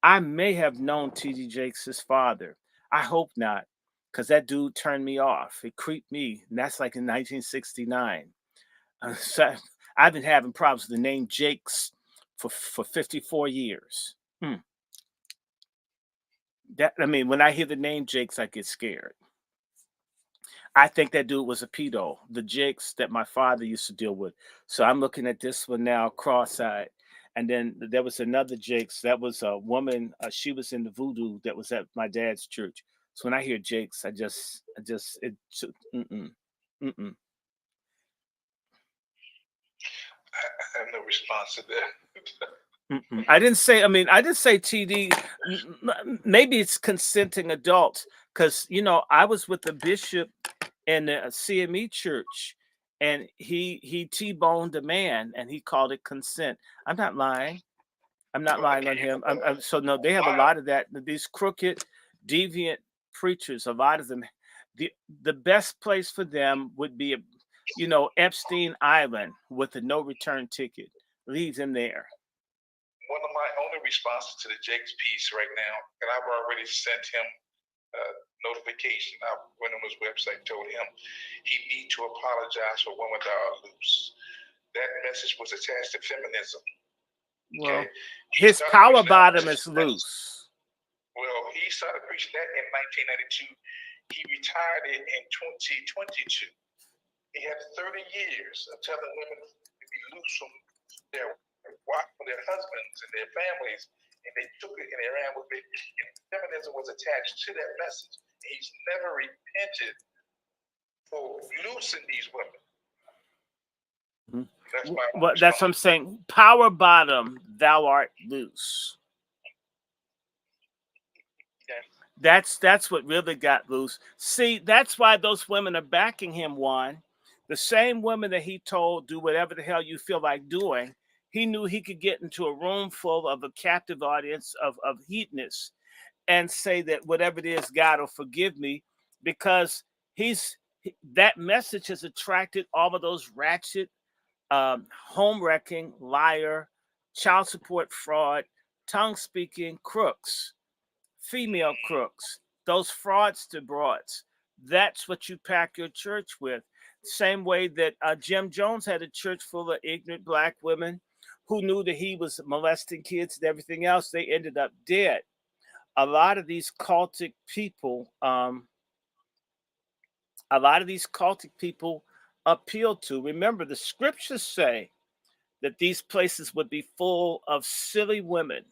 I may have known TD Jakes' father. I hope not, because that dude turned me off. It creeped me. And that's like in 1969. So I've been having problems with the name Jakes for 54 years. When I hear the name Jakes, I get scared. I think that dude was a pedo, the Jakes that my father used to deal with. So I'm looking at this one now cross-eyed. And then there was another Jakes. That was a woman. She was in the voodoo that was at my dad's church. So when I hear Jakes, I have no response to that. I didn't say TD. Maybe it's consenting adults because, I was with the bishop in the CME church and he T-boned a man and he called it consent. I'm not lying. I'm not lying on him. So no, they have a lot of that. These crooked, deviant preachers, a lot of them, the best place for them would be Epstein Island with a no return ticket. Leave them there. One of my only responses to the Jake's piece right now, and I've already sent him notification. I went on his website, told him he need to apologize for women that are loose. That message was attached to feminism. Well, Okay? his power bottom is loose. Well, he started preaching that in 1992. He retired in 2022. He had 30 years of telling women to be loose from their husbands and their families, and they took it and they ran with it. And feminism was attached to that message. He's never repented for loosing these women. Well, that's what I'm saying. Power bottom, thou art loose. That's what really got loose. See, that's why those women are backing him, Juan. The same women that he told, do whatever the hell you feel like doing, he knew he could get into a room full of a captive audience of hedonists and say that whatever it is, God will forgive me, because that message has attracted all of those ratchet, home wrecking, liar, child support fraud, tongue speaking crooks, female crooks, those fraudster broads. That's what you pack your church with. Same way that Jim Jones had a church full of ignorant black women who knew that he was molesting kids and everything else. They ended up dead. A lot of these cultic people, appeal to. Remember, the scriptures say that these places would be full of silly women,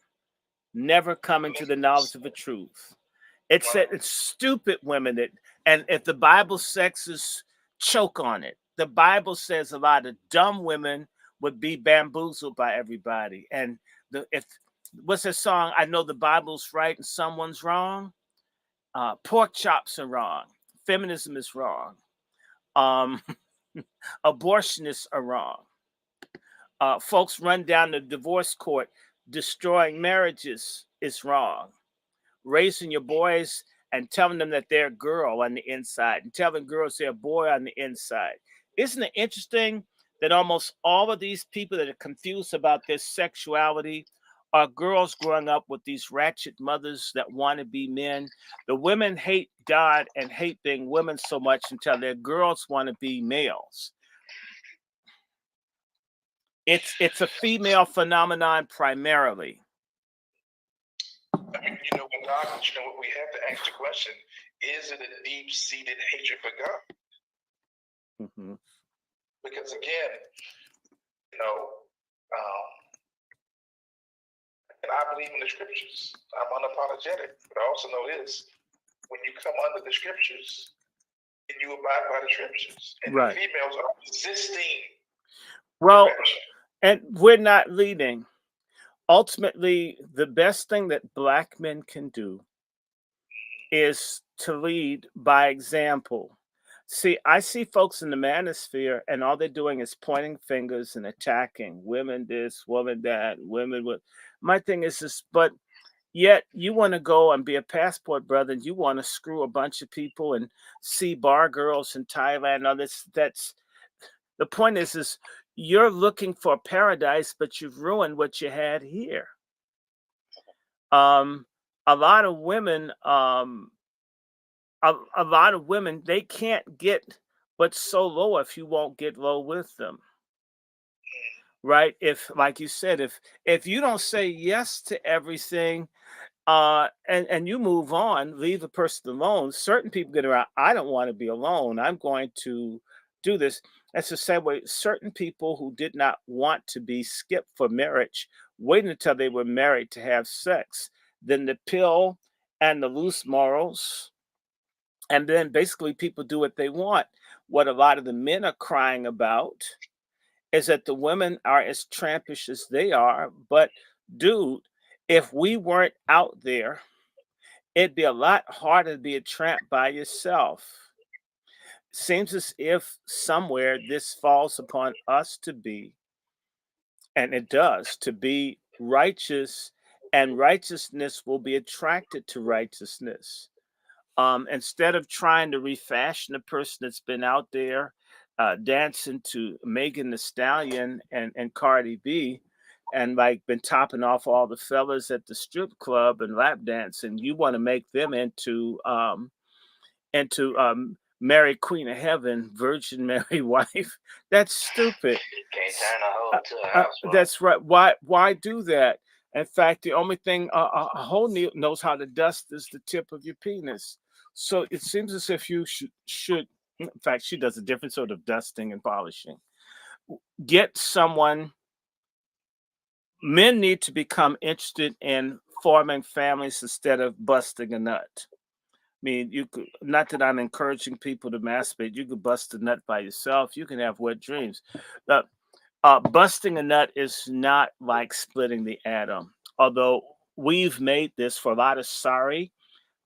never coming to the knowledge of the truth. It said it's stupid women that, and if the Bible sexes choke on it, the Bible says a lot of dumb women would be bamboozled by everybody. And what's that song? I know the Bible's right and someone's wrong. Pork chops are wrong. Feminism is wrong. Abortionists are wrong. Folks run down the divorce court, destroying marriages is wrong. Raising your boys and telling them that they're a girl on the inside and telling girls they're a boy on the inside. Isn't it interesting that almost all of these people that are confused about their sexuality are girls growing up with these ratchet mothers that want to be men? The women hate God and hate being women so much until their girls want to be males. It's a female phenomenon primarily. I mean, you know, what we have to ask the question: is it a deep-seated hatred for God? Mm-hmm. Because again, and I believe in the scriptures. I'm unapologetic, but I also know this: when you come under the scriptures, and you abide by the scriptures, and right. The females are resisting. Well, and we're not leading. Ultimately, the best thing that black men can do is to lead by example. See, I see folks in the manosphere, and all they're doing is pointing fingers and attacking women this, women that, women with. My thing is this, but yet you want to go and be a passport brother, and you want to screw a bunch of people and see bar girls in Thailand. All this, that's the point is you're looking for paradise, but you've ruined what you had here. A lot of women, they can't get but so low if you won't get low with them. Right? If, like you said, if you don't say yes to everything, and you move on, leave the person alone. Certain people get around, I don't want to be alone. I'm going to do this. That's the same way certain people who did not want to be skipped for marriage waited until they were married to have sex. Then the pill and the loose morals, and then basically people do what they want. What a lot of the men are crying about is that the women are as trampish as they are. But dude, if we weren't out there, it'd be a lot harder to be a tramp by yourself. Seems as if somewhere this falls upon us to be, and it does, to be righteous, and righteousness will be attracted to righteousness. Instead of trying to refashion a person that's been out there dancing to Megan Thee Stallion and Cardi B, and like been topping off all the fellas at the strip club and lap dance, and you want to make them into Mary Queen of Heaven, Virgin Mary wife. That's stupid. Can't turn a hoe into a housewife. That's right. Why do that? In fact, the only thing a hoe knows how to dust is the tip of your penis. So it seems as if you should. In fact, she does a different sort of dusting and polishing. Get someone. Men need to become interested in forming families instead of busting a nut. I mean, you could, not that I'm encouraging people to masturbate. You could bust a nut by yourself. You can have wet dreams. Uh, Busting a nut is not like splitting the atom. Although we've made this for a lot of sorry,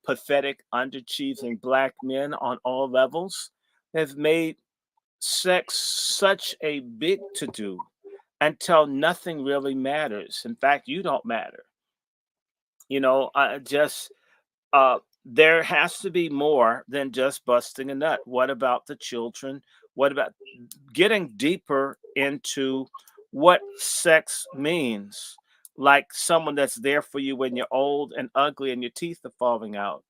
pathetic, underachieving black men on all levels, have made sex such a big to do until nothing really matters. In fact, you don't matter. You know, just there has to be more than just busting a nut. What about the children? What about getting deeper into what sex means? Like someone that's there for you when you're old and ugly and your teeth are falling out,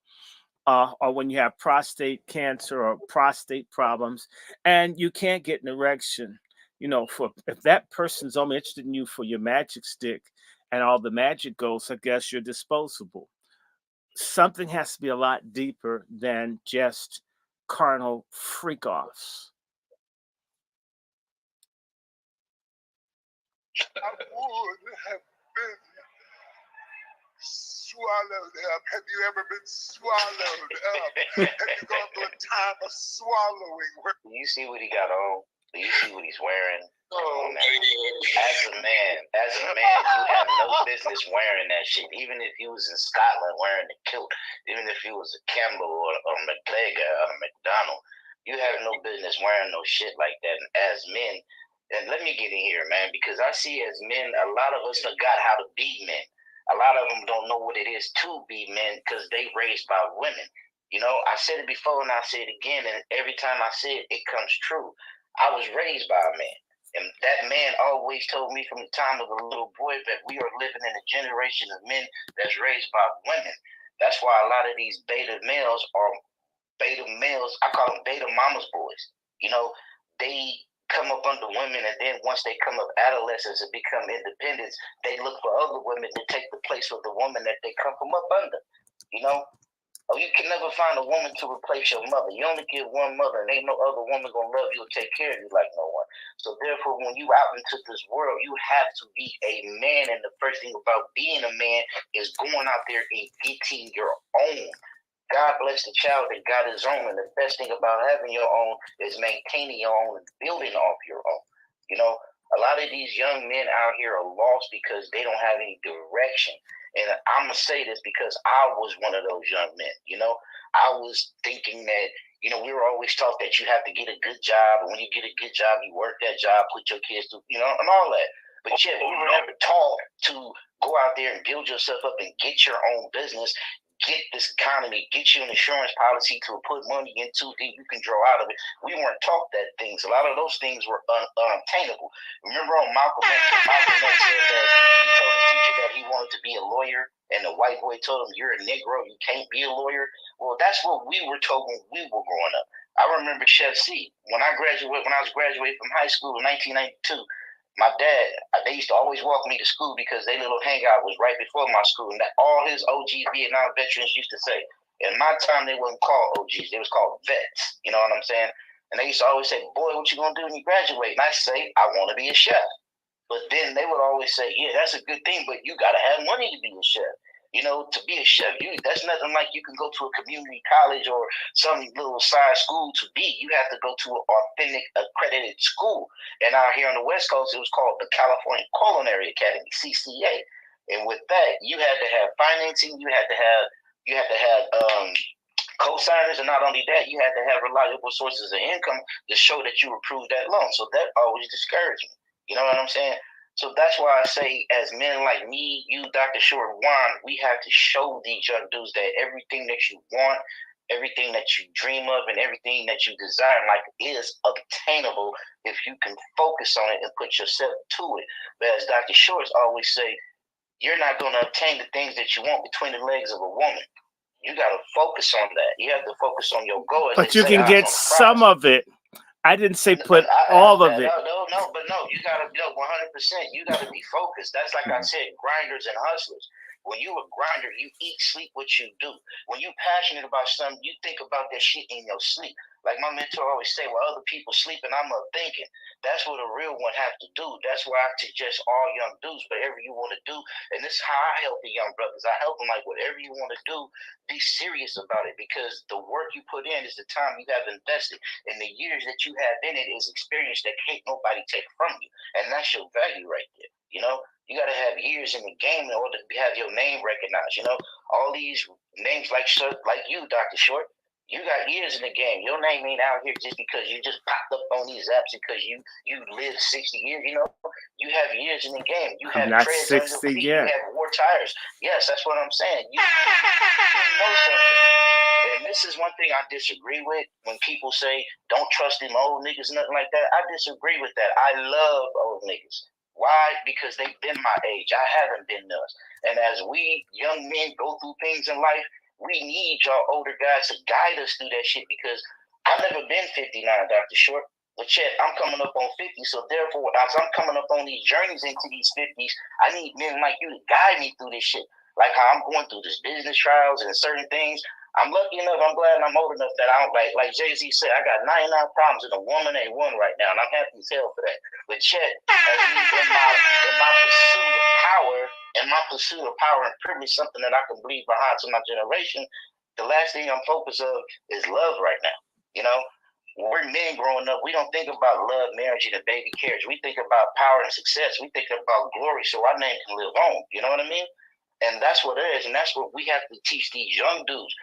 or when you have prostate cancer or prostate problems and you can't get an erection. You know, for if that person's only interested in you for your magic stick and all the magic goes, I guess you're disposable. Something has to be a lot deeper than just carnal freak offs. I would have been swallowed up. Have you ever been swallowed up? Have you gone through a time of swallowing? Do you see what he got on? Do you see what he's wearing? Oh, As a man, you have no business wearing that shit. Even if you was in Scotland wearing the kilt, even if you was a Campbell or McGregor or McDonald, you have no business wearing no shit like that. And as men, and let me get in here, man, because I see as men, a lot of us forgot how to be men. A lot of them don't know what it is to be men because they raised by women. You know, I said it before and I say it again, and every time I say it, it comes true. I was raised by a man. And that man always told me from the time of a little boy that we are living in a generation of men that's raised by women. That's why a lot of these beta males are beta males. I call them beta mama's boys. You know, they come up under women, and then once they come up adolescents and become independents, they look for other women to take the place of the woman that they come from up under. You know, oh, you can never find a woman to replace your mother. You only get one mother, and ain't no other woman gonna love you or take care of you like no one. So therefore, when you out into this world, you have to be a man. And the first thing about being a man is going out there and getting your own. God bless the child that got his own. And the best thing about having your own is maintaining your own and building off your own. You know, a lot of these young men out here are lost because they don't have any direction. And I'm going to say this because I was one of those young men. You know, I was thinking that, you know, we were always taught that you have to get a good job. And when you get a good job, you work that job, put your kids through, you know, and all that. But yeah, we were never taught to go out there and build yourself up and get your own business, get this economy, get you an insurance policy to put money into that you can draw out of it. We weren't taught that things. A lot of those things were unattainable. Remember on Malcolm X, Malcolm X said that he told his teacher that he wanted to be a lawyer, and the white boy told him, "You're a Negro, you can't be a lawyer." Well, that's what we were told when we were growing up. I remember Chef C. When I was graduating from high school in 1992, my dad, they used to always walk me to school because their little hangout was right before my school. And that all his OG Vietnam veterans used to say, in my time, they wasn't called OGs. They was called vets. You know what I'm saying? And they used to always say, "Boy, what you going to do when you graduate?" And I say, "I want to be a chef." But then they would always say, "Yeah, that's a good thing, but you got to have money to be a chef." You know, to be a chef, that's nothing like you can go to a community college or some little side school to be. You have to go to an authentic, accredited school. And out here on the West Coast, it was called the California Culinary Academy, CCA. And with that, you had to have financing, you had to have co-signers, and not only that, you had to have reliable sources of income to show that you approved that loan. So that always discouraged me. You know what I'm saying? So that's why I say, as men like me, you, Dr. Short, Juan, we have to show these young dudes that everything that you want, everything that you dream of and everything that you desire in life is obtainable if you can focus on it and put yourself to it. But as Dr. Shorts always say, you're not going to obtain the things that you want between the legs of a woman. You got to focus on that. You have to focus on your goal. But you can get some of it. I didn't say put all of it. No, but you gotta 100%. You gotta be focused. That's like I said, grinders and hustlers. When you a grinder, you eat, sleep what you do. When you passionate about something, you think about that shit in your sleep. Like my mentor always say, while other people sleeping, I'm up thinking. That's what a real one have to do. That's why I suggest all young dudes, whatever you want to do. And this is how I help the young brothers. I help them like whatever you want to do, be serious about it, because the work you put in is the time you have invested, and the years that you have in it is experience that can't nobody take from you. And that's your value right there. You know, you got to have years in the game in order to have your name recognized. You know, all these names like you, Dr. Short, you got years in the game. Your name ain't out here just because you just popped up on these apps because you lived 60 years. You know, you have years in the game. You have not treads 60 on your feet. yet. You have war tires. Yes, that's what I'm saying. You know something. And this is one thing I disagree with when people say don't trust them old niggas, nothing like that. I disagree with that. I love old niggas. Why? Because they've been my age. I haven't been theirs. And as we young men go through things in life, we need y'all older guys to guide us through that shit, because I've never been 59, Dr. Short. But yet, I'm coming up on 50, so therefore, as I'm coming up on these journeys into these 50s, I need men like you to guide me through this shit. Like how I'm going through this business trials and certain things. I'm lucky enough, I'm glad I'm old enough that I don't like Jay-Z said, I got 99 problems and a woman ain't one right now, and I'm happy as hell for that. But yet, in my pursuit of power, and privilege, something that I can leave behind to my generation, the last thing I'm focused on is love right now. You know, when we're men growing up, we don't think about love, marriage, and a baby carriage. We think about power and success. We think about glory so our name can live on. You know what I mean? And that's what it is, and that's what we have to teach these young dudes.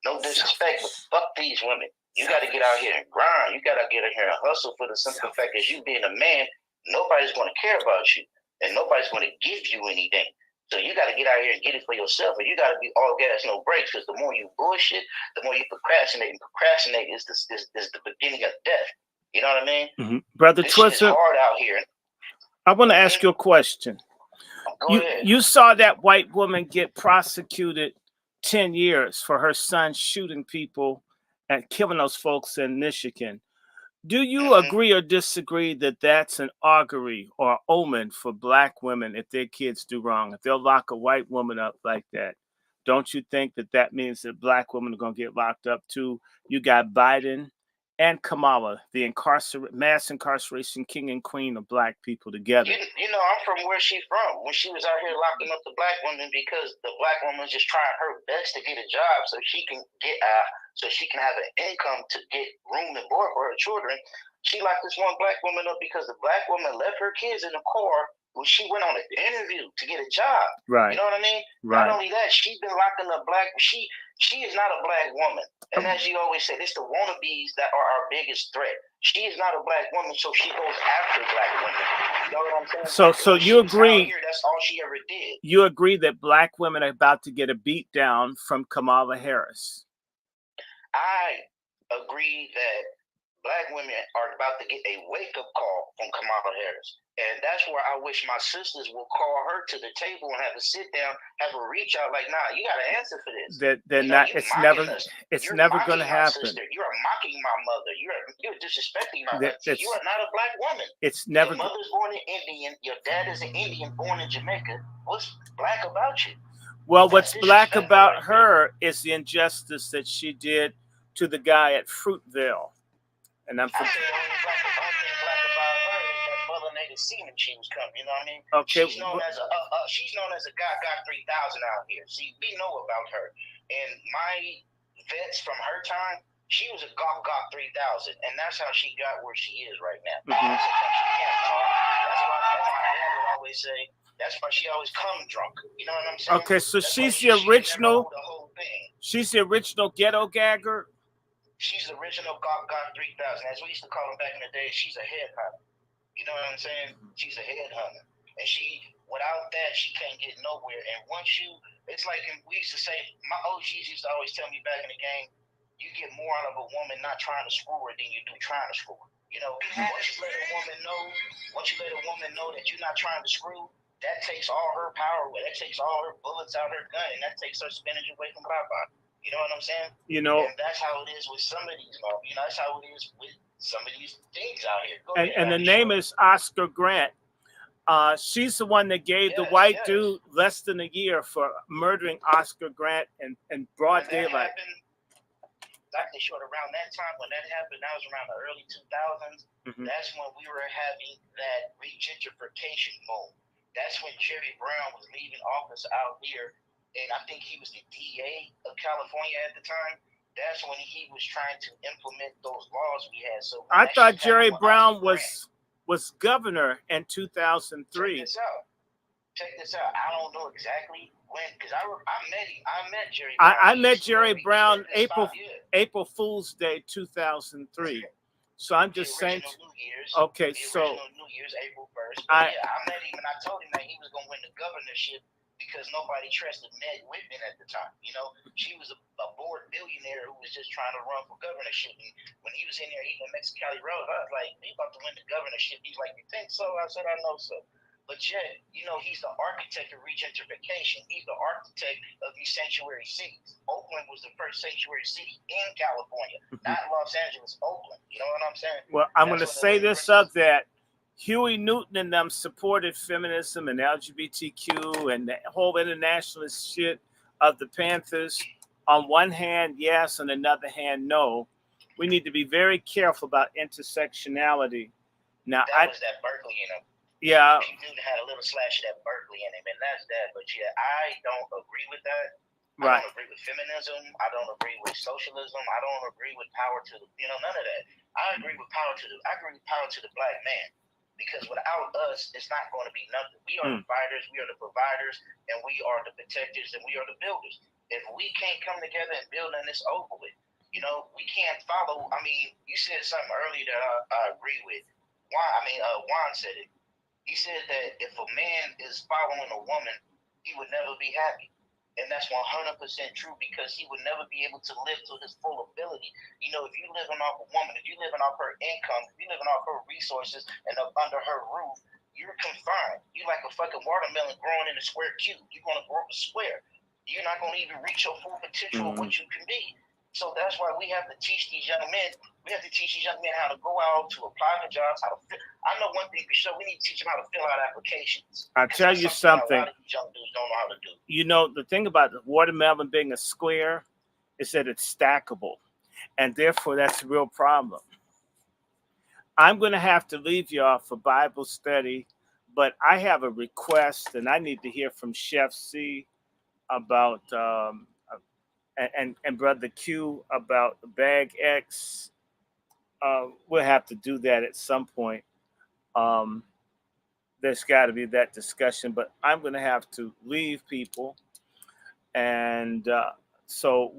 No disrespect, but fuck these women. You got to get out here and grind. You got to get out here and hustle for the simple fact is you being a man, nobody's going to care about you, and nobody's going to give you anything. So you got to get out here and get it for yourself, and you got to be all gas, no brakes, because the more you bullshit, the more you procrastinate, and procrastinate is the beginning of death. You know what I mean? Mm-hmm. Brother Twister, it's hard out here. I want to ask you a question. You saw that white woman get prosecuted 10 years for her son shooting people and killing those folks in Michigan. Do you agree or disagree that that's an augury or omen for black women if their kids do wrong? If they'll lock a white woman up like that, don't you think that means that black women are going to get locked up too? You got Biden and Kamala, the mass incarceration king and queen of black people together. You know, I'm from where she's from. When she was out here locking up the black women because the black woman was just trying her best to get a job so she can have an income to get room and board for her children. She locked this one black woman up because the black woman left her kids in the car when she went on an interview to get a job. Right. You know what I mean? Right. Not only that, she's been locking up she is not a black woman. And as you always said, it's the wannabes that are our biggest threat. She is not a black woman, so she goes after black women. You know what I'm saying? So you agree? Here, that's all she ever did. You agree that black women are about to get a beat down from Kamala Harris? I agree that black women are about to get a wake-up call from Kamala Harris. And that's where I wish my sisters will call her to the table and have a sit down, have a reach out like, nah, you got to answer for this. It's never going to happen. Sister. You are mocking my mother. You're disrespecting my mother. You are not a black woman. It's never. Your mother's born in Indian. Your dad is an Indian born in Jamaica. What's black about you? Well, what's black about her is the injustice that she did to the guy at Fruitvale. And I'm from. Semen she was coming, you know what I mean? Okay. She's known as a got 3,000 out here. See, we know about her. And my vets from her time, she was a got 3,000, and that's how she got where she is right now. Mm-hmm. That's why my dad would always say. That's why she always come drunk. You know what I'm saying? Okay, so she's the original. She's the original ghetto gagger. She's the original got 3,000, as we used to call them back in the day. She's a headhunter. You know what I'm saying? She's a headhunter. And without that, she can't get nowhere. And once it's like we used to say, my OGs used to always tell me back in the game, you get more out of a woman not trying to screw her than you do trying to screw her. You know, once you let a woman know that you're not trying to screw, that takes all her power away. That takes all her bullets out her gun, and that takes her spinach away from Bye-Bye. You know what I'm saying? You know, and that's how it is with some of these laws. You know, that's how it is with some of these things out here. And the name is Oscar Grant. She's the one that gave the white dude less than a year for murdering Oscar Grant in broad daylight. Dr. Short, around that time when that happened, that was around the early 2000s. Mm-hmm. That's when we were having that regentrification boom. That's when Jerry Brown was leaving office out here, and I think he was the DA of California at the time. That's when he was trying to implement those laws we had. So I thought Jerry Brown was governor in 2003. Check this out. I don't know exactly when, because I met Jerry Brown. I met Jerry Brown April Fool's Day 2003. So I'm just saying. New Year's, okay, so New Year's, April 1st. I met him and I told him that he was going to win the governorship because nobody trusted Meg Whitman at the time. You know, she was a bored billionaire who was just trying to run for governorship. And when he was in there eating a Mexicali Road, I was like, "He about to win the governorship." He's like, "You think so?" I said, "I know so." But yet, you know, he's the architect of regentrification. He's the architect of these sanctuary cities. Oakland was the first sanctuary city in California, not Los Angeles, Oakland. You know what I'm saying? Well, I'm going to say this up that Huey Newton and them supported feminism and LGBTQ and the whole internationalist shit of the Panthers. On one hand, yes. On another hand, no. We need to be very careful about intersectionality. Now, that was that Berkeley in him. Yeah. He had a little slash of that Berkeley in him, and that's that. But yeah, I don't agree with that. Right. I don't agree with feminism. I don't agree with socialism. I don't agree with power to the, none of that. I agree with power to the black man. Because without us, it's not going to be nothing. We are the fighters, we are the providers, and we are the protectors, and we are the builders. If we can't come together and build, and it's over with. You know, we can't follow. I mean, you said something earlier that I agree with. Juan said it. He said that if a man is following a woman, he would never be happy. And that's 100% true because he would never be able to live to his full ability. You know, if you're living off a woman, if you're living off her income, if you're living off her resources and up under her roof, you're confined. You're like a fucking watermelon growing in a square cube. You're going to grow up a square. You're not going to even reach your full potential of what you can be. So that's why we have to teach these young men. We have to teach these young men how to go out to apply for jobs. I know one thing for sure. We need to teach them how to fill out applications. I'll tell you something. A lot of these young dudes don't know how to do. You know, the thing about the watermelon being a square is that it's stackable, and therefore that's a real problem. I'm going to have to leave y'all for Bible study, but I have a request, and I need to hear from Chef C about. And Brother Q about Bag X. We'll have to do that at some point. There's got to be that discussion, but I'm going to have to leave people. And so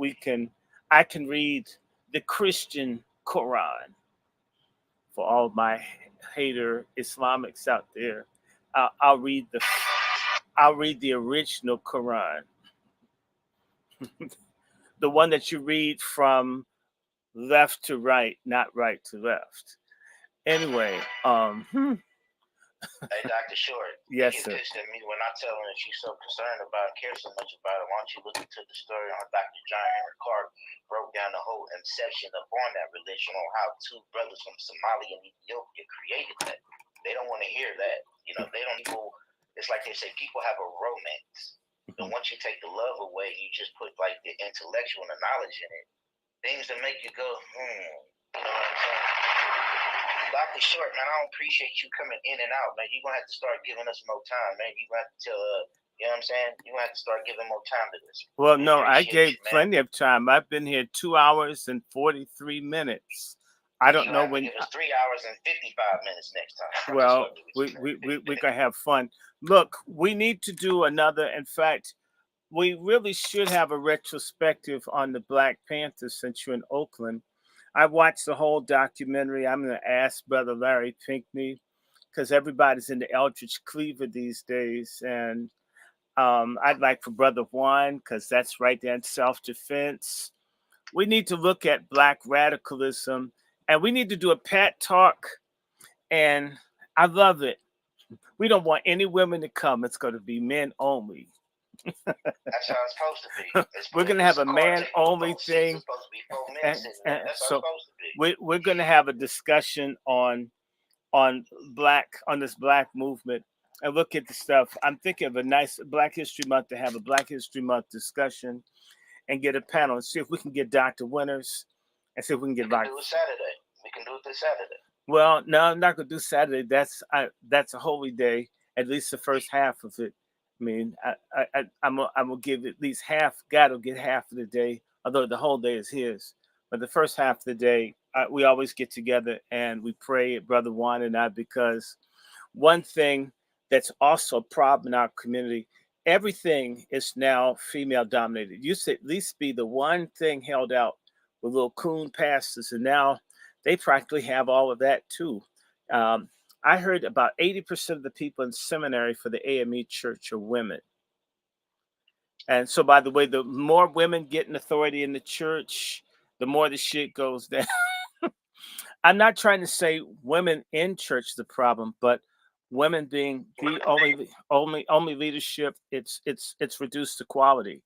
I can read the Christian Quran for all my hater Islamics out there. I'll read the original Quran. The one that you read from left to right, not right to left. Anyway, Hey, Dr. Short. Yes, sir. Pissed at me when I tell her that she's so concerned about and cares so much about it. Why don't you look into the story on Dr. John Henry Clark broke down the whole inception of born that religion on how two brothers from Somalia and Ethiopia created that. They don't want to hear that. You know, they don't people. It's like they say, people have a romance. But once you take the love away, you just put like the intellectual and the knowledge in it. Things that make you go, You know what I'm saying? Dr. Short, man, I don't appreciate you coming in and out, man. You're going to have to start giving us more time, man. You're going to have to tell, you know what I'm saying? You're going to have to start giving more time to this. Well, no, I gave plenty of time. I've been here 2 hours and 43 minutes. I don't know when. Give us 3 hours and 55 minutes next time. Well, we're going to have fun. Look, we need to do another. In fact, we really should have a retrospective on the Black Panthers since you're in Oakland. I watched the whole documentary. I'm going to ask Brother Larry Pinckney because everybody's in the Eldridge Cleaver these days. And I'd like for Brother Juan, because that's right there in self-defense. we need to look at Black radicalism, and we need to do a PAT talk. And I love it. We don't want any women to come. It's going to be men only. That's how it's supposed to be. We're going to have a man only thing. So we're going to have a discussion on this Black movement and look at the stuff. I'm thinking of a nice Black History Month to have a Black History Month discussion and get a panel and see if we can get Dr. Winters and see if we can get do it Saturday. We can do it this Saturday. Well, no, I'm not going to do Saturday. That's a holy day. At least the first half of it. I mean, I'm gonna give at least half. God will get half of the day, although the whole day is His. But the first half of the day, we always get together and we pray, Brother Juan and I, because one thing that's also a problem in our community, everything is now female dominated. Used to at least be the one thing held out with little coon pastors, and now they practically have all of that too. I heard about 80% of the people in seminary for the AME church are women. And so, by the way, the more women get an authority in the church, the more the shit goes down. I'm not trying to say women in church is the problem, but women being the only leadership, it's reduced equality.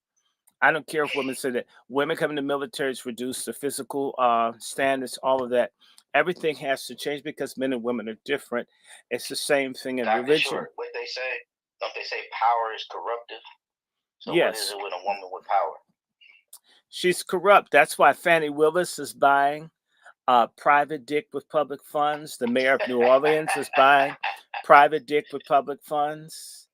I don't care if women say that. Women coming to the military is reduced the physical standards, all of that. Everything has to change because men and women are different. It's the same thing in religion. Short, what they say, don't they say power is corruptive? So yes. What is it with a woman with power? She's corrupt. That's why Fannie Willis is buying private dick with public funds. The mayor of New Orleans is buying private dick with public funds.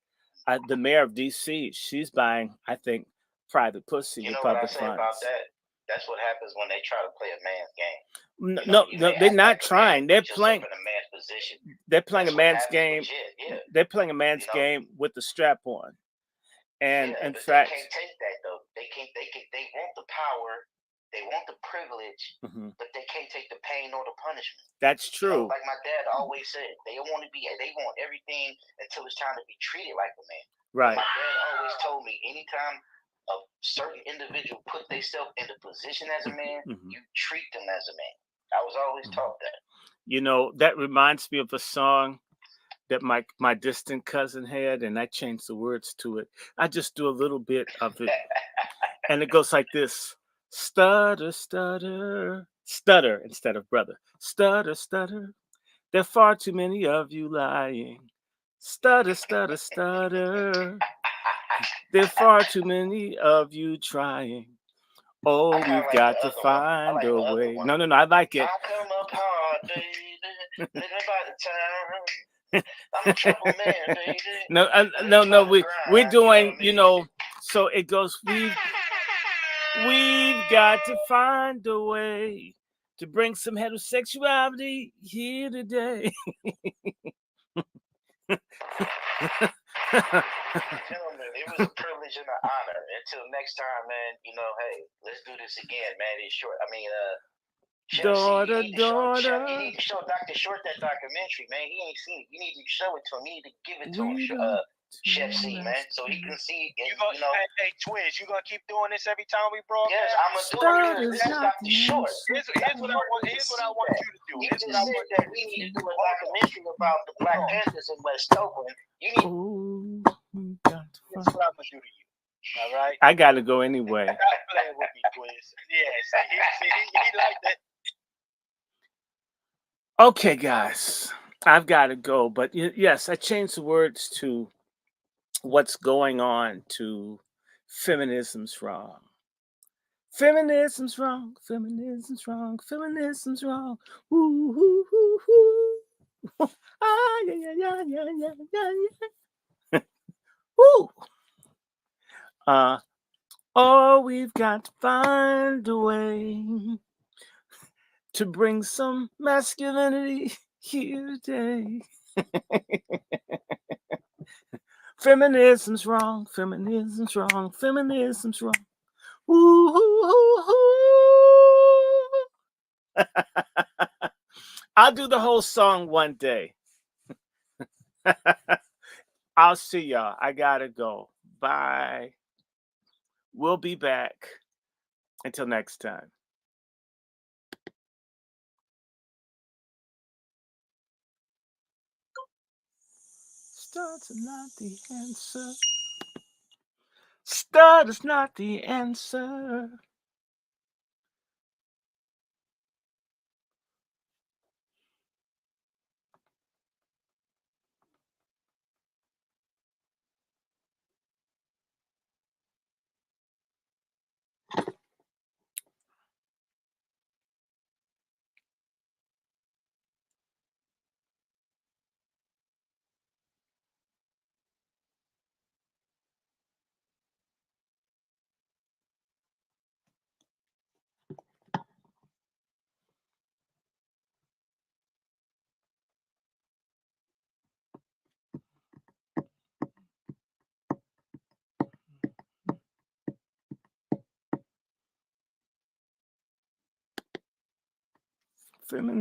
The mayor of D.C., she's buying, I think, private pussy with public funds. You know what I say about that? That's what happens when they try to play a man's game. No, they're not trying. They're playing in a man's position. They're playing a man's game. They're playing a man's game with the strap on. And in fact, they can't take that though. They want the power, they want the privilege, but they can't take the pain or the punishment. That's true. Like my dad always said, they want everything until it's time to be treated like a man. Right. My dad always told me, anytime a certain individual put themselves in the position as a man, you treat them as a man. I was always taught that. You know, that reminds me of a song that my distant cousin had, and I changed the words to it. I just do a little bit of it. And it goes like this: stutter, stutter, stutter instead of brother. Stutter, stutter. There are far too many of you lying. Stutter, stutter, stutter. There are far too many of you trying. Oh, we've got to find a way. No, I like it. I come up hard, baby. Living by the time. I'm a trouble man, baby. No. We're doing, you know. So it goes. We've got to find a way to bring some heterosexuality here today. Gentlemen, it was a privilege and an honor. Until next time, man, hey, let's do this again, man. It's short. I mean, daughter. You need to show Dr. Short that documentary, man. He ain't seen it. You need to show it to him. You need to give it to him, Chef C, man, so he can see. And, hey, Twiz, you gonna keep doing this every time we broadcast? Yes, I'm gonna do it. That's Dr. Short. Here's what I want you to do. You just said that we need to do a documentary about the Black Panthers in West Oakland. You need. That's what I'm gonna do to you. All right. I gotta go anyway. Stop playing with me, Twiz. Yeah, he like that. Okay, guys, I've got to go. But yes, I changed the words to what's going on to feminism's wrong. Feminism's wrong. Feminism's wrong. Feminism's wrong. Ooh, ooh, ooh, ooh. Ah, yeah. Ooh. Oh, we've got to find a way to bring some masculinity here today. Feminism's wrong. Feminism's wrong. Feminism's wrong. Ooh, ooh, ooh. I'll do the whole song one day. I'll see y'all. I gotta go. Bye. We'll be back. Until next time. Stars are not the answer. Start is not the answer. Feminist.